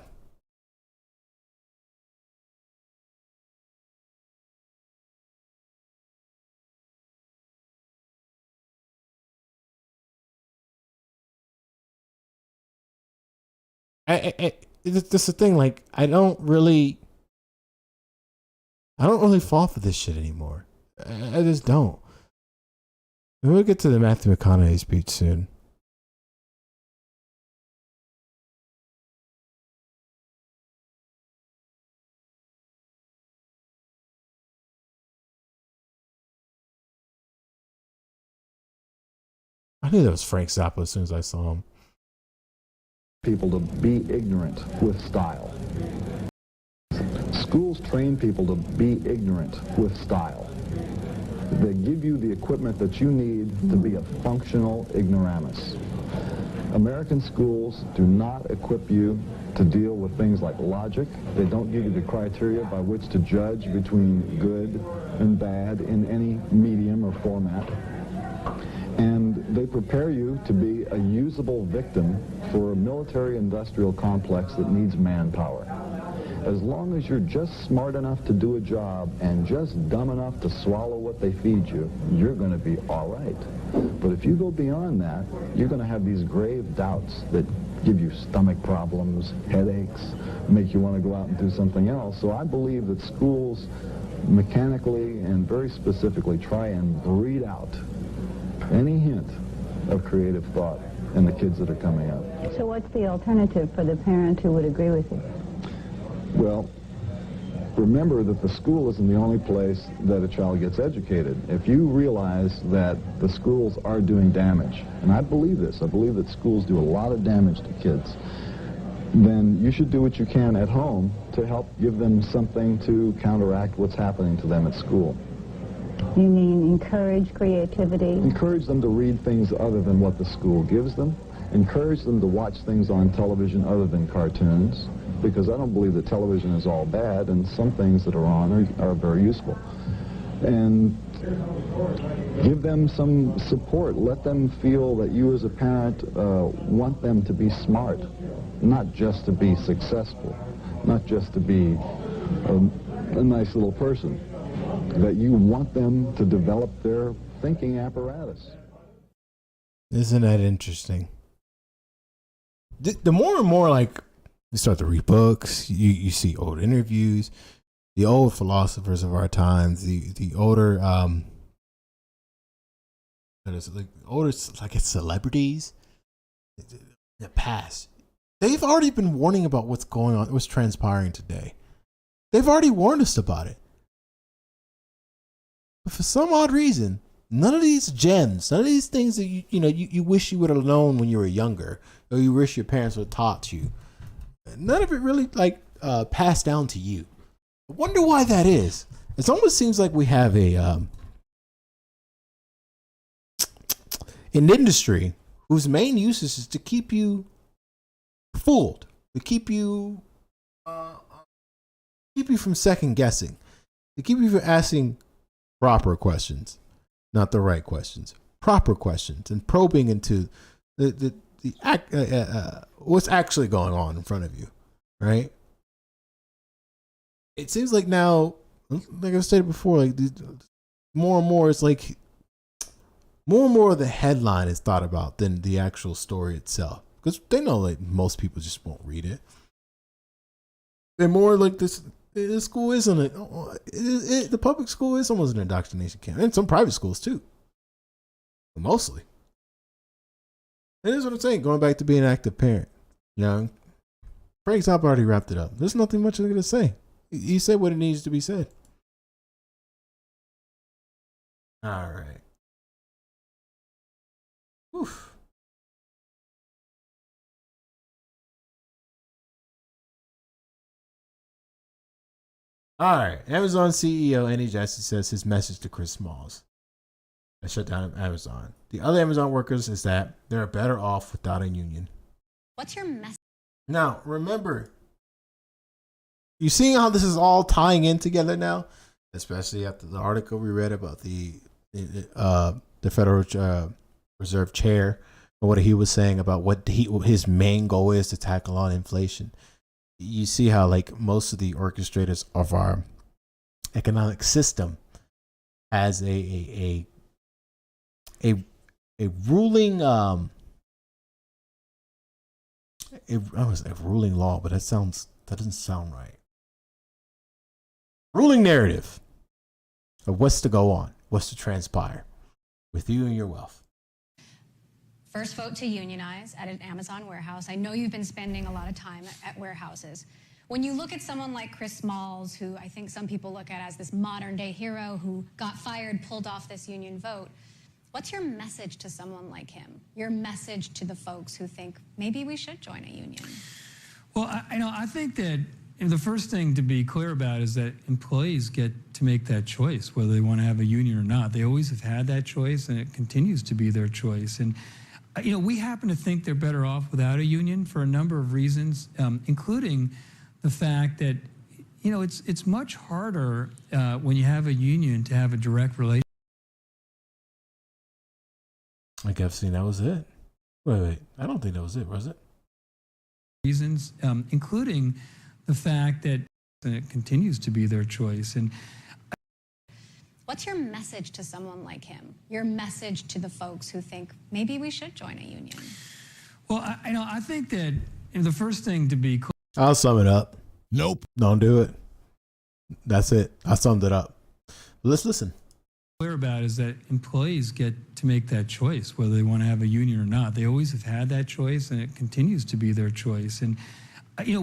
It's the thing. I don't really fall for this shit anymore. I just don't. We'll get to the Matthew McConaughey speech soon. I knew that was Frank Zappa as soon as I saw him. People to be ignorant with style. Schools train people to be ignorant with style. They give you the equipment that you need to be a functional ignoramus. American schools do not equip you to deal with things like logic. They don't give you the criteria by which to judge between good and bad in any medium or format. And they prepare you to be a usable victim for a military-industrial complex that needs manpower. As long as you're just smart enough to do a job and just dumb enough to swallow what they feed you, you're going to be all right. But if you go beyond that, you're going to have these grave doubts that give you stomach problems, headaches, make you want to go out and do something else. So I believe that schools mechanically and very specifically try and breed out any hint of creative thought in the kids that are coming up. So what's the alternative for the parent who would agree with you? Well, remember that the school isn't the only place that a child gets educated. If you realize that the schools are doing damage, and I believe this, I believe that schools do a lot of damage to kids, then you should do what you can at home to help give them something to counteract what's happening to them at school. You mean encourage creativity? Encourage them to read things other than what the school gives them. Encourage them to watch things on television other than cartoons, because I don't believe that television is all bad, and some things that are on are very useful. And give them some support. Let them feel that you as a parent want them to be smart, not just to be successful, not just to be a nice little person, that you want them to develop their thinking apparatus. Isn't that interesting? The more and more, like, you start to read books, you see old interviews, the old philosophers of our times, the older celebrities, the past, they've already been warning about what's going on, what's transpiring today. They've already warned us about it. But for some odd reason, none of these gems, none of these things that you wish you would have known when you were younger, or you wish your parents would have taught you, none of it really passed down to you. I wonder why that is. It almost seems like we have an industry whose main use is to keep you fooled, to keep you from second guessing, to keep you from asking proper questions, not the right questions, proper questions, and probing into what's actually going on in front of you, right? It seems like now, like I stated before, like more and more, it's like more and more of the headline is thought about than the actual story itself, because they know like most people just won't read it. They're more like this school isn't it? The public school is almost an indoctrination camp, and some private schools too, but mostly. And that's what I'm saying. Going back to being an active parent, Frank Zappa already wrapped it up. There's nothing much I'm going to say. He said what it needs to be said. All right. Oof. All right. Amazon CEO Andy Jassy says his message to Chris Smalls. I shut down Amazon. The other Amazon workers is that they're better off without a union. What's your message? Now, remember, you see how this is all tying in together now, especially after the article we read about the Federal Reserve Chair and what he was saying about what his main goal is to tackle on inflation. You see how like most of the orchestrators of our economic system has a ruling I was a ruling law, but that doesn't sound right. Ruling narrative of what's to go on, what's to transpire with you and your wealth. First vote to unionize at an Amazon warehouse. I know you've been spending a lot of time at warehouses. When you look at someone like Chris Smalls, who I think some people look at as this modern day hero who got fired, pulled off this union vote, What's your message to someone like him? Your message to the folks who think maybe we should join a union? Well, I think that the first thing to be clear about is that employees get to make that choice, whether they want to have a union or not. They always have had that choice, and it continues to be their choice. And, we happen to think they're better off without a union for a number of reasons, including the fact that, it's much harder when you have a union to have a direct relationship. I guess that was it. Wait. I don't think that was it, was it? Reasons, including the fact that it continues to be their choice. And what's your message to someone like him? Your message to the folks who think maybe we should join a union? Well, I think that the first thing to be clear. I'll sum it up. Nope. Don't do it. That's it. I summed it up. Let's listen. Clear about is that employees get to make that choice, whether they want to have a union or not. They always have had that choice, and it continues to be their choice. And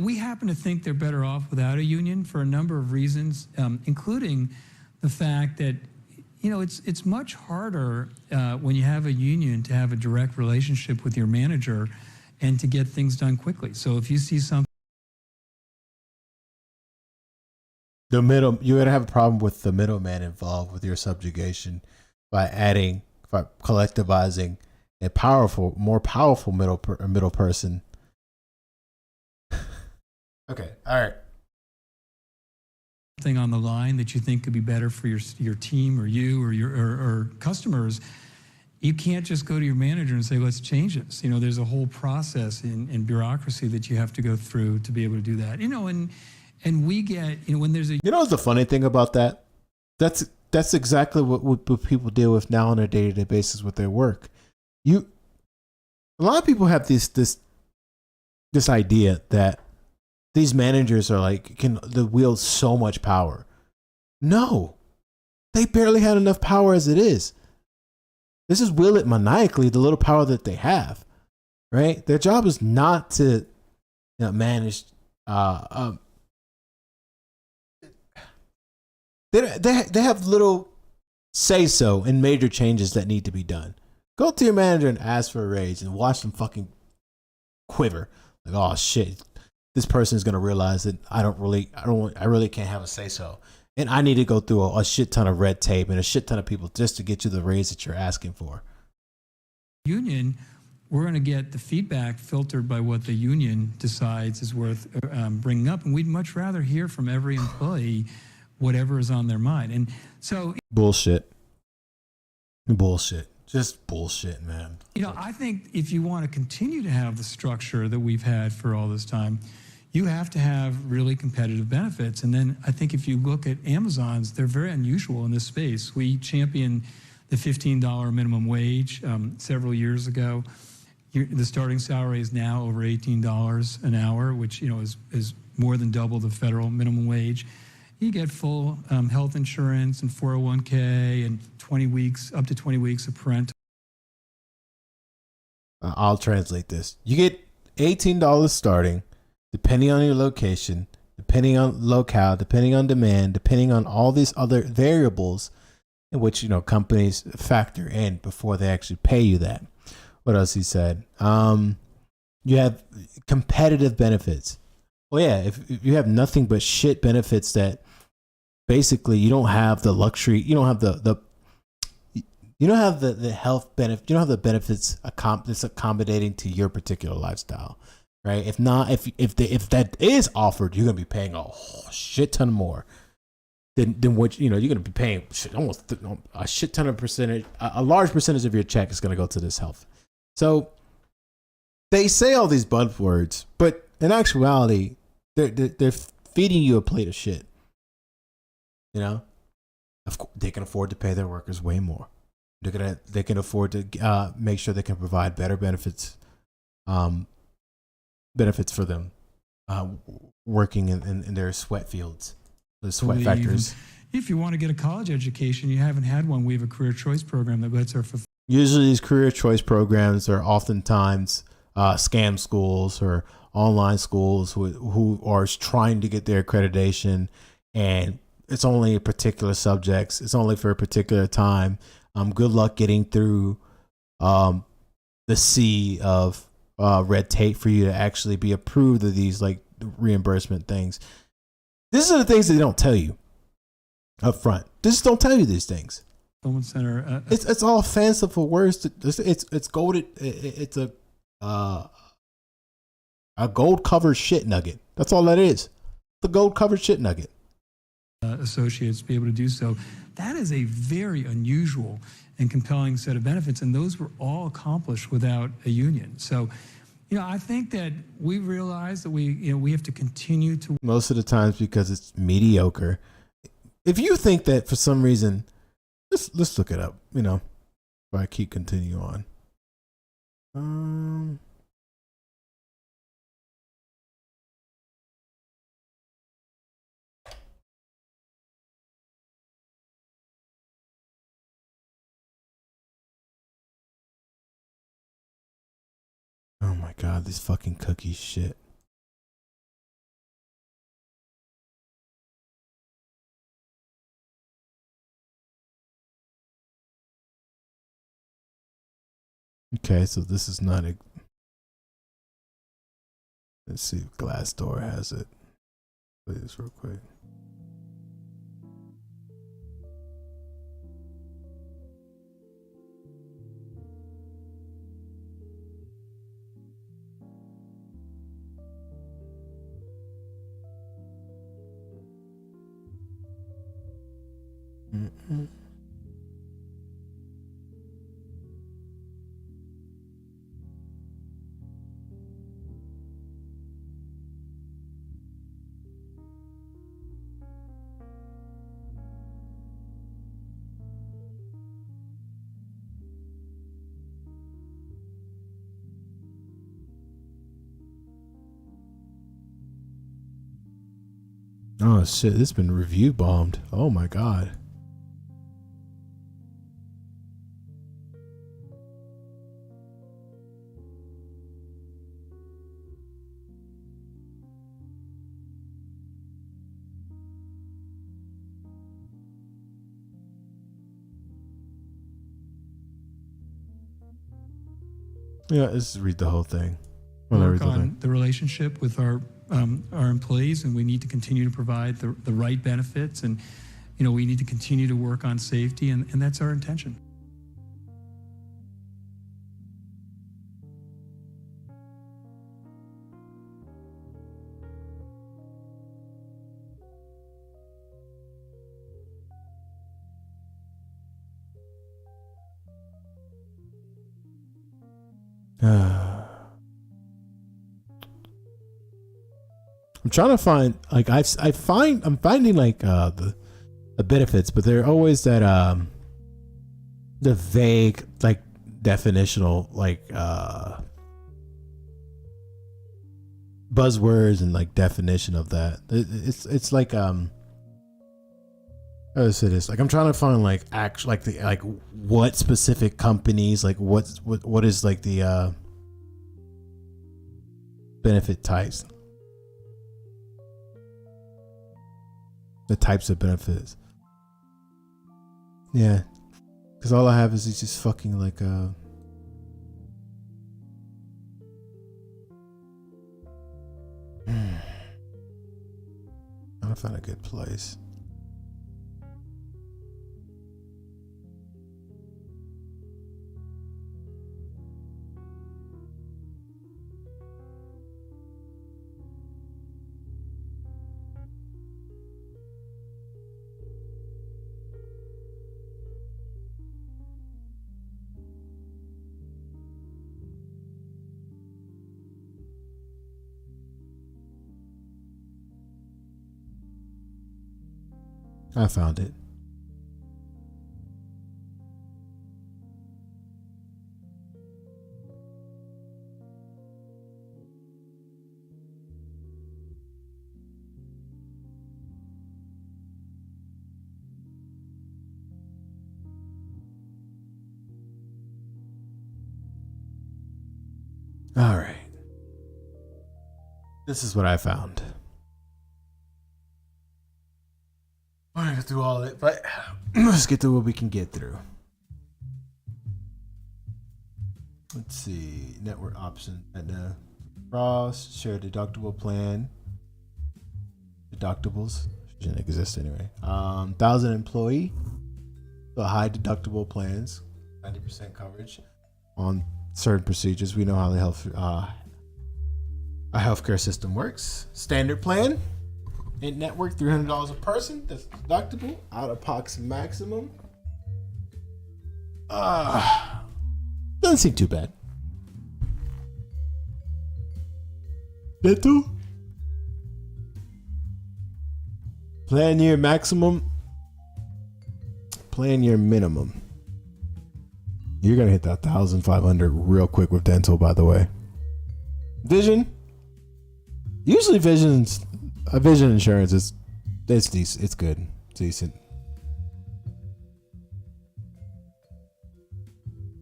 we happen to think they're better off without a union for a number of reasons, including the fact that it's much harder when you have a union to have a direct relationship with your manager and to get things done quickly. So if you see something, you're going to have a problem with the middleman involved with your subjugation by collectivizing a more powerful middle person. Okay, all right. Thing on the line that you think could be better for your team or you or your customers, you can't just go to your manager and say, let's change this. There's a whole process in bureaucracy that you have to go through to be able to do that. And we get, when there's a... what's the funny thing about that? That's exactly what people deal with now on a day-to-day basis with their work. A lot of people have this idea that these managers are can wield so much power. No, they barely had enough power as it is. This is wield it maniacally, the little power that they have, right? Their job is not to manage. They have little say-so in major changes that need to be done. Go to your manager and ask for a raise and watch them fucking quiver. Oh shit, this person is gonna realize that I really can't have a say-so, and I need to go through a shit ton of red tape and a shit ton of people just to get you the raise that you're asking for. Union, we're going to get the feedback filtered by what the union decides is worth bringing up, and we'd much rather hear from every employee whatever is on their mind. And so bullshit, just bullshit, man. I think if you want to continue to have the structure that we've had for all this time, you have to have really competitive benefits. And then I think if you look at Amazon's, they're very unusual in this space. We championed the $15 minimum wage several years ago. The starting salary is now over $18 an hour, which is more than double the federal minimum wage. You get full health insurance and 401k and 20 weeks, up to 20 weeks of parental. I'll translate this. You get $18 starting, depending on your location, depending on locale, depending on demand, depending on all these other variables in which companies factor in before they actually pay you that. What else he said? You have competitive benefits. Well, yeah, if you have nothing but shit benefits that basically you don't have the luxury, you don't have the health benefit, you don't have the benefits that's accommodating to your particular lifestyle, right? If that is offered, you're gonna be paying a shit ton more than what you're gonna be paying. Almost a shit ton of percentage, a large percentage of your check is gonna go to this health. So they say all these buzzwords, but in actuality, they're feeding you a plate of shit. Of course, they can afford to pay their workers way more. They can afford to make sure they can provide better benefits for them working in their sweat fields, the sweat factories. If you want to get a college education, you haven't had one, we have a career choice program that lets our. Usually these career choice programs are oftentimes scam schools or online schools who are trying to get their accreditation, and it's only particular subjects. It's only for a particular time. Good luck getting through the sea of red tape for you to actually be approved of these like reimbursement things. These are the things that they don't tell you up front. They just don't tell you these things. Fulfillment Center. It's all fanciful words. It's golded. It's a gold covered shit nugget. That's all that is. The gold covered shit nugget. Associates be able to do so. That is a very unusual and compelling set of benefits, and those were all accomplished without a union. So, I think that we realize that we have to continue to. Most of the times because it's mediocre. If you think that for some reason, let's look it up. If I keep continue on. Oh my God, this fucking cookie shit. Okay, so this is not a. Let's see if Glassdoor has it. Play this real quick. Mm-mm. Oh shit, this has been review bombed. Oh my God. Yeah, let's read the whole thing. Work on the relationship with our employees, and we need to continue to provide the right benefits, and we need to continue to work on safety, and that's our intention. I'm trying to find like I'm finding like the benefits, but they're always that the vague like definitional like buzzwords and like definition of that. It's like how to say this? Like I'm trying to find like what specific companies, like what is like the benefit types. The types of benefits. Yeah. Because all I have is just fucking like I'm trying to find a good place. I found it. All right. This is what I found. I'm gonna go through all of it, but let's get through what we can get through. Let's see. Network option at the cross, shared deductible plan. Deductibles shouldn't exist anyway. 1,000 employee. So high deductible plans, 90% coverage on certain procedures. We know how the our healthcare system works. Standard plan, in network, $300 a person. That's deductible. Out of pocket maximum. Doesn't seem too bad. Dental. Plan year maximum. Plan year minimum. You're gonna hit that 1,500 real quick with dental, by the way. Vision. Usually vision insurance is decent. It's good. It's decent.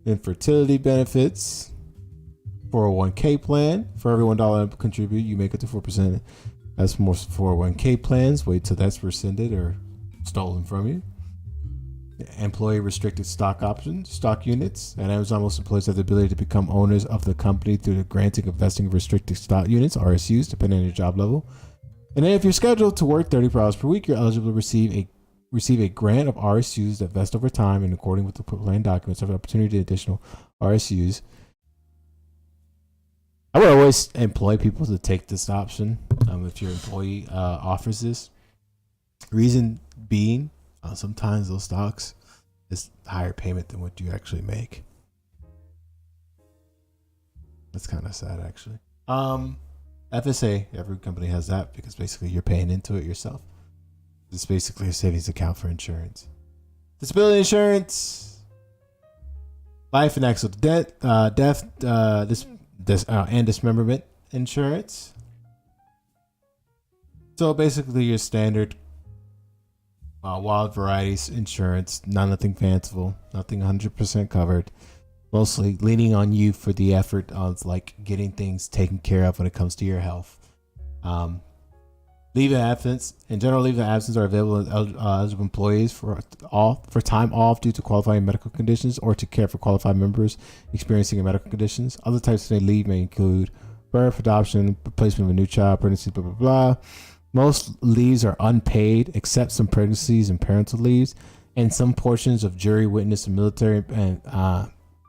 Infertility benefits. 401k plan. For every $1 contribute, you make it to 4%. That's more 401k plans. Wait till that's rescinded or stolen from you. Employee restricted stock options, stock units. At Amazon, most employees have the ability to become owners of the company through the granting of vesting of restricted stock units, RSUs, depending on your job level. And then if you're scheduled to work 30 hours per week, you're eligible to receive a grant of RSUs that vest over time and according with the plan documents have an opportunity to additional RSUs. I would always employ people to take this option if your employee offers this. Reason being, sometimes those stocks is higher payment than what you actually make. That's kind of sad, actually. FSA, every company has that because basically you're paying into it yourself. It's basically a savings account for insurance. Disability insurance, life and accidental death, and dismemberment insurance. So basically your standard wild varieties insurance, nothing fanciful, nothing 100% covered, mostly leaning on you for the effort of like getting things taken care of when it comes to your health. Leave of absence. In general, leave of absence are available to eligible employees for time off due to qualifying medical conditions or to care for qualified members experiencing medical conditions. Other types of leave may include birth, adoption, replacement of a new child, pregnancy, blah, blah, blah. Most leaves are unpaid, except some pregnancies and parental leaves, and some portions of jury, witness, and military and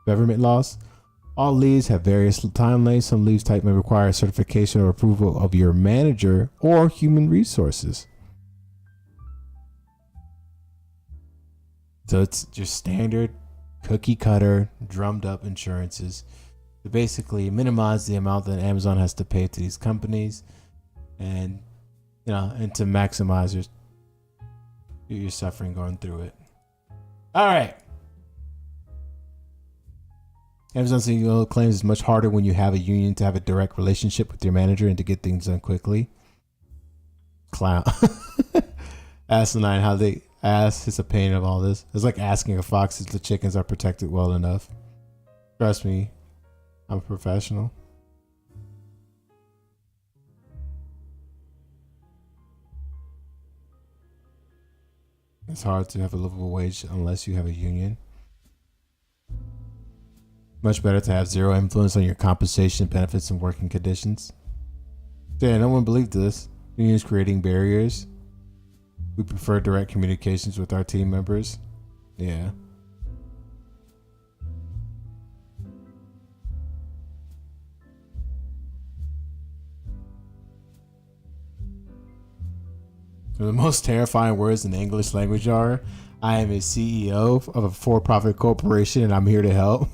government laws. All leaves have various time lengths. Some leaves type may require certification or approval of your manager or human resources. So it's just standard cookie cutter, drummed up insurances to basically minimize the amount that Amazon has to pay to these companies and to maximize your suffering going through it. All right. Amazon CEO claims it's much harder when you have a union to have a direct relationship with your manager and to get things done quickly. Clown. Asinine how they ask his opinion of all this. It's like asking a fox if the chickens are protected well enough. Trust me, I'm a professional. It's hard to have a livable wage unless you have a union. Much better to have zero influence on your compensation, benefits, and working conditions. Yeah, no one believed this. Unions creating barriers. We prefer direct communications with our team members. Yeah. The most terrifying words in the English language are, I am a CEO of a for-profit corporation and I'm here to help.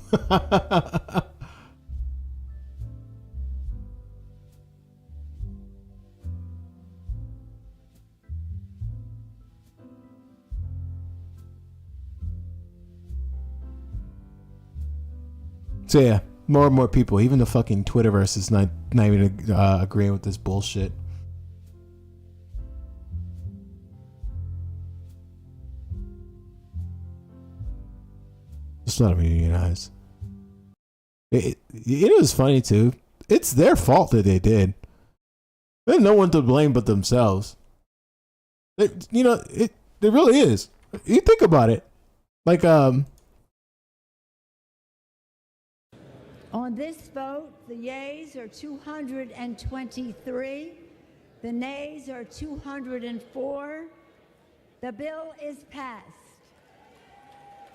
So yeah, more and more people, even the fucking Twitterverse is not even agreeing with this bullshit. Just let them unionize. It was funny too. It's their fault that they did. There's no one to blame but themselves. It really is. You think about it. Like On this vote, the yeas are 223, the nays are 204. The bill is passed.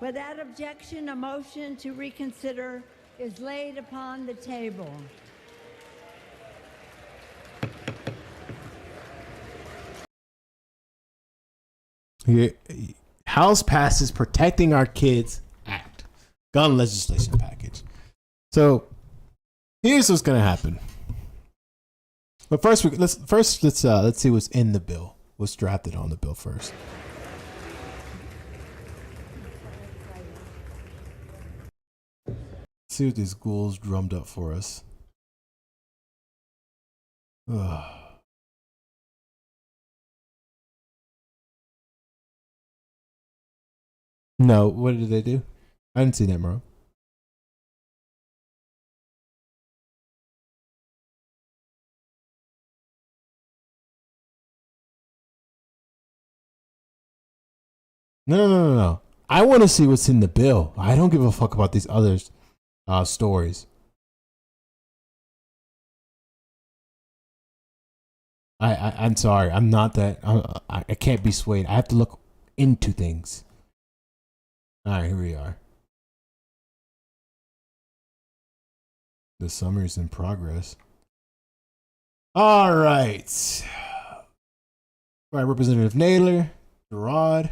Without objection, a motion to reconsider is laid upon the table. House passes Protecting Our Kids Act, gun legislation package. So here's what's gonna happen. But first, let's see what's in the bill. What's drafted on the bill first. See what these ghouls drummed up for us. Ugh. No, what did they do? I didn't see that, bro. No. I want to see what's in the bill. I don't give a fuck about these other stories. I'm sorry. I'm not that. I can't be swayed. I have to look into things. All right, here we are. The summer's in progress. All right. All right, Representative Naylor, Gerard,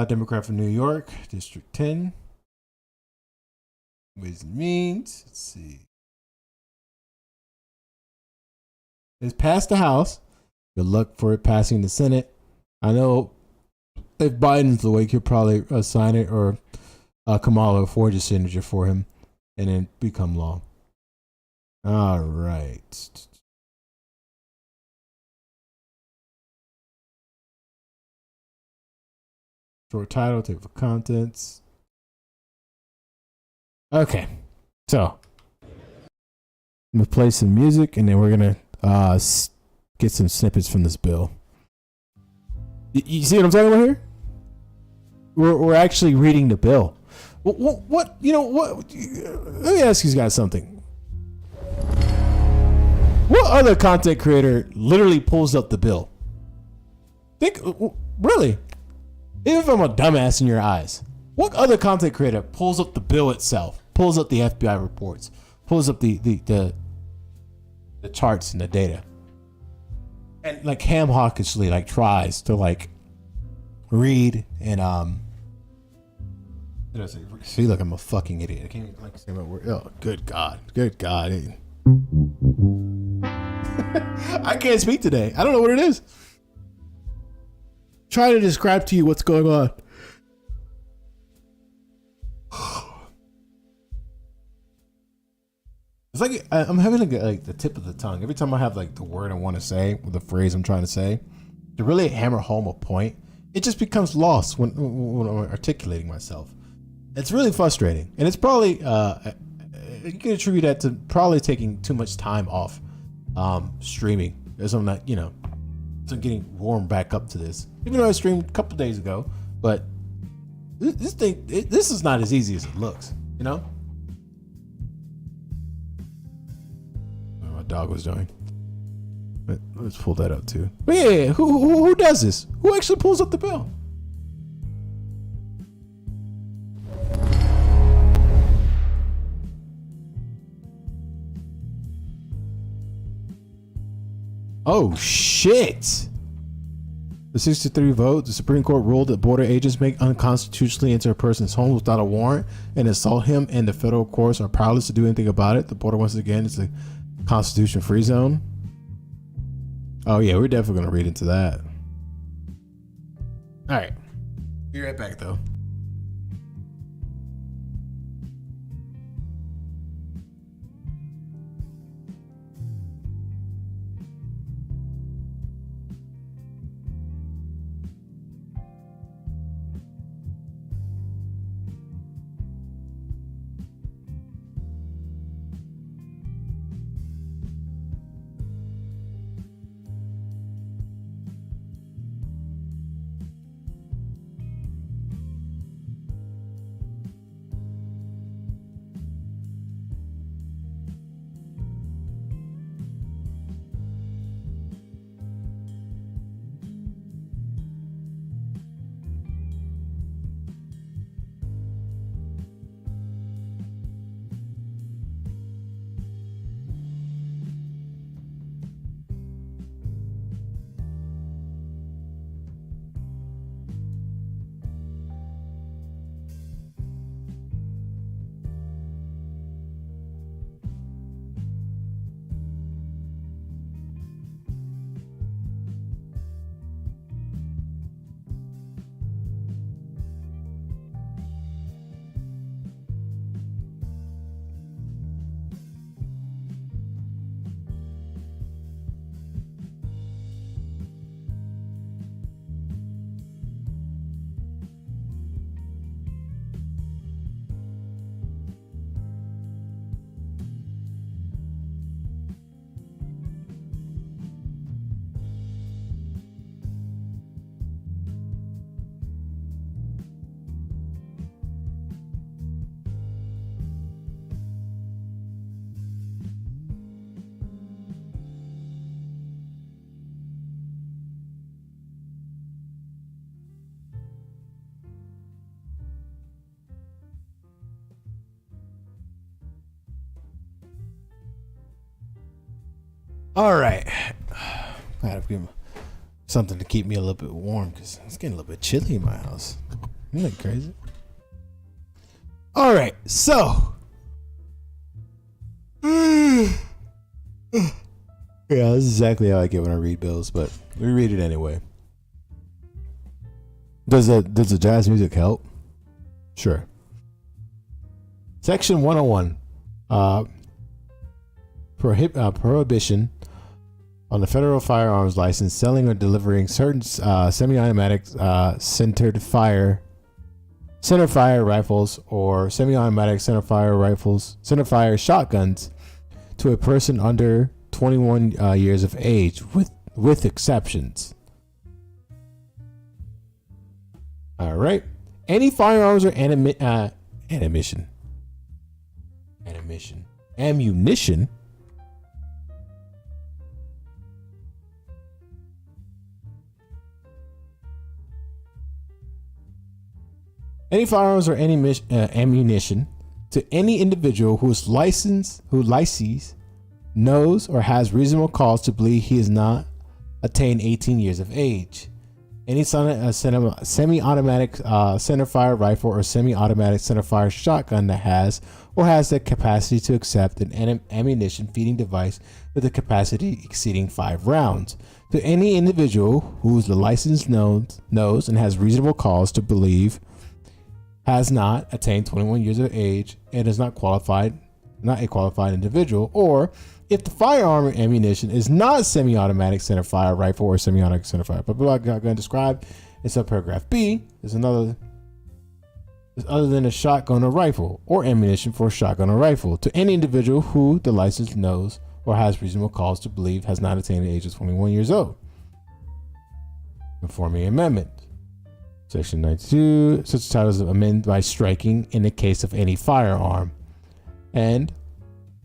Democrat from New York, District 10. Ways and Means. Let's see. It's passed the House. Good luck for it passing the Senate. I know if Biden's awake, he'll probably sign it, or Kamala forge a signature for him and then become law. All right. Short title, table of contents. Okay, so I'm gonna play some music and then we're gonna get some snippets from this bill. You see what I'm talking about here? We're actually reading the bill. What you know what? Let me ask you guys something. What other content creator literally pulls up the bill? Think really? Even if I'm a dumbass in your eyes, what other content creator pulls up the bill itself? Pulls up the FBI reports? Pulls up the charts and the data? And like ham-hawkishly like tries to like read and see, look, I'm a fucking idiot. I can't even like say my word. Oh, good God. I can't speak today. I don't know what it is. Trying to describe to you what's going on. It's like I'm having like the tip of the tongue every time I have like the word I want to say or the phrase I'm trying to say to really hammer home a point. It just becomes lost when I'm articulating myself. It's really frustrating, and it's probably you can attribute that to probably taking too much time off streaming, as I'm not, so I'm getting warmed back up to this. Even though I streamed a couple days ago, but this is not as easy as it looks, What my dog was doing. But let's pull that up too. But yeah, who does this? Who actually pulls up the bill? Oh shit! The 63 vote, the Supreme Court ruled that border agents may unconstitutionally enter a person's home without a warrant and assault him, and the federal courts are powerless to do anything about it. The border, once again, is a constitution-free zone. Oh yeah, we're definitely gonna read into that. All right, be right back though. All right. I gotta give something to keep me a little bit warm because it's getting a little bit chilly in my house. Isn't that crazy? All right, so yeah, this is exactly how I get when I read bills, but we read it anyway. Does the jazz music help? Sure. Section 101, prohibition on the federal firearms license selling or delivering certain semi-automatic center fire rifles or semi-automatic centerfire shotguns to a person under 21 years of age, with exceptions. All right. Any firearms or ammunition. Any firearms or ammunition to any individual who licenses, knows, or has reasonable cause to believe he has not attained 18 years of age. Any semi-automatic centerfire rifle or semi-automatic centerfire shotgun that has or has the capacity to accept an ammunition feeding device with a capacity exceeding 5 rounds. To any individual whose the license knows and has reasonable cause to believe has not attained 21 years of age and is not a qualified individual, or if the firearm or ammunition is not semi-automatic centerfire rifle or semi-automatic centerfire. But I'm going to describe in subparagraph B is other than a shotgun or rifle or ammunition for a shotgun or rifle to any individual who the license knows or has reasonable cause to believe has not attained the age of 21 years old. Conforming amendment. Section 92, such titles amend by striking in the case of any firearm. And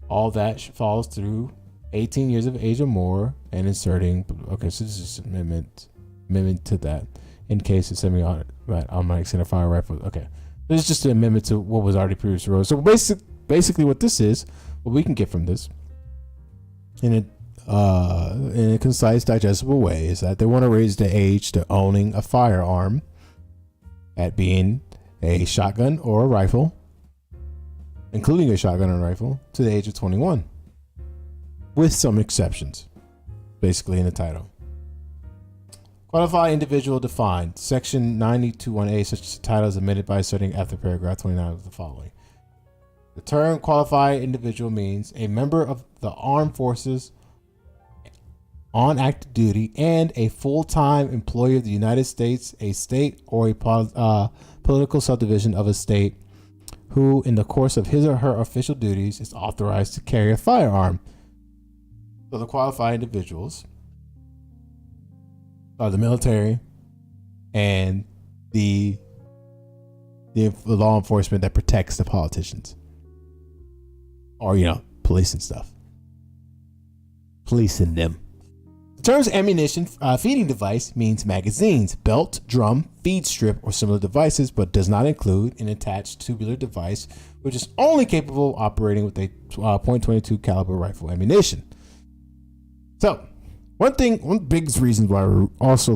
all that falls through 18 years of age or more and inserting, okay, so this is amendment to that in case of semi-automatic centerfire rifle. Okay, this is just an amendment to what was already previously wrote. So basically what this is, what we can get from this in a concise, digestible way is that they want to raise the age to owning a firearm at being a shotgun or a rifle, including a shotgun and rifle, to the age of 21, with some exceptions, basically in the title. Qualified individual defined. Section 921A, such title is amended by inserting after paragraph 29 of the following. The term qualified individual means a member of the armed forces on active duty and a full-time employee of the United States, a state, or a political subdivision of a state who, in the course of his or her official duties, is authorized to carry a firearm. So the qualified individuals are the military and the law enforcement that protects the politicians, or police and stuff, policing them. The terms ammunition feeding device means magazines, belt, drum, feed strip, or similar devices, but does not include an attached tubular device, which is only capable of operating with a .22 caliber rifle ammunition. So, one biggest reason why we're also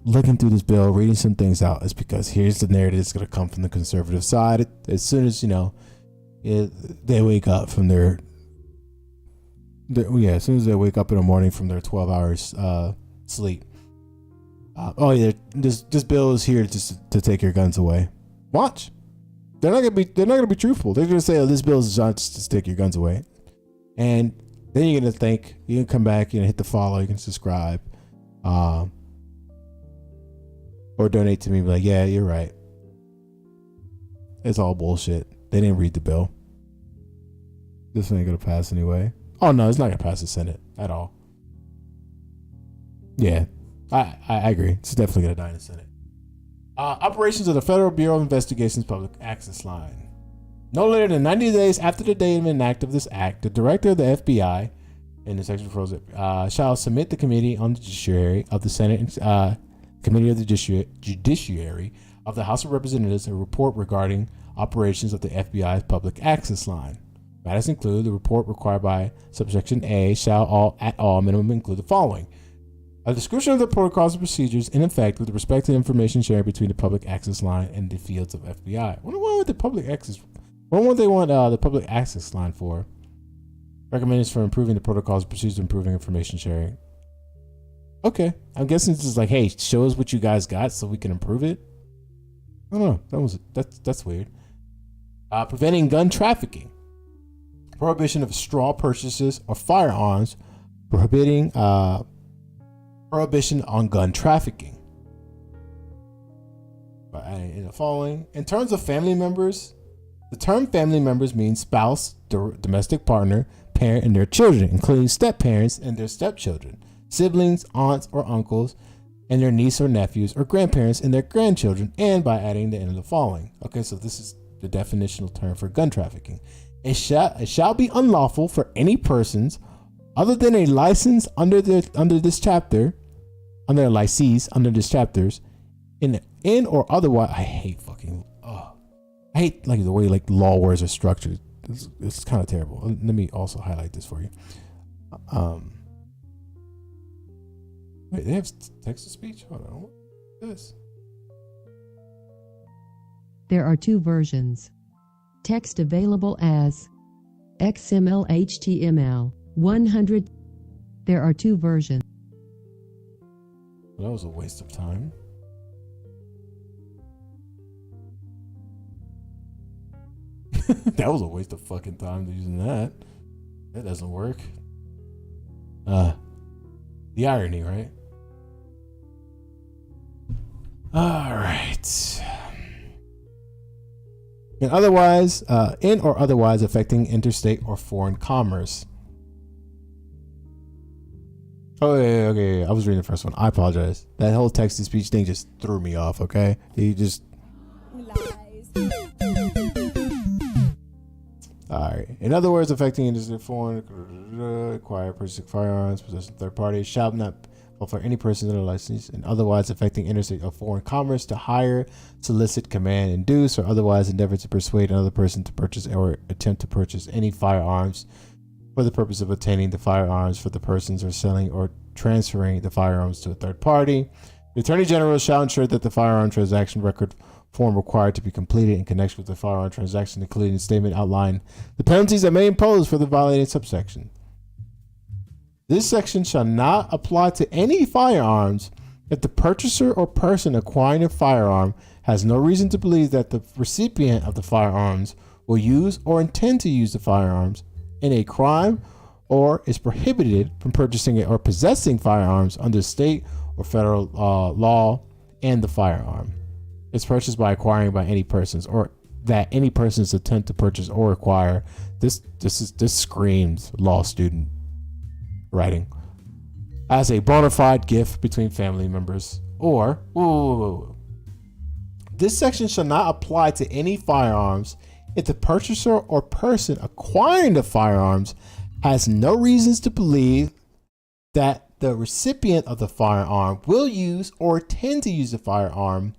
looking through this bill, reading some things out, is because here's the narrative that's going to come from the conservative side. As soon as they wake up from as soon as they wake up in the morning from their 12 hours sleep. This bill is here to take your guns away. Watch. They're not gonna be truthful. They're gonna say, "Oh, this bill is designed to take your guns away," and then you're gonna think. You can come back. You can hit the follow. You can subscribe, or donate to me. Be like, yeah, you're right. It's all bullshit. They didn't read the bill. This ain't gonna pass anyway. Oh no, it's not gonna pass the Senate at all. Yeah, I agree. It's definitely gonna die in the Senate. Operations of the Federal Bureau of Investigation's Public Access Line. No later than 90 days after the date of enactment of this act, the director of the FBI, in the section proposed, shall submit the Committee on the Judiciary of the Senate, Committee of the Judiciary of the House of Representatives a report regarding operations of the FBI's Public Access Line. Matters include the report required by subsection A shall at all minimum include the following: a description of the protocols and procedures in effect with respect to information sharing between the public access line and the fields of FBI. What would the public access? What would they want the public access line for? Recommendations for improving the protocols and procedures, improving information sharing. Okay, I'm guessing this is like, hey, show us what you guys got so we can improve it. I don't know. That's weird. Preventing gun trafficking. Prohibition of straw purchases of firearms. Prohibiting prohibition on gun trafficking. In the following, in terms of family members, the term family members means spouse, domestic partner, parent, and their children, including step-parents and their stepchildren, siblings, aunts or uncles, and their niece or nephews, or grandparents and their grandchildren, and by adding the end of the following. Okay, so this is the definitional term for gun trafficking. It shall be unlawful for any persons other than a license under this chapter, under a license under this chapters, in or otherwise. I hate like the way like law words are structured. It's kind of terrible. Let me also highlight this for you. Wait, they have text to speech? Hold on. What is this? There are two versions. Text available as XML HTML 100. There are two versions. That was a waste of time. That was a waste of fucking time using that. That doesn't work. The irony, right? All right. In or otherwise affecting interstate or foreign commerce. Oh, yeah, okay. I was reading the first one. I apologize. That whole text-to-speech thing just threw me off, okay? You just... Alright. In other words, affecting interstate foreign, acquire, purchase firearms, possession third parties, shall not for any person that are licensed, and otherwise affecting interstate or foreign commerce to hire, solicit, command, induce, or otherwise endeavor to persuade another person to purchase or attempt to purchase any firearms for the purpose of obtaining the firearms for the persons or selling or transferring the firearms to a third party. The Attorney General shall ensure that the firearm transaction record form required to be completed in connection with the firearm transaction, including a statement outlining the penalties that may impose for the violated subsection. This section shall not apply to any firearms if the purchaser or person acquiring a firearm has no reason to believe that the recipient of the firearms will use or intend to use the firearms in a crime or is prohibited from purchasing it or possessing firearms under state or federal law and the firearm is purchased by acquiring by any persons, or that any person's attempt to purchase or acquire. This screams law student writing, as a bona fide gift between family members, or this section shall not apply to any firearms if the purchaser or person acquiring the firearms has no reasons to believe that the recipient of the firearm will use or intend to use the firearm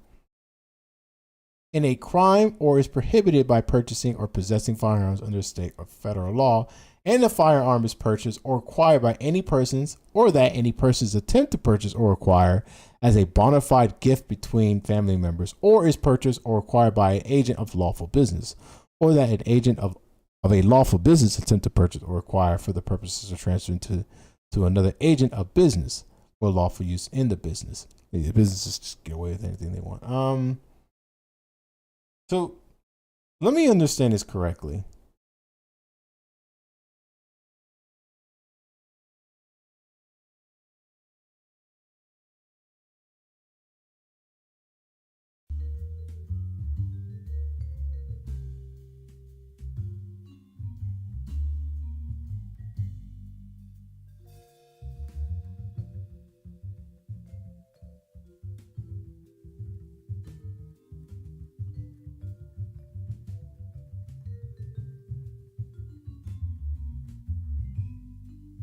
in a crime or is prohibited by purchasing or possessing firearms under state or federal law, and the firearm is purchased or acquired by any persons, or that any person's attempt to purchase or acquire as a bona fide gift between family members, or is purchased or acquired by an agent of lawful business, or that an agent of a lawful business attempt to purchase or acquire for the purposes of transferring to another agent of business for lawful use in the business. The businesses just get away with anything they want. So let me understand this correctly.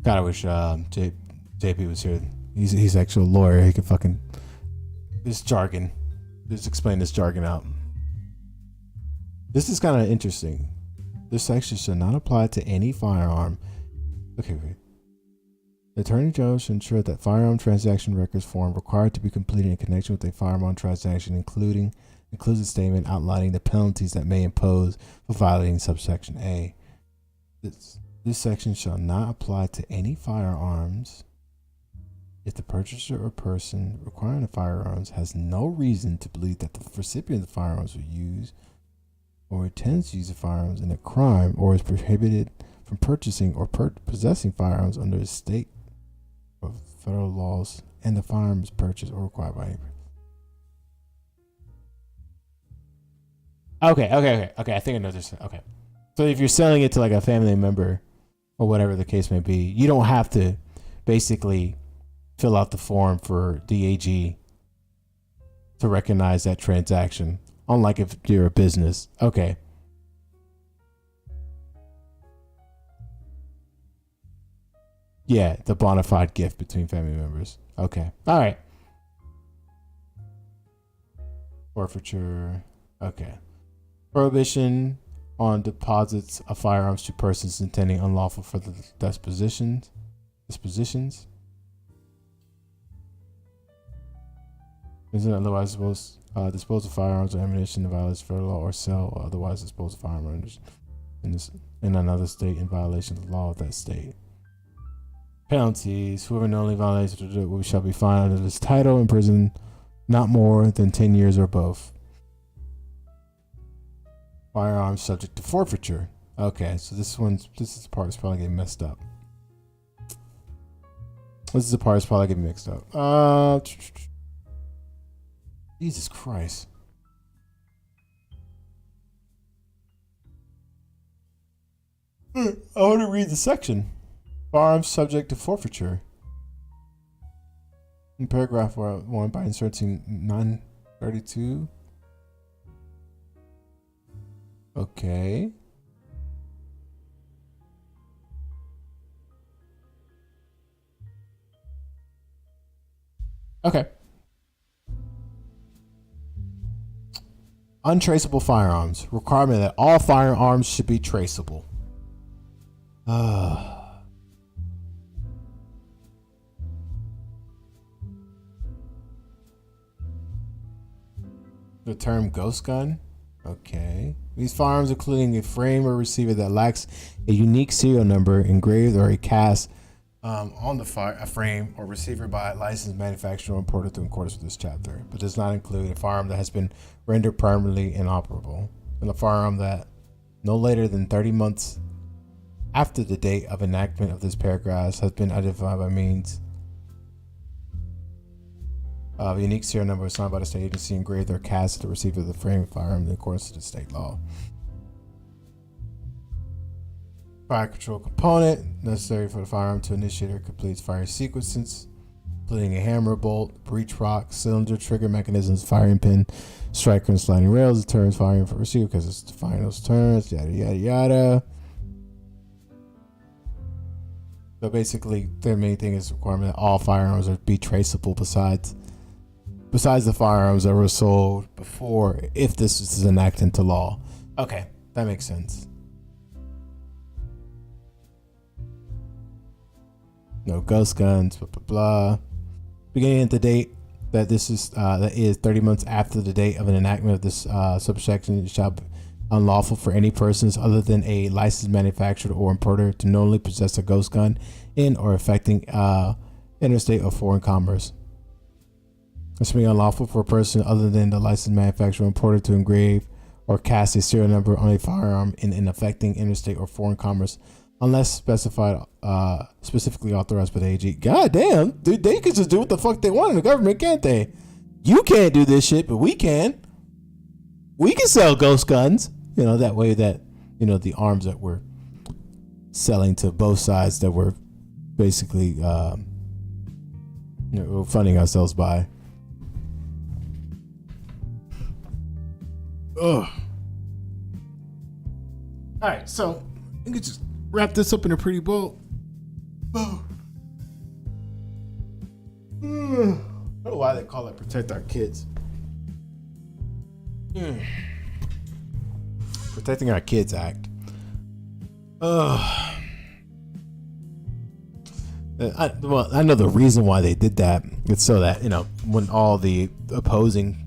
God, I wish JP was here. He's actually a lawyer. He could fucking this jargon. Just explain this jargon out. This is kind of interesting. This section should not apply to any firearm. Okay, wait. The Attorney General should ensure that firearm transaction records form required to be completed in connection with a firearm transaction, includes a statement outlining the penalties that may impose for violating subsection A. This section shall not apply to any firearms if the purchaser or person requiring the firearms has no reason to believe that the recipient of the firearms will use or intends to use the firearms in a crime, or is prohibited from purchasing or possessing firearms under the state or federal laws, and the firearms purchased or required by Okay. I think I know this. Okay. So if you're selling it to like a family member or whatever the case may be, you don't have to basically fill out the form for DAG to recognize that transaction. Unlike if you're a business. Okay. Yeah, the bona fide gift between family members. Okay. All right. Forfeiture. Okay. Prohibition on deposits of firearms to persons intending unlawful for the dispositions. Isn't otherwise supposed dispose of firearms or ammunition in violation of federal law, or sell or otherwise dispose of firearms in another state in violation of the law of that state. Penalties. Whoever knowingly violates shall be fined under this title, in prison not more than 10 years or both. Firearms subject to forfeiture. Okay, so this is the part that's probably getting messed up. This is the part that's probably getting mixed up. Jesus Christ. I want to read the section. Firearms subject to forfeiture. In paragraph 1, by inserting 932. Okay. Okay. Untraceable firearms. Requirement that all firearms should be traceable. The term ghost gun. Okay. These firearms, including a frame or receiver that lacks a unique serial number engraved or a cast on the frame or receiver by a licensed manufacturer or importer in accordance with this chapter, but does not include a firearm that has been rendered permanently inoperable, and a firearm that no later than 30 months after the date of enactment of this paragraph has been identified by means of a unique serial number assigned by the state agency engraved or cast at the receiver of the frame of firearm in accordance with the state law. Fire control component necessary for the firearm to initiate or complete fire sequences, including a hammer, bolt, breech rock, cylinder, trigger mechanisms, firing pin, striker, and sliding rails. The terms firing for receiver because it's defining those terms, yada yada yada. So basically, their main thing is requirement that all firearms are be traceable besides the firearms that were sold before, if this is enacted into law. Okay, that makes sense. No ghost guns, blah blah blah. Beginning at the date that this is that is 30 months after the date of an enactment of this subsection, it shall be unlawful for any persons other than a licensed manufacturer or importer to knowingly possess a ghost gun in or affecting interstate or foreign commerce. It's being unlawful for a person other than the licensed manufacturer or importer to engrave or cast a serial number on a firearm in affecting interstate or foreign commerce, unless specified, specifically authorized by the AG. God damn, dude, they can just do what the fuck they want in the government, can't they? You can't do this shit, but we can. We can sell ghost guns. You know, that way that, you know, the arms that we're selling to both sides that we're basically, we're funding ourselves by. Ugh. All right, so we can just wrap this up in a pretty bow. I don't know why they call it Protect Our Kids. Protecting Our Kids Act. I know the reason why they did that. It's so that, when all the opposing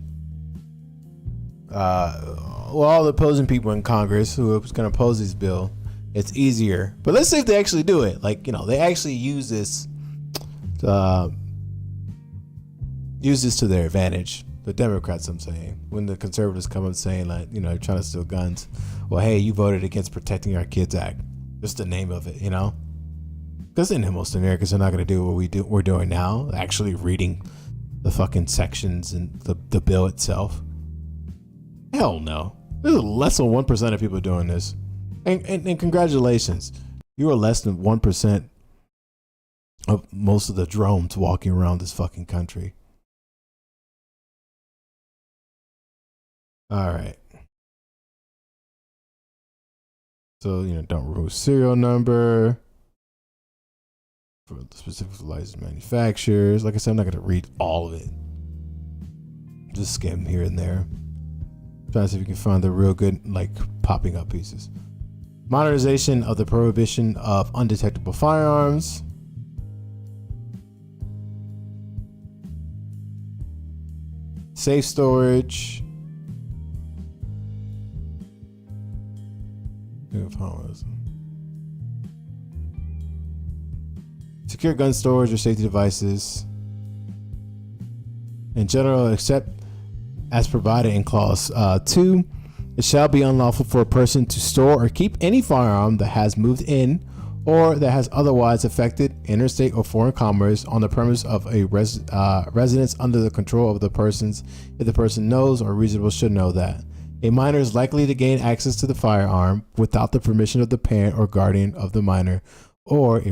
people in Congress who was going to oppose this bill, it's easier. But let's see if they actually do it. They actually use this to their advantage. The Democrats, I'm saying, when the conservatives come up saying trying to steal guns. Well, hey, you voted against Protecting Our Kids Act. Just the name of it, Because most Americans are not going to do what we're doing now, actually reading the fucking sections and the bill itself. Hell no. There's less than 1% of people doing this. And congratulations. You are less than 1% of most of the drones walking around this fucking country. All right. So, don't remove serial number for the specific licensed manufacturers. Like I said, I'm not going to read all of it. Just skim here and there. Trying to see if you can find the real good, popping up pieces. Modernization of the prohibition of undetectable firearms. Safe storage. Secure gun storage or safety devices. In general, except as provided in clause 2, it shall be unlawful for a person to store or keep any firearm that has moved in or that has otherwise affected interstate or foreign commerce on the premise of a residence under the control of the persons, if the person knows or reasonable should know that a minor is likely to gain access to the firearm without the permission of the parent or guardian of the minor, or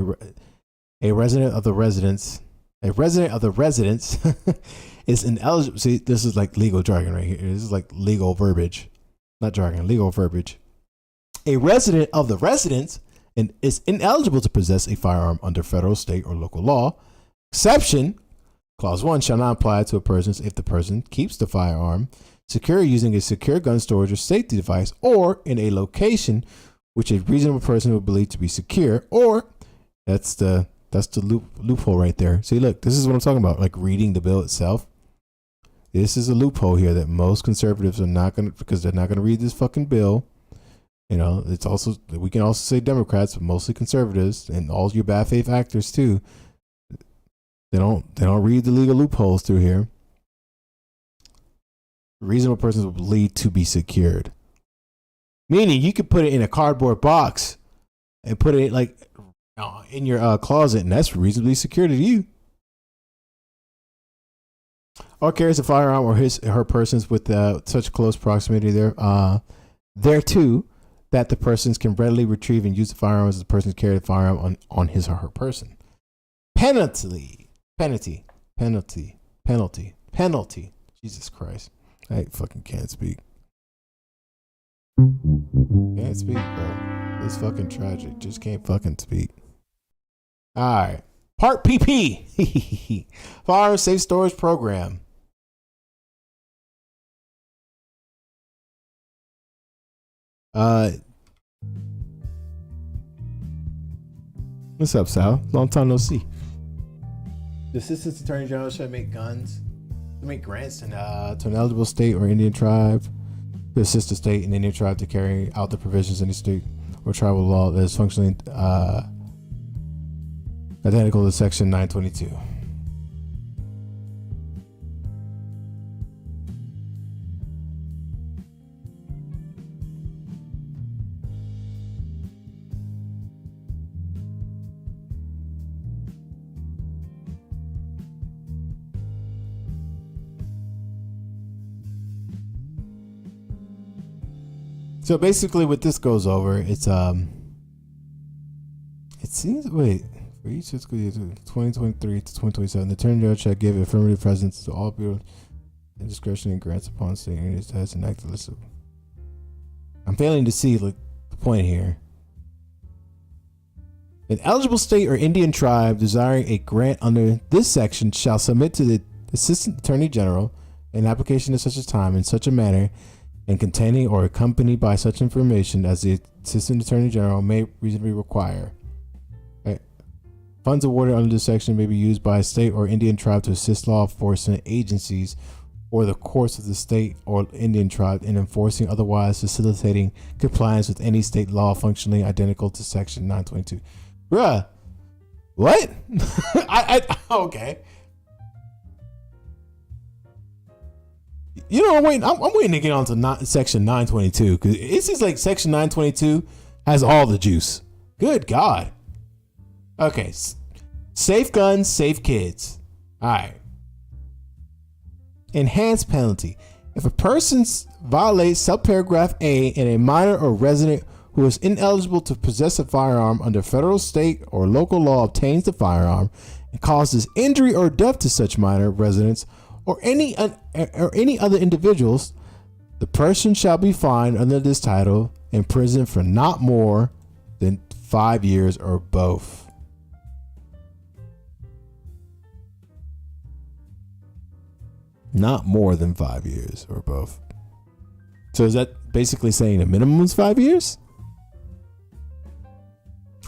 a resident of the residence. A resident of the residence is ineligible. See, this is legal jargon right here. This is legal verbiage, not jargon, legal verbiage. A resident of the residence and is ineligible to possess a firearm under federal, state, or local law. Exception, clause 1 shall not apply to a person if the person keeps the firearm secure using a secure gun storage or safety device, or in a location which a reasonable person would believe to be secure, or that's the loophole right there. See, look, this is what I'm talking about, reading the bill itself. This is a loophole here that most conservatives are not going to, because they're not going to read this fucking bill. It's also, we can also say Democrats, but mostly conservatives and all your bad faith actors too. They don't read the legal loopholes through here. Reasonable persons will believe to be secured. Meaning you could put it in a cardboard box and put it in your closet, and that's reasonably secure to you. Or carries a firearm or her persons with such close proximity thereto that the persons can readily retrieve and use the firearm as the person carry the firearm on his or her person. Penalty. Jesus Christ. I fucking can't speak. Can't speak, bro. It's fucking tragic. Just can't fucking speak. Alright. Part PP. Firearm Safe Storage Program. What's up, Sal? Long time no see. The Assistant Attorney General shall make grants to an eligible state or Indian tribe to assist the state and Indian tribe to carry out the provisions in the state or tribal law that is functionally identical to Section 922. So basically what this goes over, it seems, wait, for each fiscal year 2023 to 2027, the Attorney General shall give affirmative presence to all bureaus and discretionary grants upon state areas that has enacted list of. I'm failing to see the point here. An eligible state or Indian tribe desiring a grant under this section shall submit to the Assistant Attorney General an application at such a time in such a manner and containing or accompanied by such information as the Assistant Attorney General may reasonably require. Right. Funds awarded under this section may be used by a state or Indian tribe to assist law enforcement agencies or the courts of the state or Indian tribe in enforcing, otherwise facilitating compliance with any state law functionally identical to Section 922. Bruh, what? Okay. You know, I'm waiting to get on to Section 922 because it seems like Section 922 has all the juice. Good God. Okay. Safe guns, safe kids. All right. Enhanced penalty. If a person violates subparagraph A and a minor or resident who is ineligible to possess a firearm under federal, state, or local law obtains the firearm and causes injury or death to such minor, residents, or any other individuals, the person shall be fined under this title in prison for not more than 5 years or both. Not more than 5 years or both. So is that basically saying the minimum is 5 years?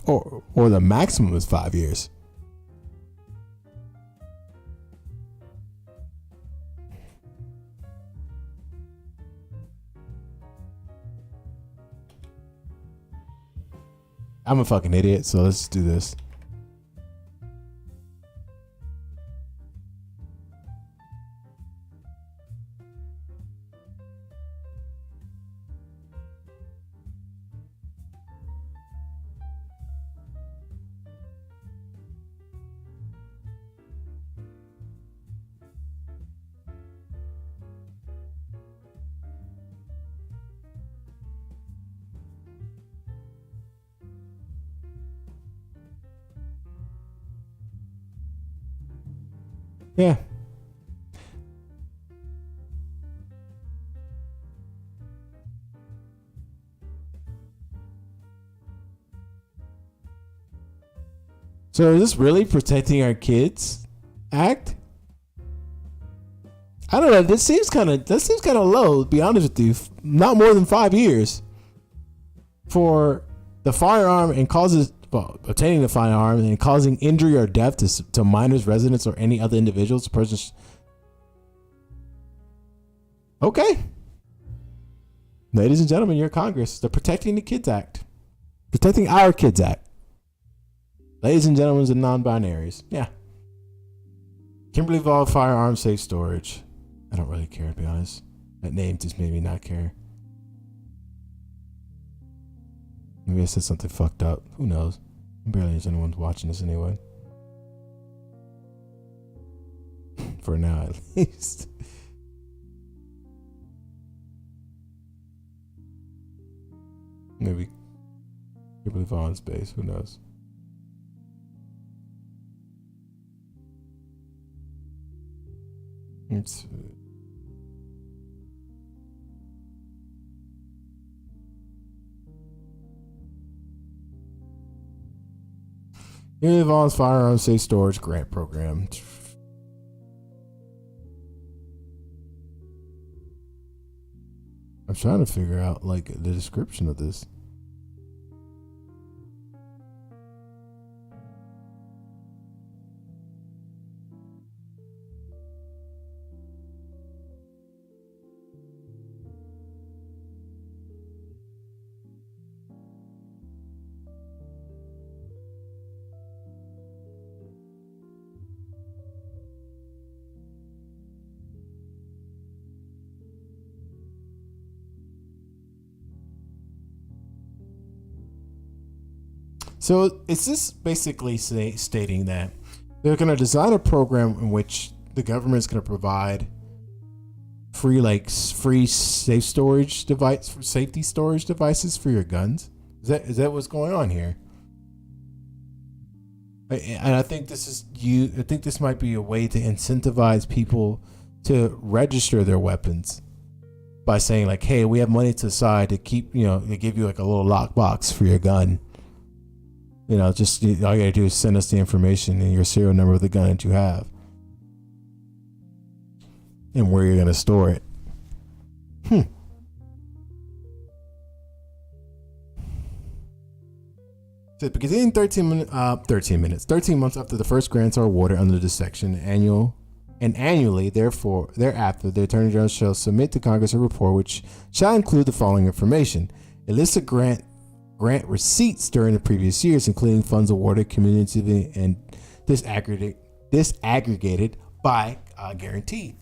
Or the maximum is 5 years? I'm a fucking idiot, so let's do this. Yeah. So is this really protecting our kids act? I don't know. That seems kind of low, to be honest with you. Not more than 5 years for the firearm and obtaining the firearm and causing injury or death to minors, residents, or any other individuals. Okay. Ladies and gentlemen, your Congress, the Protecting the Kids Act. Protecting our Kids Act. Ladies and gentlemen, the non-binaries. Yeah. Kimberly Vaughn Firearm Safe Storage. I don't really care, to be honest. That name just made me not care. Maybe I said something fucked up. Who knows? Barely there's anyone watching this anyway. For now, at least. Maybe Kimberly Vaughn's base. Who knows? It's Kimberly Vaughn's Firearm Safe Storage Grant Program. I'm trying to figure out like the description of this. So is this basically stating that they're going to design a program in which the government is going to provide free safe storage safety storage devices for your guns? Is that what's going on here? And I think this might be a way to incentivize people to register their weapons by saying like, hey, we have money to the side to keep, they give you like a little lockbox for your gun. Just all you gotta do is send us the information and your serial number of the gun that you have and where you're gonna store it. So beginning 13 months after the first grants are awarded under this section, annually, thereafter, the Attorney General shall submit to Congress a report which shall include the following information: a list of grant receipts during the previous years, including funds awarded, cumulatively, and disaggregated by guarantee.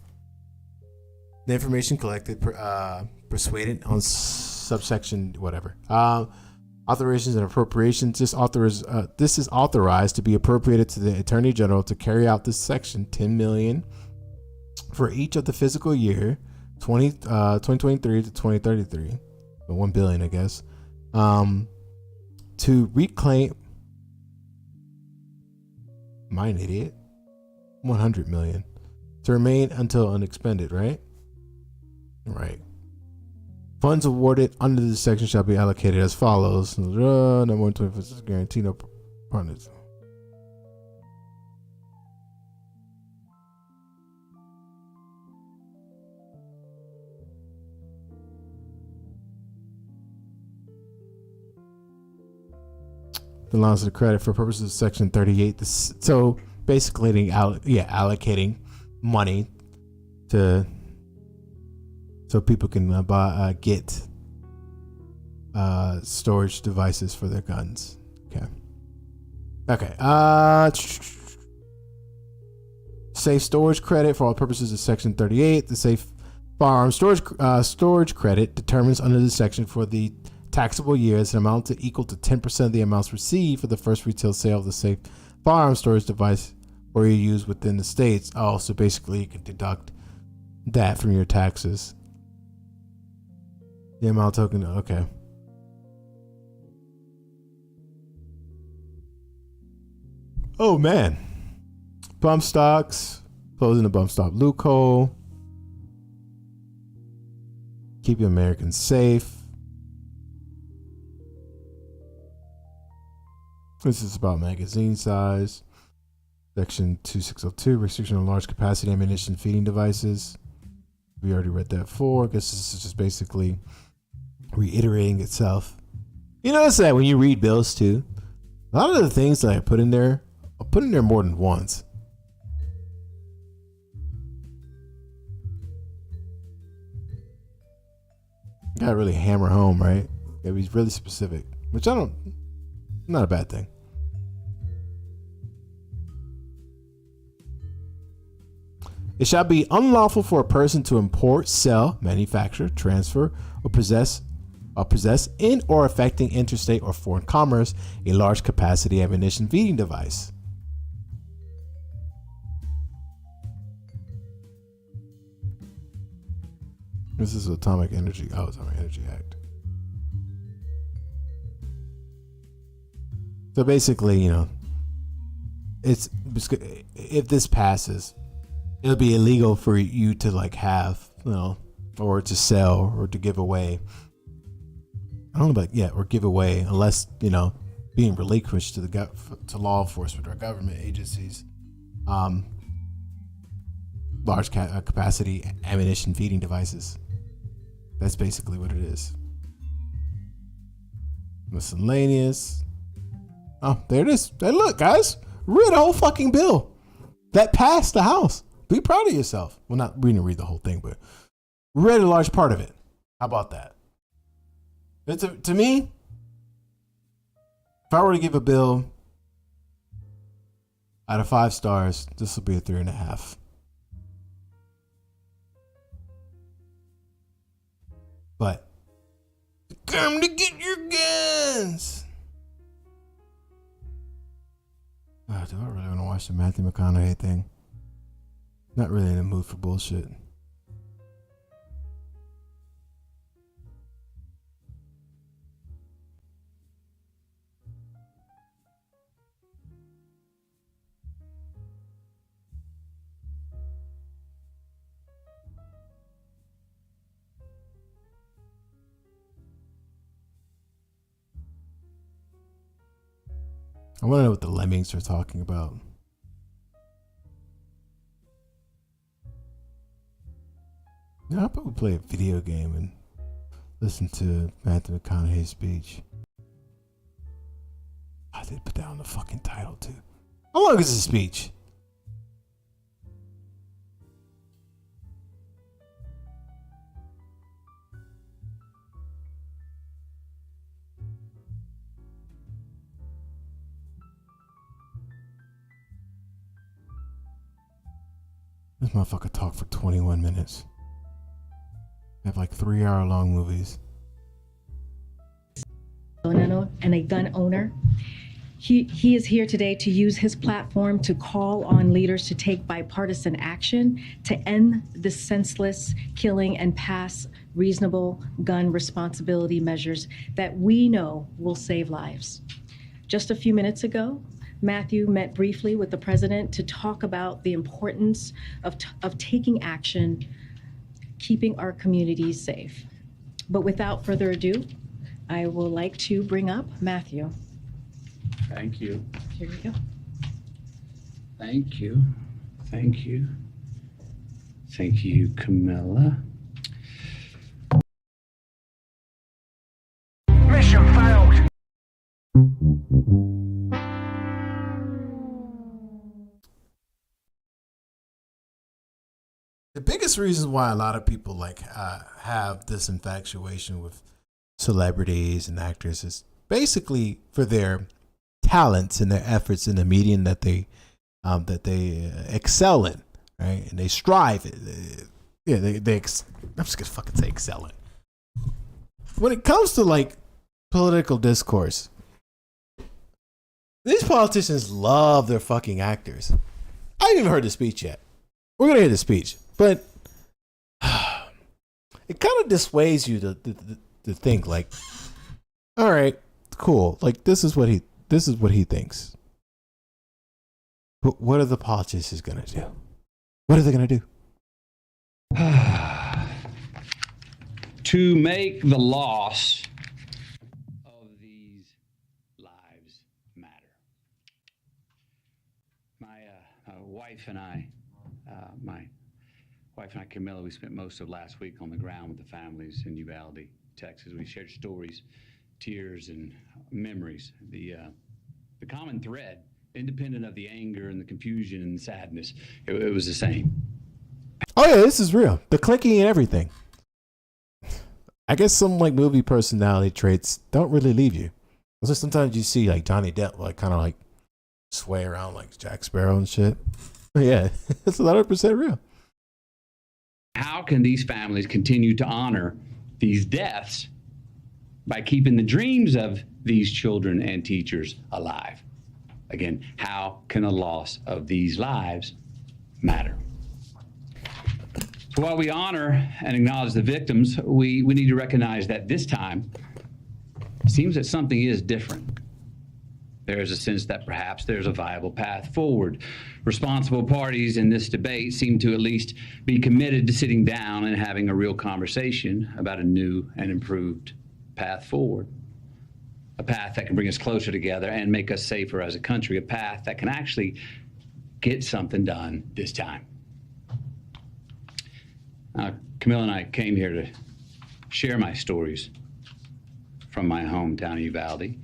The information collected persuaded on subsection whatever. Authorizations and appropriations. This is authorized to be appropriated to the Attorney General to carry out this section, $10 million for each of the fiscal year 2023 to 2033, $1 billion, I guess, to reclaim. Am I an idiot? $100 million to remain until unexpended, right? Right. Funds awarded under this section shall be allocated as follows. No more than 25% guarantee, no partners. The allowance of credit for purposes of section 38. So basically, allocating money to so people can get storage devices for their guns. Okay. Safe storage credit for all purposes of section 38. The safe firearm storage credit determines under this section for the taxable years an amount equal to 10% of the amounts received for the first retail sale of the safe firearm storage device or you use within the states. Oh, so basically you can deduct that from your taxes. The amount token, okay. Oh man. Bump stocks, closing the bump stock loophole, keeping Americans safe. This is about magazine size. Section 2602, restriction on large capacity ammunition feeding devices. We already read that before. I guess this is just basically reiterating itself. You notice that when you read bills too, a lot of the things that I put in there, I'll put in there more than once. Gotta really hammer home, right? Gotta be really specific, which not a bad thing. It shall be unlawful for a person to import, sell, manufacture, transfer, or possess in or affecting interstate or foreign commerce a large capacity ammunition feeding device. This is Atomic Energy Act. So basically, it's if this passes, it'll be illegal for you to have, or to sell or to give away. I don't know about or give away unless being relinquished to law enforcement or government agencies. Large capacity ammunition feeding devices. That's basically what it is. Miscellaneous. Oh, there it is. Hey, look, guys, read the whole fucking bill that passed the House. Be proud of yourself. Well, we didn't read the whole thing, but read a large part of it. How about that? To me, if I were to give a bill out of 5 stars, this will be a 3.5. But come to get your guns. Oh, do I really want to watch the Matthew McConaughey thing? Not really in the mood for bullshit. I want to know what the lemmings are talking about. Yeah, I'll probably play a video game and listen to Matthew McConaughey's speech. I did put down the fucking title too. How long is the speech? This motherfucker talked for 21 minutes. They have like 3-hour-long movies. And a gun owner. He is here today to use his platform to call on leaders to take bipartisan action to end the senseless killing and pass reasonable gun responsibility measures that we know will save lives. Just a few minutes ago, Matthew met briefly with the president to talk about the importance of taking action, keeping our communities safe. But without further ado, I would like to bring up Matthew. Thank you. Here we go. Thank you. Thank you. Thank you, Camilla. Mission failed. The biggest reason why a lot of people like have this infatuation with celebrities and actors is basically for their talents and their efforts in the medium that they excel in, right? And they strive. I'm just gonna fucking say excel in. When it comes to like political discourse, these politicians love their fucking actors. I haven't even heard the speech yet. We're gonna hear the speech, but it kind of dissuades you to think like, all right, cool. Like this is what he thinks. But what are the politicians gonna do? What are they gonna do? To make the loss of these lives matter. My wife and I, Camilla, we spent most of last week on the ground with the families in Uvalde, Texas. We shared stories, tears, and memories. The common thread, independent of the anger and the confusion and the sadness, it was the same. Oh yeah, this is real. The clicking and everything. I guess some like movie personality traits don't really leave you. So sometimes you see like Johnny Depp like kind of like sway around like Jack Sparrow and shit. But yeah, it's 100% real. How can these families continue to honor these deaths by keeping the dreams of these children and teachers alive? Again, how can the loss of these lives matter? So while we honor and acknowledge the victims, we need to recognize that this time, it seems that something is different. There is a sense that perhaps there's a viable path forward. Responsible parties in this debate seem to at least be committed to sitting down and having a real conversation about a new and improved path forward. A path that can bring us closer together and make us safer as a country. A path that can actually get something done this time. Camilla and I came here to share my stories from my hometown of Uvalde.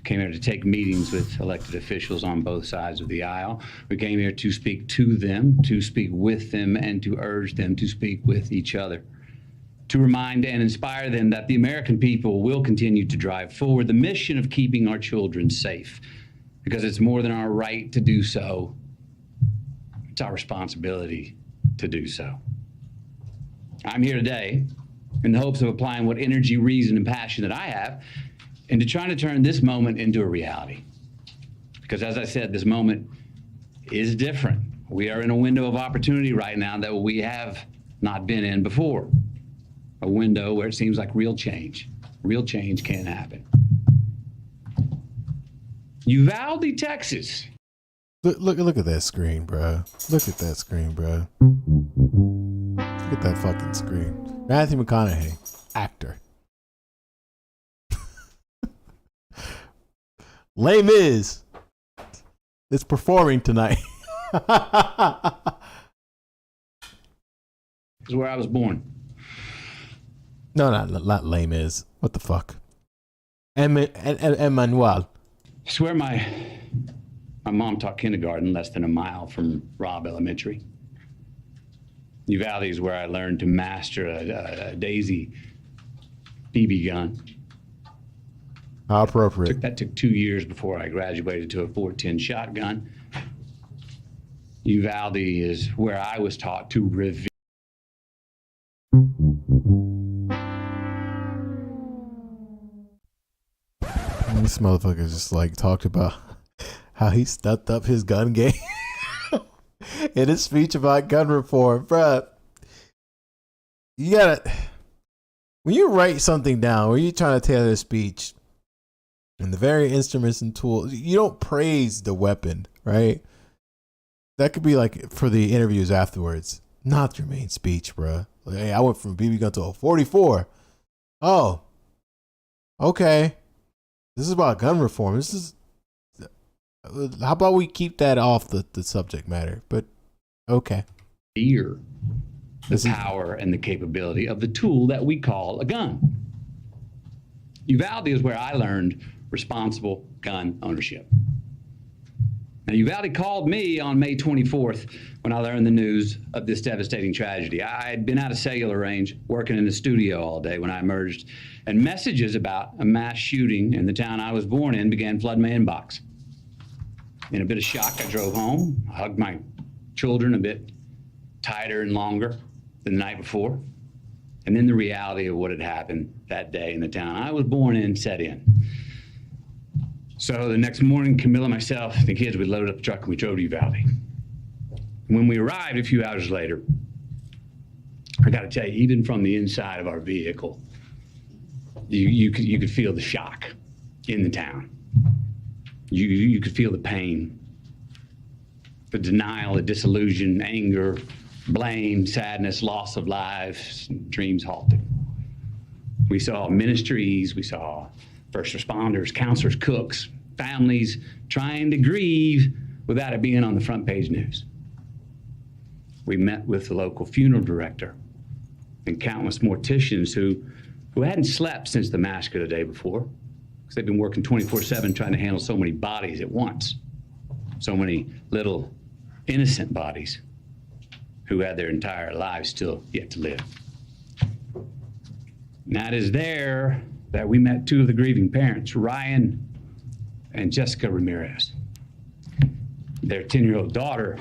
Came here to take meetings with elected officials on both sides of the aisle. We came here to speak to them, to speak with them, and to urge them to speak with each other. To remind and inspire them that the American people will continue to drive forward the mission of keeping our children safe, because it's more than our right to do so. It's our responsibility to do so. I'm here today in the hopes of applying what energy, reason, and passion that I have into trying to turn this moment into a reality. Because as I said, this moment is different. We are in a window of opportunity right now that we have not been in before. A window where it seems like real change can happen. Uvalde, Texas. Look at that screen, bro. Look at that screen, bro. Look at that fucking screen. Matthew McConaughey, actor. Les Mis is performing tonight. This is where I was born. No, not Les Mis. What the fuck? Emmanuel. I swear my mom taught kindergarten less than a mile from Robb Elementary. Uvalde is where I learned to master a Daisy BB gun. How appropriate. That took 2 years before I graduated to a .410 shotgun. Uvalde is where I was taught to revere. This motherfucker just like talked about how he stepped up his gun game in his speech about gun reform, bruh. You gotta, when you write something down, when you're trying to tailor a speech, and the very instruments and tools, you don't praise the weapon, right? That could be like for the interviews afterwards, not your main speech, bruh. Like, hey, I went from BB gun to a 44. Oh, okay. This is about gun reform. This is, how about we keep that off the subject matter? But okay. The power and the capability of the tool that we call a gun. Uvalde is where I learned responsible gun ownership. Now, Uvalde called me on May 24th when I learned the news of this devastating tragedy. I had been out of cellular range, working in the studio all day when I emerged, and messages about a mass shooting in the town I was born in began flooding my inbox. In a bit of shock, I drove home, hugged my children a bit tighter and longer than the night before, and then the reality of what had happened that day in the town I was born in set in. So the next morning, Camilla, myself, the kids, we loaded up the truck and we drove to Uvalde. When we arrived a few hours later, I got to tell you, even from the inside of our vehicle, you could feel the shock in the town. You could feel the pain, the denial, the disillusion, anger, blame, sadness, loss of lives, dreams halted. We saw ministries, we saw first responders, counselors, cooks, families trying to grieve without it being on the front page news. We met with the local funeral director and countless morticians who hadn't slept since the massacre the day before, because they've been working 24/7 trying to handle so many bodies at once, so many little innocent bodies who had their entire lives still yet to live. And that is there that we met two of the grieving parents, Ryan and Jessica Ramirez. Their 10-year-old daughter,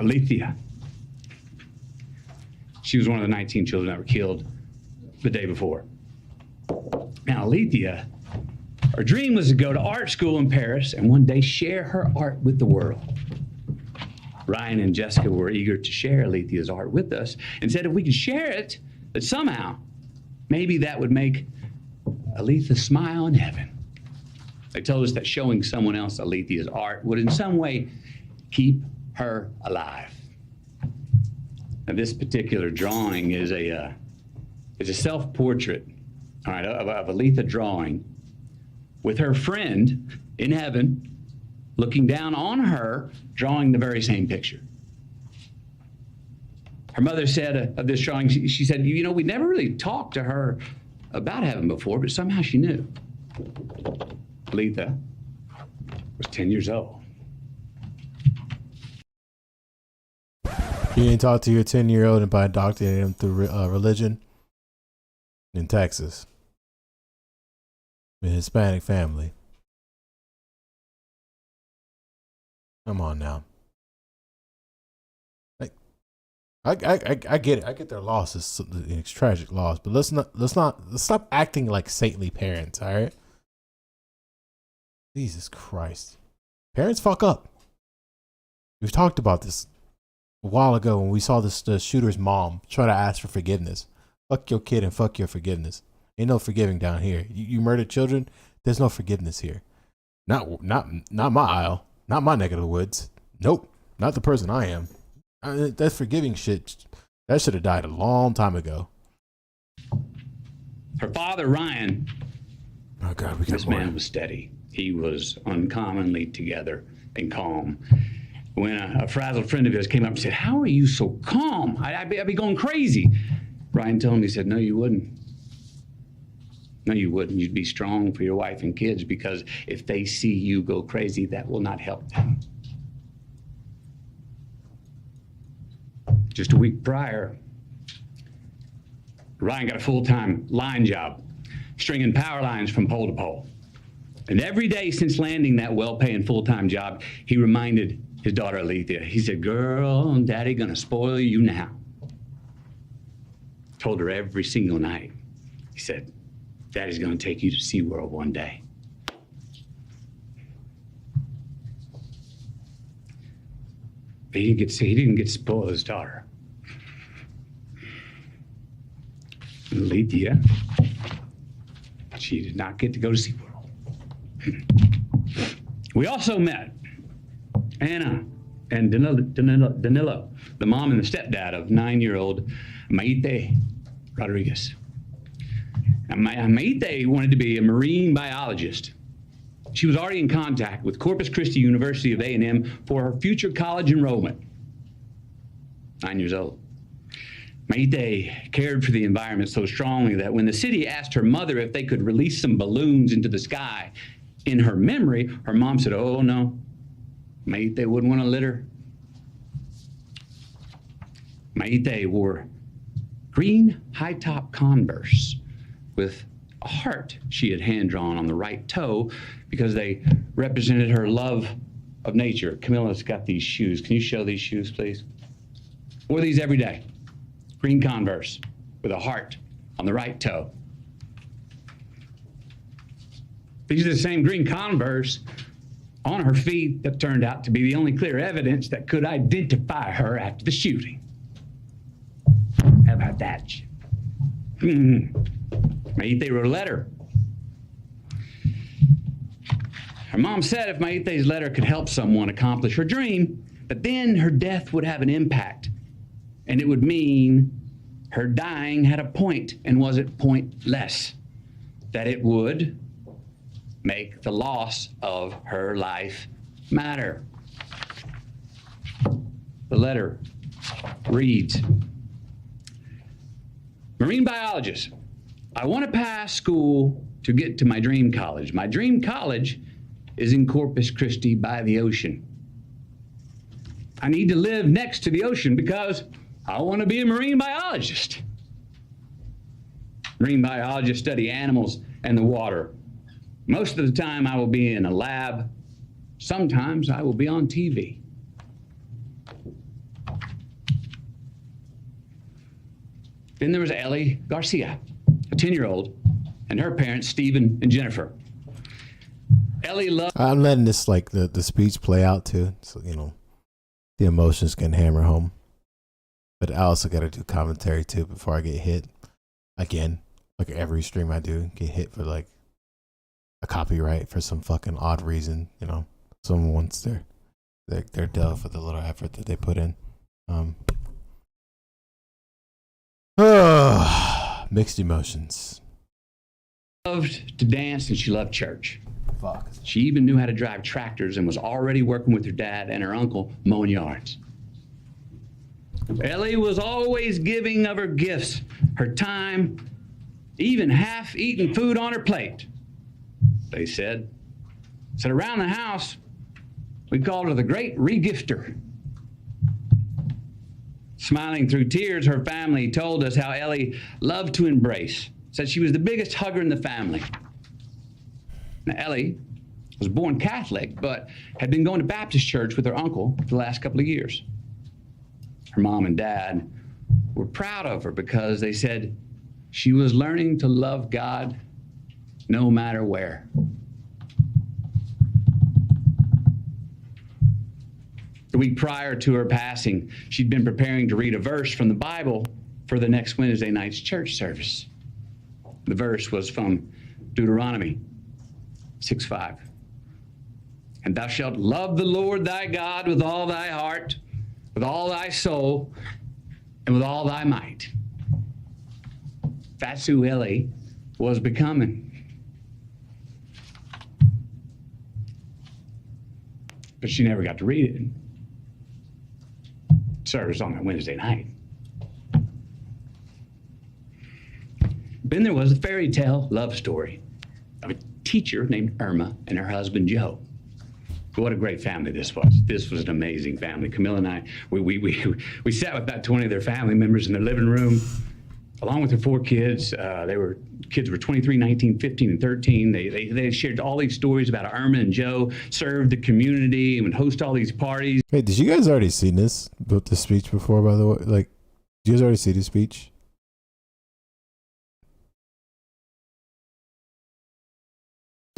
Alethea. She was one of the 19 children that were killed the day before. Now, Alethea, her dream was to go to art school in Paris and one day share her art with the world. Ryan and Jessica were eager to share Alethea's art with us and said if we could share it, that somehow, maybe that would make Alethea smile in heaven. They told us that showing someone else Alethea's art would in some way keep her alive. Now, this particular drawing is a self-portrait, all right, of Alethea drawing with her friend in heaven looking down on her, drawing the very same picture. Her mother said of this drawing, she said, you know, we never really talked to her about heaven before, but somehow she knew. Alethea was 10 years old. You didn't talk to your 10-year-old and by indoctrinating him through religion in Texas. A Hispanic family. Come on now. I get it. I get their loss. It's tragic loss, but let's stop acting like saintly parents. All right. Jesus Christ. Parents fuck up. We've talked about this a while ago when we saw the shooter's mom try to ask for forgiveness. Fuck your kid and fuck your forgiveness. Ain't no forgiving down here. You murdered children. There's no forgiveness here. Not my aisle. Not my neck of the woods. Nope. Not the person I am. That forgiving shit, that should have died a long time ago. Her father, Ryan, oh God, this man was steady. He was uncommonly together and calm. When a frazzled friend of his came up and said, "How are you so calm? I'd be going crazy." Ryan told him, he said, "No, you wouldn't. No, you wouldn't. You'd be strong for your wife and kids, because if they see you go crazy, that will not help them. Just a week prior, Ryan got a full-time line job, stringing power lines from pole to pole. And every day since landing that well-paying full-time job, he reminded his daughter Alethea. He said, "Girl, Daddy gonna spoil you now." Told her every single night. He said, "Daddy's gonna take you to SeaWorld one day." But he didn't get to spoil his daughter. Alethea, she did not get to go to SeaWorld. We also met Anna and Danilo, the mom and the stepdad of 9-year-old Maite Rodriguez. Now, Maite wanted to be a marine biologist. She was already in contact with Corpus Christi University of A&M for her future college enrollment. 9 years old. Maite cared for the environment so strongly that when the city asked her mother if they could release some balloons into the sky in her memory, her mom said, "Oh, no, Maite wouldn't want to litter." Maite wore green high-top Converse with a heart she had hand-drawn on the right toe because they represented her love of nature. Camilla's got these shoes. Can you show these shoes, please? Wore these every day. Green Converse with a heart on the right toe. These are the same green Converse on her feet that turned out to be the only clear evidence that could identify her after the shooting. How about that? Maite wrote a letter. Her mom said if Maite's letter could help someone accomplish her dream, but then her death would have an impact, and it would mean her dying had a point and wasn't pointless, that it would make the loss of her life matter. The letter reads, "Marine biologist, I want to pass school to get to my dream college. My dream college is in Corpus Christi by the ocean. I need to live next to the ocean because I want to be a marine biologist. Marine biologists study animals and the water. Most of the time I will be in a lab. Sometimes I will be on TV." Then there was Ellie Garcia, a 10-year-old, and her parents, Stephen and Jennifer. Ellie loved... I'm letting this, like, the speech play out, too. So, you know, the emotions can hammer home. But I also got to do commentary, too, before I get hit. Again, like every stream I do, get hit for, like, a copyright for some fucking odd reason. You know, someone wants their dough for the little effort that they put in. Mixed emotions. Loved to dance and she loved church. Fuck. She even knew how to drive tractors and was already working with her dad and her uncle mowing yards. Ellie was always giving of her gifts, her time, even half-eaten food on her plate. They said around the house, we called her the great regifter. Smiling through tears, her family told us how Ellie loved to embrace, said she was the biggest hugger in the family. Now, Ellie was born Catholic, but had been going to Baptist church with her uncle for the last couple of years. Her mom and dad were proud of her because they said she was learning to love God no matter where. The week prior to her passing, she'd been preparing to read a verse from the Bible for the next Wednesday night's church service. The verse was from Deuteronomy 6:5. "And thou shalt love the Lord thy God with all thy heart, with all thy soul, and with all thy might." That's who Ellie was becoming. But she never got to read it. Service on that Wednesday night. Then there was a fairy tale love story of a teacher named Irma and her husband Joe. What a great family this was. This was an amazing family. Camilla and I, we sat with about 20 of their family members in their living room, along with their 4 kids. Kids were 23, 19, 15, and 13. They shared all these stories about how Irma and Joe served the community and would host all these parties. Hey, did you guys already see this speech before, by the way? Like, did you guys already see the speech?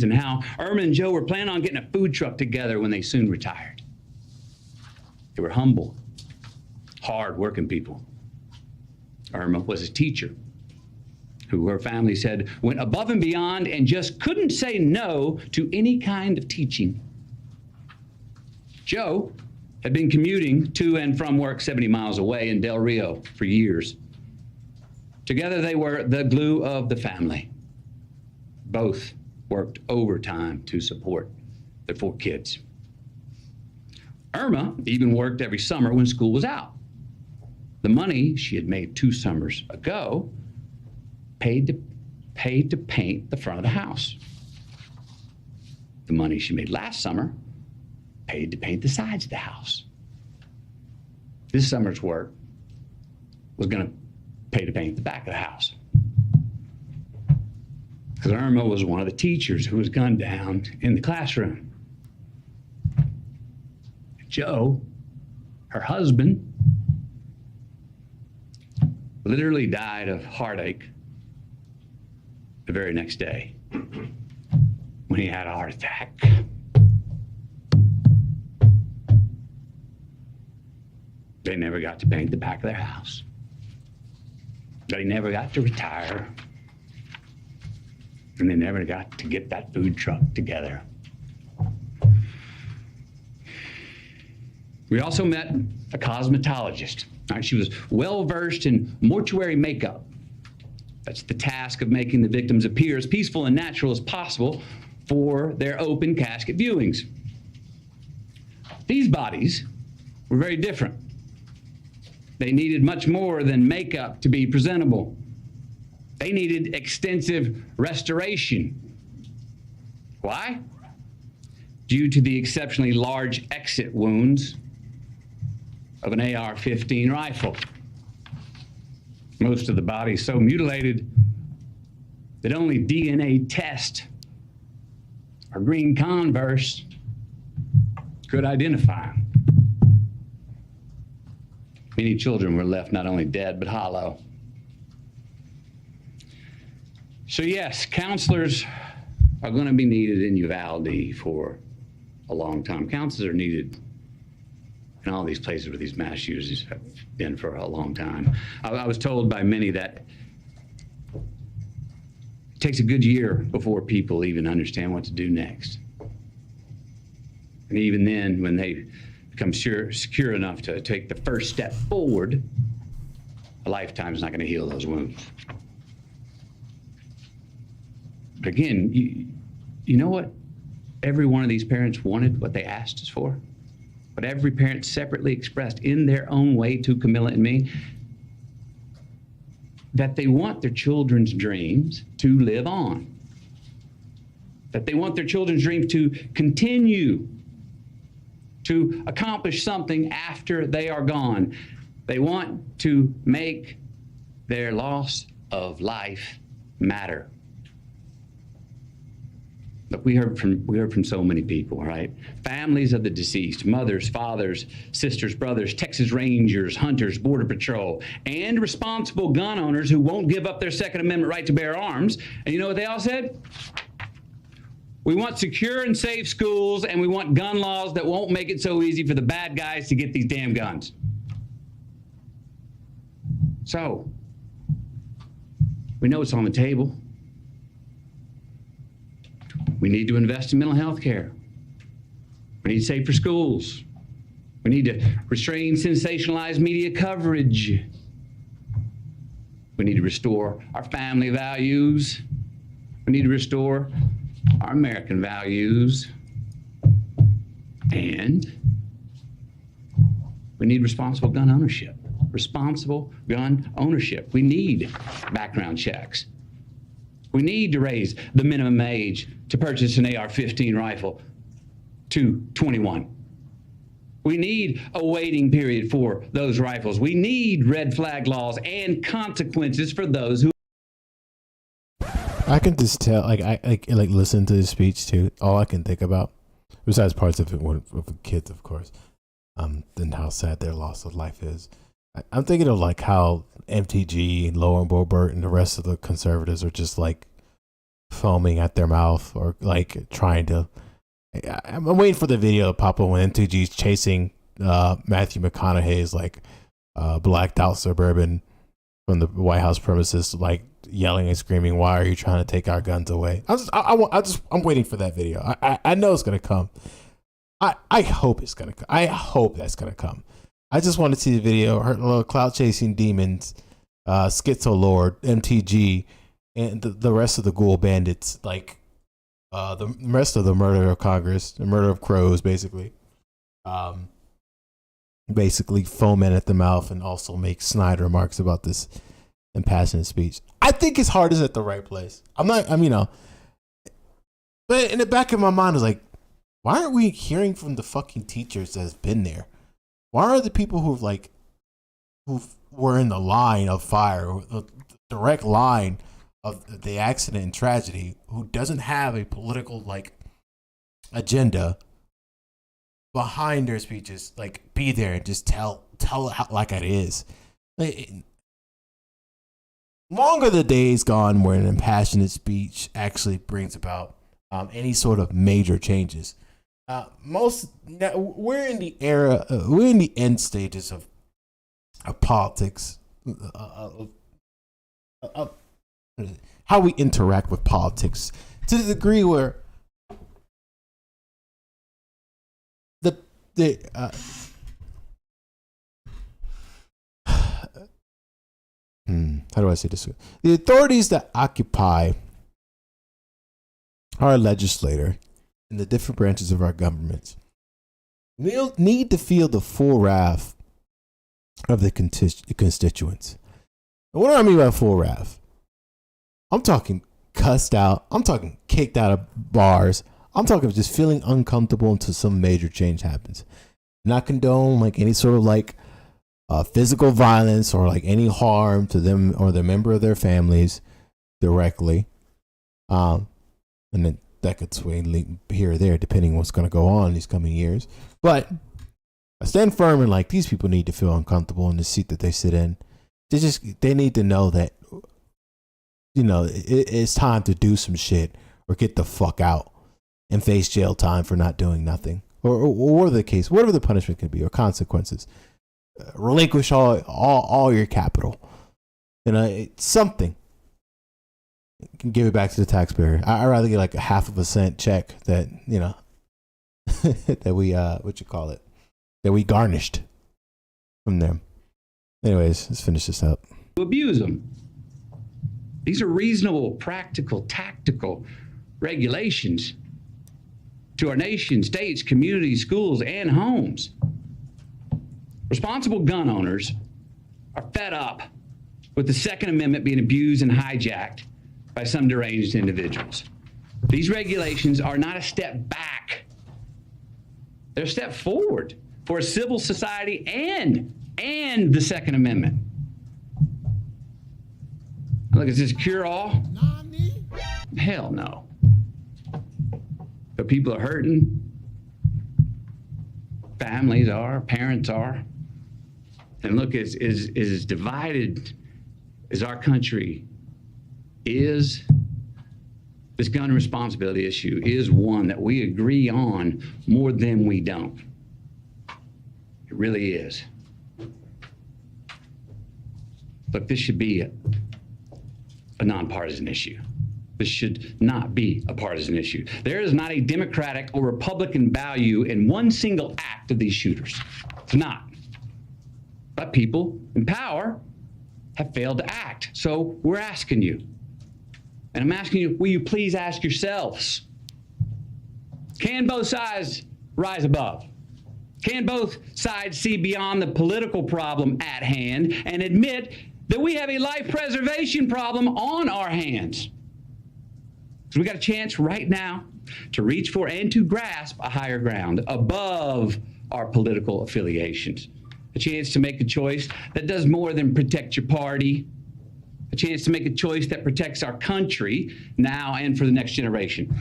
And how Irma and Joe were planning on getting a food truck together when they soon retired. They were humble, hard-working people. Irma was a teacher who her family said went above and beyond and just couldn't say no to any kind of teaching. Joe had been commuting to and from work 70 miles away in Del Rio for years. Together they were the glue of the family. Both worked overtime to support their 4 kids. Irma even worked every summer when school was out. The money she had made 2 summers ago paid to paint the front of the house. The money she made last summer paid to paint the sides of the house. This summer's work was going to pay to paint the back of the house. Because Irma was one of the teachers who was gunned down in the classroom. Joe, her husband, literally died of heartache the very next day when he had a heart attack. They never got to paint the back of their house. They never got to retire. And they never got to get that food truck together. We also met a cosmetologist. She was well-versed in mortuary makeup. That's the task of making the victims appear as peaceful and natural as possible for their open casket viewings. These bodies were very different. They needed much more than makeup to be presentable. They needed extensive restoration. Why? Due to the exceptionally large exit wounds of an AR-15 rifle. Most of the body so mutilated that only DNA test or green Converse could identify them. Many children were left not only dead, but hollow. So yes, counselors are going to be needed in Uvalde for a long time. Counselors are needed in all these places where these mass shooters have been for a long time. I was told by many that it takes a good year before people even understand what to do next. And even then, when they become secure enough to take the first step forward, a lifetime is not going to heal those wounds. But again, you know what every one of these parents wanted, what they asked us for? What every parent separately expressed in their own way to Camilla and me? That they want their children's dreams to live on. That they want their children's dreams to continue to accomplish something after they are gone. They want to make their loss of life matter. Look, we heard from so many people, right? Families of the deceased, mothers, fathers, sisters, brothers, Texas Rangers, hunters, Border Patrol, and responsible gun owners who won't give up their Second Amendment right to bear arms. And you know what they all said? We want secure and safe schools, and we want gun laws that won't make it so easy for the bad guys to get these damn guns. So, we know it's on the table. We need to invest in mental health care. We need safer schools. We need to restrain sensationalized media coverage. We need to restore our family values. We need to restore our American values. And we need responsible gun ownership. Responsible gun ownership. We need background checks. We need to raise the minimum age to purchase an AR-15 rifle to 21. We need a waiting period for those rifles. We need red flag laws and consequences for those who. I can just tell, I listen to this speech too. All I can think about, besides parts of it with kids, of course, and how sad their loss of life is. I'm thinking of like how MTG and Lo and Bobert and the rest of the conservatives are just like foaming at their mouth or like trying to. I'm waiting for the video to pop up when MTG's chasing Matthew McConaughey's like blacked out Suburban from the White House premises, like yelling and screaming, "Why are you trying to take our guns away?" I'm waiting for that video. I know it's gonna come. I hope it's gonna come. I hope that's gonna come. I just want to see the video. Her little cloud chasing demons, Schizo Lord, MTG, and the rest of the ghoul bandits, like the rest of the murder of Congress, the murder of crows, basically foment at the mouth and also make snide remarks about this impassioned speech. I think his heart is at the right place. but in the back of my mind is like, why aren't we hearing from the fucking teachers that's been there? Why are the people who were in the line of fire, the direct line of the accident and tragedy, who doesn't have a political like agenda behind their speeches, like be there and just tell it how, like it is. Longer the days gone where an impassioned speech actually brings about any sort of major changes. We're in the era, we're in the end stages of politics, of how we interact with politics, to the degree where how do I say this? The authorities that occupy our legislator and the different branches of our government need to feel the full wrath of the constituents. And what do I mean by full wrath? I'm talking cussed out. I'm talking kicked out of bars. I'm talking just feeling uncomfortable until some major change happens. Not condone like any sort of like physical violence or like any harm to them or the member of their families directly. And then that could sway here or there depending on what's going to go on in these coming years. But I stand firm and like these people need to feel uncomfortable in the seat that they sit in. They need to know that, you know, it's time to do some shit or get the fuck out and face jail time for not doing nothing, or whatever the case, whatever the punishment could be or consequences. Relinquish all your capital. You know, it's something. You can give it back to the taxpayer. I'd rather get like a 0.5 cent check that, you know, that we that we garnished from them. Anyways, let's finish this up. Abuse them. These are reasonable, practical, tactical regulations to our nation, states, communities, schools, and homes. Responsible gun owners are fed up with the Second Amendment being abused and hijacked by some deranged individuals. These regulations are not a step back. They're a step forward for a civil society and the Second Amendment. Look, is this a cure-all? Hell no. But people are hurting. Families are, parents are. And look, as divided as our country is, this gun responsibility issue is one that we agree on more than we don't. It really is. Look, this should be a nonpartisan issue. This should not be a partisan issue. There is not a Democratic or Republican value in one single act of these shooters. It's not. But people in power have failed to act. So we're asking you, and I'm asking you, will you please ask yourselves, can both sides rise above? Can both sides see beyond the political problem at hand and admit that we have a life preservation problem on our hands? So we got a chance right now to reach for and to grasp a higher ground above our political affiliations. A chance to make a choice that does more than protect your party. A chance to make a choice that protects our country now and for the next generation.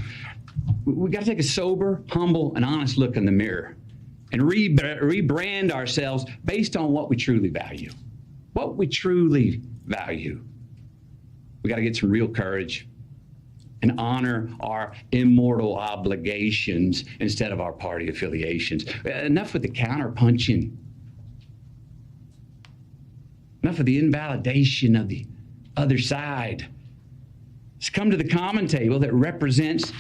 We got to take a sober, humble, and honest look in the mirror and rebrand ourselves based on what we truly value. What we truly value. We got to get some real courage and honor our immortal obligations instead of our party affiliations. Enough with the counterpunching. Enough of the invalidation of the other side. Let's come to the common table that represents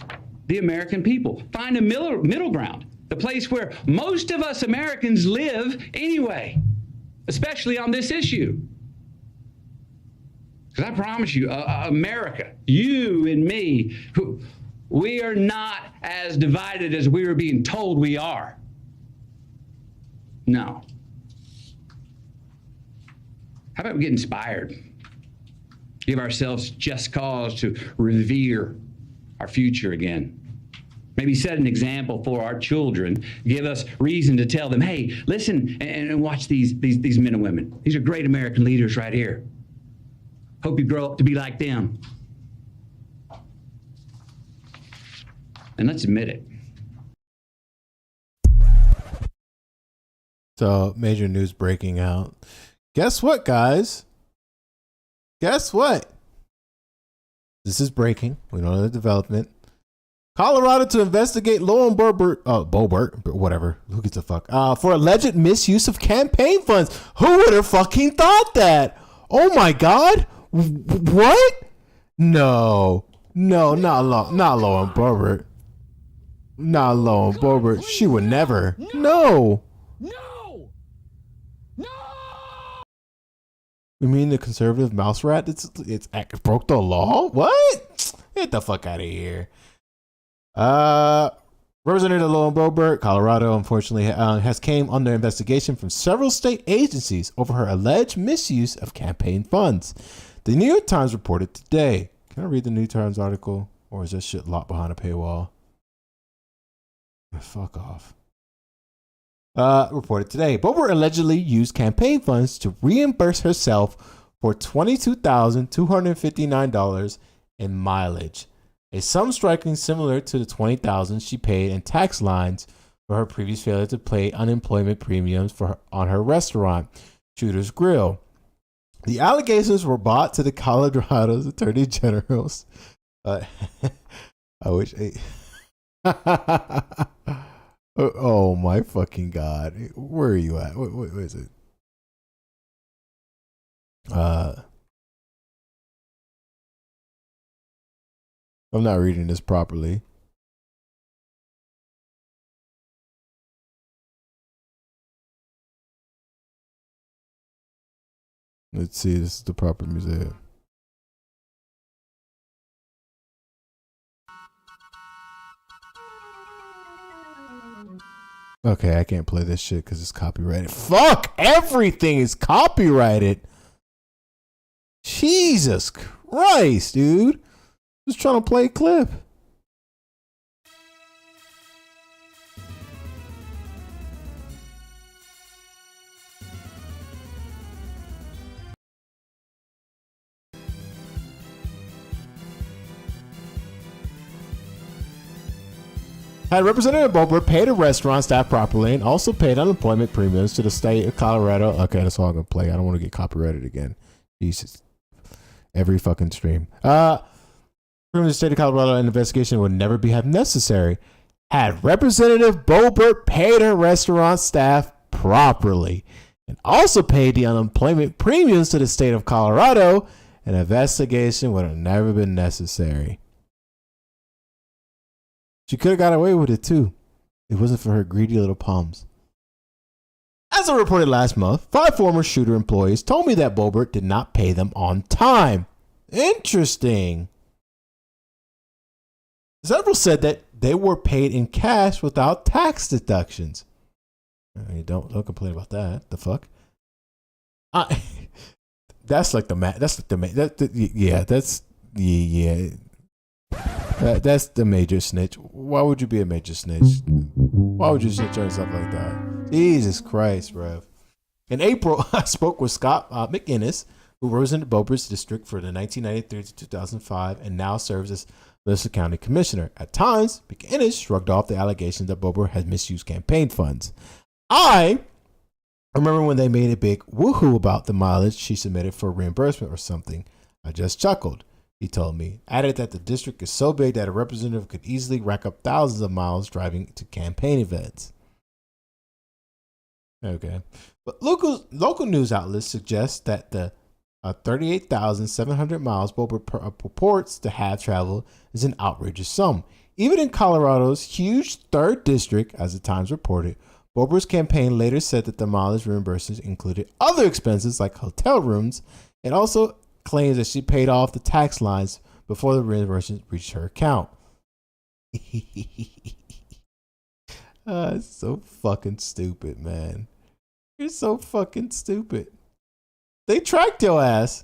the American people. Find a middle ground, the place where most of us Americans live anyway, especially on this issue. Because I promise you, America, you and me, we are not as divided as we are being told we are. No. How about we get inspired? Give ourselves just cause to revere our future again. Maybe set an example for our children. Give us reason to tell them, hey, listen and watch these men and women. These are great American leaders right here. Hope you grow up to be like them. And let's admit it. So, major news breaking out. Guess what, guys? Guess what? This is breaking. We don't know the development. Colorado to investigate Lauren Boebert, whatever. Who gives a fuck? For alleged misuse of campaign funds. Who would have fucking thought that? Oh my God. What? No, not Lauren Boebert. Not Lauren Boebert. She would never. No. You mean the conservative mouse rat? It's broke the law? What? Get the fuck out of here. Representative Lauren Boebert, Colorado, unfortunately, has came under investigation from several state agencies over her alleged misuse of campaign funds. The New York Times reported today. Can I read the New York Times article? Or is this shit locked behind a paywall? Fuck off. Reported today. Boebert allegedly used campaign funds to reimburse herself for $22,259 in mileage, a sum striking similar to the $20,000 she paid in tax lines for her previous failure to pay unemployment premiums on her restaurant, Shooter's Grill. The allegations were brought to the Colorado's Attorney General's. I wish. Oh my fucking God. Where are you at? What is it? I'm not reading this properly. Let's see, this is the proper music. Okay, I can't play this shit because it's copyrighted. Fuck! Everything is copyrighted! Jesus Christ, dude! Just trying to play a clip. Had Representative Boebert paid a restaurant staff properly and also paid unemployment premiums to the state of Colorado. Okay, that's all I'm going to play. I don't want to get copyrighted again. Jesus. Every fucking stream. From the state of Colorado, an investigation would never be necessary. Had Representative Boebert paid her restaurant staff properly and also paid the unemployment premiums to the state of Colorado, an investigation would have never been necessary. She could have got away with it too. It wasn't for her greedy little palms. As I reported last month, 5 former Shooter employees told me that Boebert did not pay them on time. Interesting. Several said that they were paid in cash without tax deductions. Don't complain about that. The fuck? That's like the yeah. That's the major snitch. Why would you be a major snitch? Why would you snitch on stuff like that? Jesus Christ, bruv. In April, I spoke with Scott McInnes, who represented Beaubert's district for the 1993 to 2005 and now serves as Melissa County Commissioner. At times, McInnes shrugged off the allegations that Beaubert had misused campaign funds. I remember when they made a big woohoo about the mileage she submitted for reimbursement or something. I just chuckled, he told me. Added that the district is so big that a representative could easily rack up thousands of miles driving to campaign events. Okay. But local news outlets suggest that the 38,700 miles Beaubert purports to have traveled is an outrageous sum. Even in Colorado's huge 3rd district, as the Times reported, Beaubert's campaign later said that the mileage reimbursements included other expenses like hotel rooms, and also claims that she paid off the tax lines before the reimbursements reached her account. It's so fucking stupid, man. You're so fucking stupid. They tracked your ass.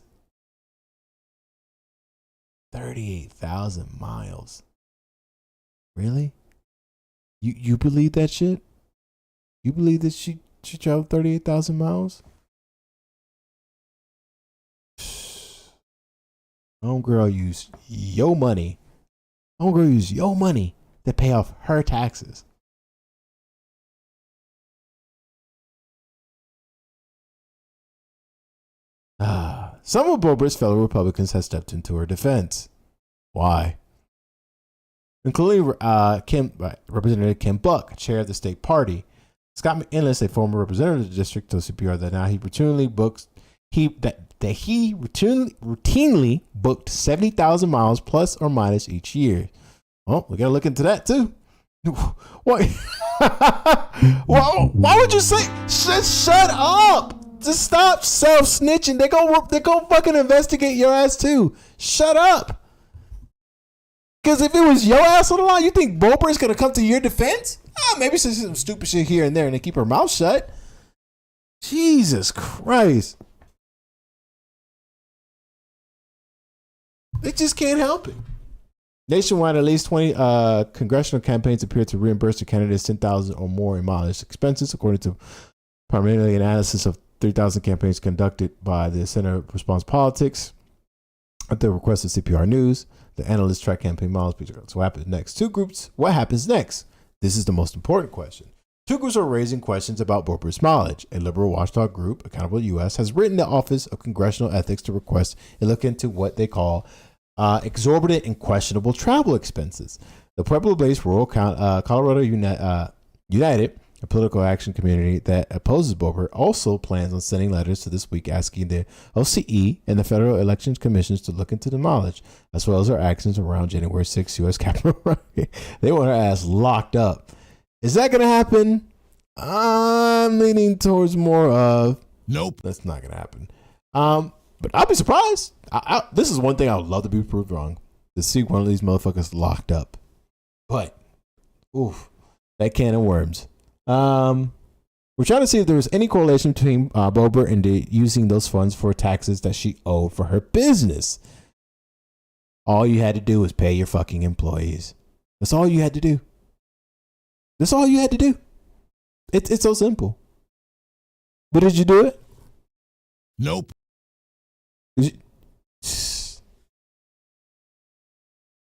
38,000 miles. Really? You believe that shit? You believe that she traveled 38,000 miles? Homegirl used your money. Homegirl used your money to pay off her taxes. Some of Beaubert's fellow Republicans have stepped into her defense. Why? Including Representative Kim Buck, chair of the state party. Scott McInnes, a former representative of the district, told CPR that now he routinely booked 70,000 miles plus or minus each year. Well, we gotta look into that too. Why? Why would you say? Shut up! Just stop self-snitching. They go fucking investigate your ass too. Shut up. Because if it was your ass on the line, you think Beaubert is gonna come to your defense? Maybe she says some stupid shit here and there, and they keep her mouth shut. Jesus Christ. They just can't help it. Nationwide, at least 20 congressional campaigns appear to reimburse the candidates 10,000 or more in mileage expenses, according to primarily analysis of 3,000 campaigns conducted by the Center of Response Politics at the request of CPR News. The analysts track campaign miles. So what happens next? What happens next? This is the most important question. 2 groups are raising questions about Beaubert's mileage. A liberal watchdog group, Accountable U.S., has written the Office of Congressional Ethics to request a look into what they call exorbitant and questionable travel expenses. The Pueblo-based rural Colorado United, a political action community that opposes Beaubert, also plans on sending letters to this week asking the OCE and the Federal Elections Commissions to look into the mileage, as well as their actions around January 6th U.S. Capitol riot. They want her ass locked up. Is that going to happen? I'm leaning towards more of nope. That's not going to happen. But I'll be surprised. This is one thing I would love to be proved wrong. To see one of these motherfuckers locked up. But, oof, that can of worms. We're trying to see if there was any correlation between Beaubert and using those funds for taxes that she owed for her business. All you had to do was pay your fucking employees. That's all you had to do. That's all you had to do. It's so simple. But did you do it? Nope.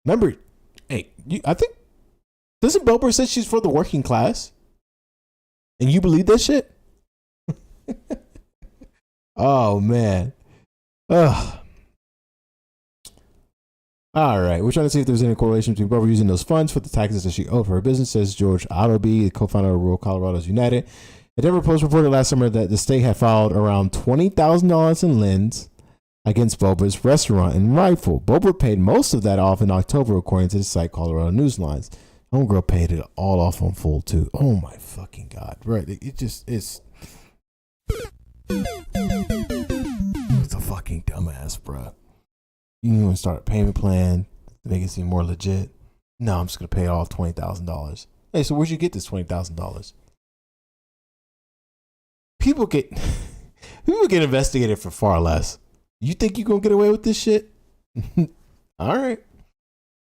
Remember, hey, I think, doesn't Beaubert say she's for the working class? And you believe that shit? Oh, man. Ugh. All right. We're trying to see if there's any correlation between Beaubert using those funds for the taxes that she owed for her business, says George Ottoby, the co-founder of Rural Colorado's United. The Denver Post reported last summer that the state had filed around $20,000 in liens against Beaubert's restaurant in Rifle. Beaubert paid most of that off in October, according to the site Colorado Newslines. Homegirl paid it all off on full, too. Oh, my fucking God. Right. It's a fucking dumbass, bro. You want to start a payment plan to make it seem more legit? No, I'm just going to pay off $20,000. Hey, so where'd you get this $20,000? People get investigated for far less. You think you're going to get away with this shit? All right.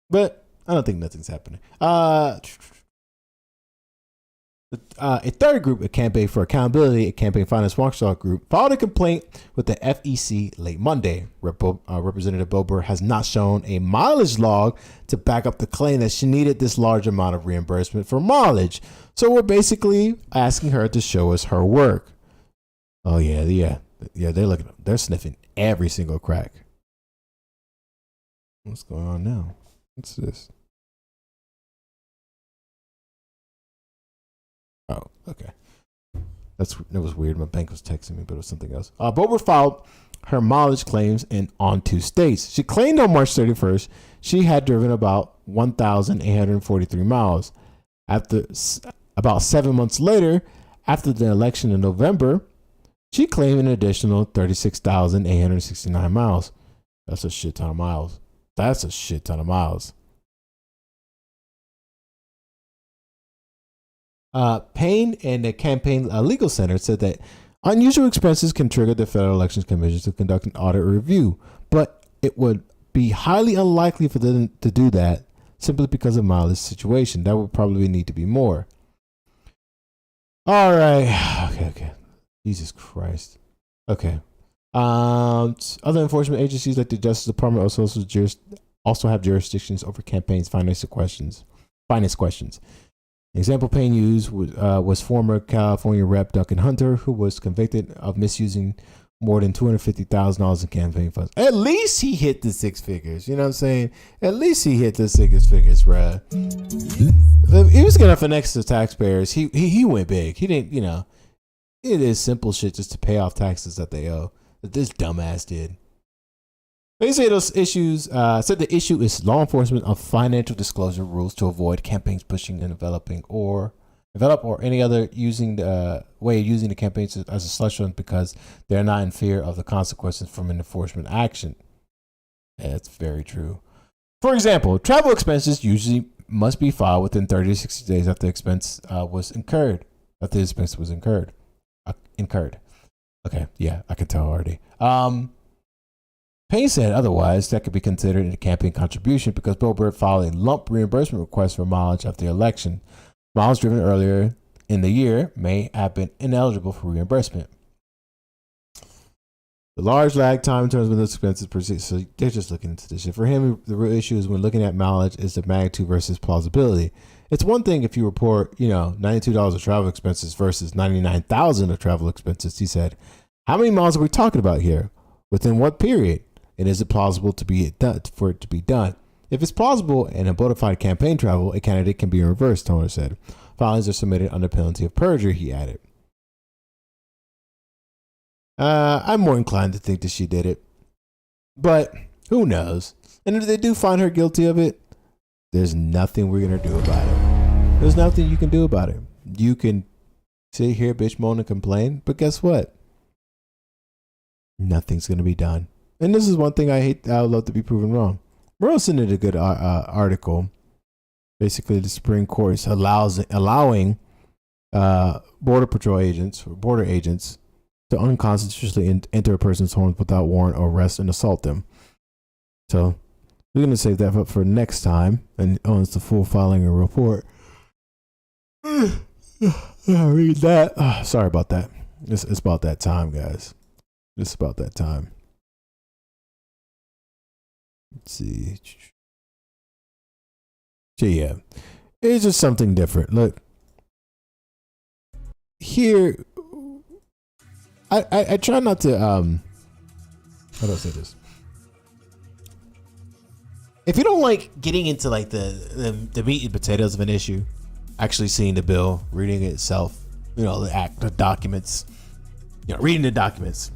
But I don't think nothing's happening. A third group, a Campaign for Accountability, a campaign finance watchdog group, filed a complaint with the FEC late Monday. Representative Bober has not shown a mileage log to back up the claim that she needed this large amount of reimbursement for mileage. So we're basically asking her to show us her work. Oh yeah. They're sniffing every single crack. What's going on now? What's this? Oh, okay. That was weird. My bank was texting me, but it was something else. Bober filed her mileage claims on 2 states. She claimed on March 31st she had driven about 1,843 miles. After about 7 months later, after the election in November, she claimed an additional 36,869 miles. That's a shit ton of miles. Payne and the campaign legal center said that unusual expenses can trigger the Federal Elections Commission to conduct an audit or review, but it would be highly unlikely for them to do that simply because of mileage situation. That would probably need to be more. All right. Okay. Jesus Christ. Okay. Other enforcement agencies like the Justice Department also have jurisdictions over campaigns' finance questions. An example Payne used was former California Rep. Duncan Hunter, who was convicted of misusing more than $250,000 in campaign funds. At least he hit the 6 figures. You know what I'm saying? At least he hit the 6 figures, bruh. He was gonna finesse the taxpayers. He went big. He didn't, it is simple shit just to pay off taxes that they owe. That this dumbass did. They say those issues said the issue is law enforcement of financial disclosure rules to avoid campaigns pushing and develop or any other way of using the campaigns as a slush fund because they're not in fear of the consequences from an enforcement action. That's very true. For example, travel expenses usually must be filed within 30 to 60 days after the expense was incurred. Okay, yeah, I can tell already. Payne said otherwise that could be considered a campaign contribution because Bober filed a lump reimbursement request for mileage after the election. Miles driven earlier in the year may have been ineligible for reimbursement. The large lag time in terms of those expenses persists, so they're just looking into this shit. For him, the real issue is when looking at mileage is the magnitude versus plausibility. It's one thing if you report, $92 of travel expenses versus $99,000 of travel expenses. He said, how many miles are we talking about here? Within what period? And is it plausible for it to be done? If it's plausible and a bona fide campaign travel, a candidate can be reversed, Toner said. Filings are submitted under penalty of perjury, he added. I'm more inclined to think that she did it. But who knows? And if they do find her guilty of it, there's nothing we're going to do about it. There's nothing you can do about it. You can sit here, bitch, moan, and complain. But guess what? Nothing's going to be done. And this is one thing I hate. I would love to be proven wrong. Rosen did a good article. Basically, the Supreme Court is allowing border patrol agents or border agents to unconstitutionally enter a person's home without warrant or arrest and assault them. So we're going to save that up for next time and owns the full filing and report. Read that. Sorry about that. It's about that time, guys. It's about that time. Let's see. So yeah, it's just something different. Look, here, I try not to, how do I say this? If you don't like getting into like the meat and potatoes of an issue, actually seeing the bill, reading it itself, the documents, reading the documents,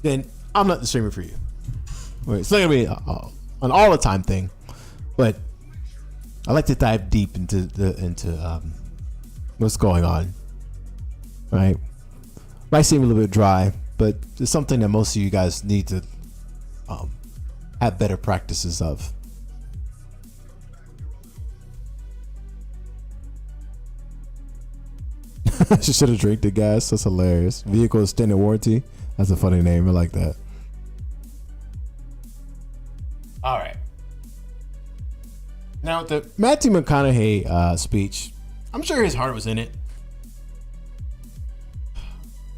then I'm not the streamer for you. It's not gonna be an all the time thing, but I like to dive deep into what's going on. Right? Might seem a little bit dry, but it's something that most of you guys need to have better practices of. She should have drank the gas. That's hilarious. Vehicle extended warranty. That's a funny name. I like that. All right. Now, the Matthew McConaughey speech, I'm sure his heart was in it.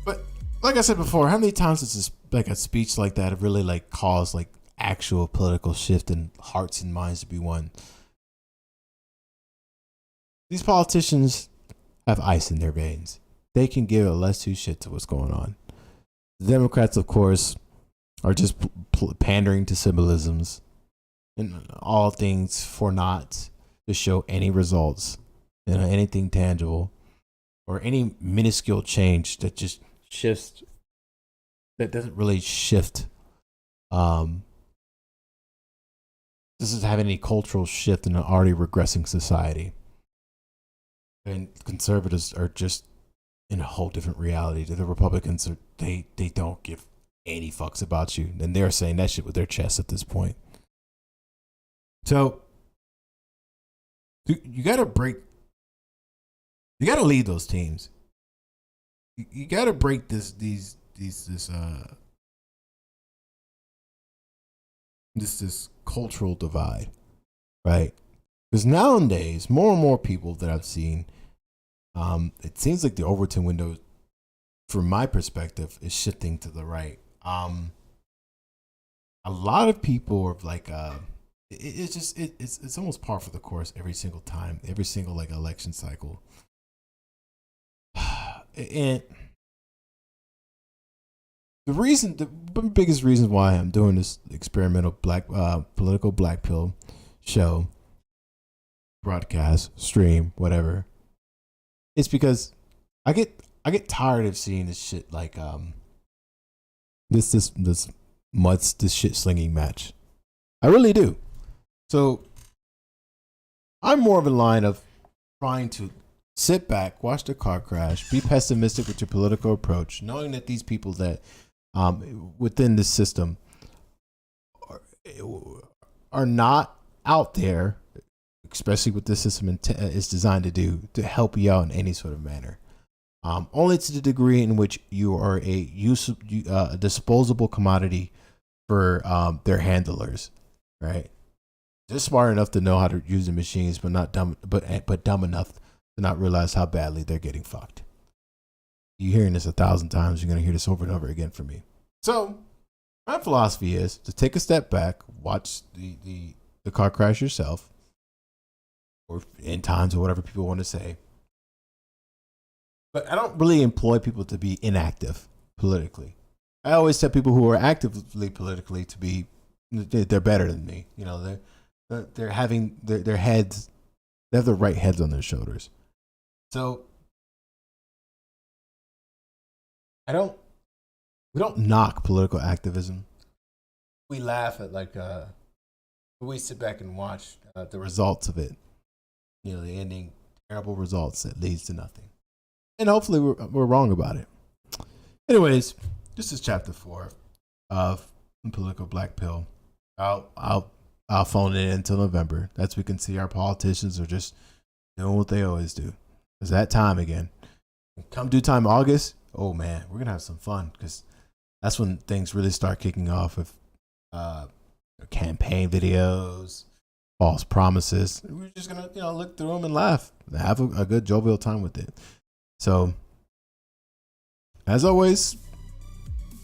But like I said before, how many times does like a speech like that really like cause like actual political shift in hearts and minds to be won? These politicians have ice in their veins. They can give a less two shit to what's going on. The Democrats, of course, are just pandering to symbolisms and all things for not to show any results, anything tangible, or any minuscule change that just shifts, that doesn't really shift. This is having any cultural shift in an already regressing society. And conservatives are just in a whole different reality. The Republicans are they don't give any fucks about you, and they're saying that shit with their chest at this point. So you got to lead those teams. You got to break this cultural divide, right? Because nowadays, more and more people that I've seen, it seems like the Overton window, from my perspective, is shifting to the right. A lot of people are like, it's almost par for the course every single time, every single like election cycle. And the biggest reason why I'm doing this experimental political black pill show, broadcast, stream, whatever, it's because I get tired of seeing this shit like this shit slinging match. I really do. So I'm more of a line of trying to sit back, watch the car crash, be pessimistic with your political approach, knowing that these people that within the system are not out there, especially what this system is designed to do, to help you out in any sort of manner. Only to the degree in which you are a disposable commodity for their handlers, right? They're smart enough to know how to use the machines, but not dumb, but dumb enough to not realize how badly they're getting fucked. You're hearing this 1,000 times. You're going to hear this over and over again from me. So my philosophy is to take a step back, watch the car crash yourself, or in times or whatever people want to say. But I don't really employ people to be inactive politically. I always tell people who are actively politically to be, they're better than me. You know, they're having their heads, they have the right heads on their shoulders. So we don't knock political activism. We laugh at we sit back and watch the results of it. You know, the ending terrible results that leads to nothing. And hopefully we're wrong about it. Anyways, this is chapter 4 of Political Black Pill. I'll phone it in until November. That's we can see our politicians are just doing what they always do. It's that time again. Come due time August, oh man, we're gonna have some fun because that's when things really start kicking off with campaign videos, false promises. We're just gonna look through them and laugh, have a good jovial time with it. So, as always,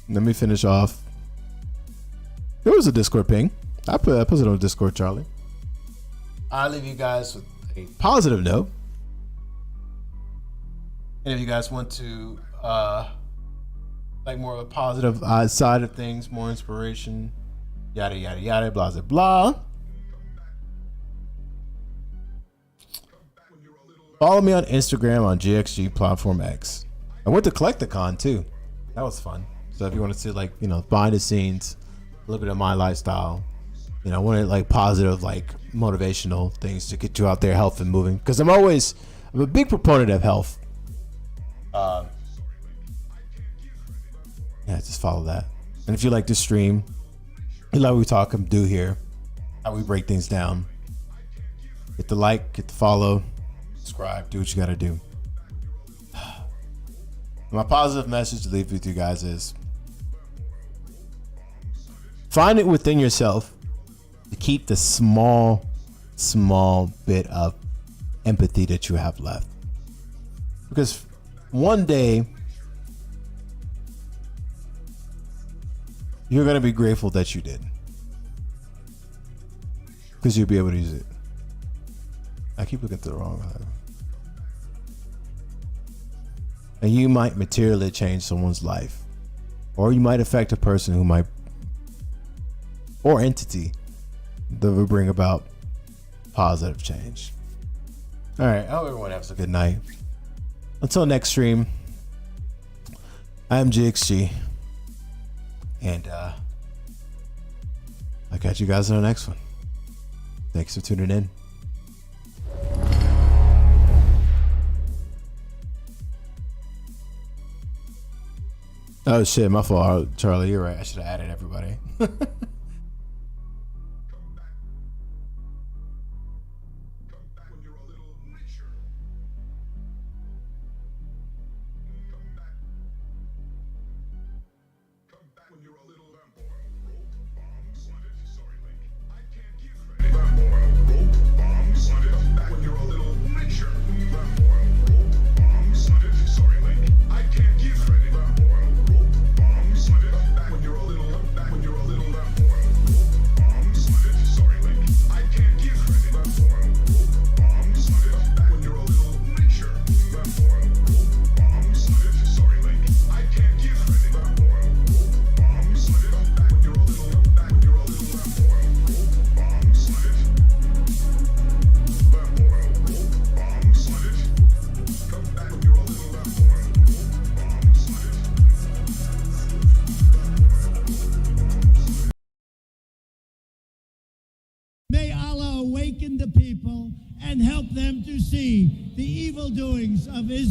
let me finish off. There was a Discord ping. I put it on Discord, Charlie. I'll leave you guys with a positive note. And if you guys want to like more of a positive side of things, more inspiration, yada yada yada, blah blah blah. Follow me on Instagram on GXG Platform X. I went to Collecticon too. That was fun. So if you want to see behind the scenes, a little bit of my lifestyle, one of positive, motivational things to get you out there, health and moving. Because I'm a big proponent of health. Just follow that. And if you like to stream, you like what we talk and do here, how we break things down, hit the like, hit the follow, subscribe, do what you got to do. My positive message to leave with you guys is find it within yourself to keep the small small bit of empathy that you have left. Because one day you're going to be grateful that you did. Because you'll be able to use it. I keep looking to the wrong side. And you might materially change someone's life. Or you might affect a person who might, or entity that will bring about positive change. All right, I hope everyone has a good night. Until next stream, I'm GXG, and I'll catch you guys in the next one. Thanks for tuning in. Oh shit, my fault, Charlie. You're right. I should have added everybody. May Allah awaken the people and help them to see the evil doings of Israel.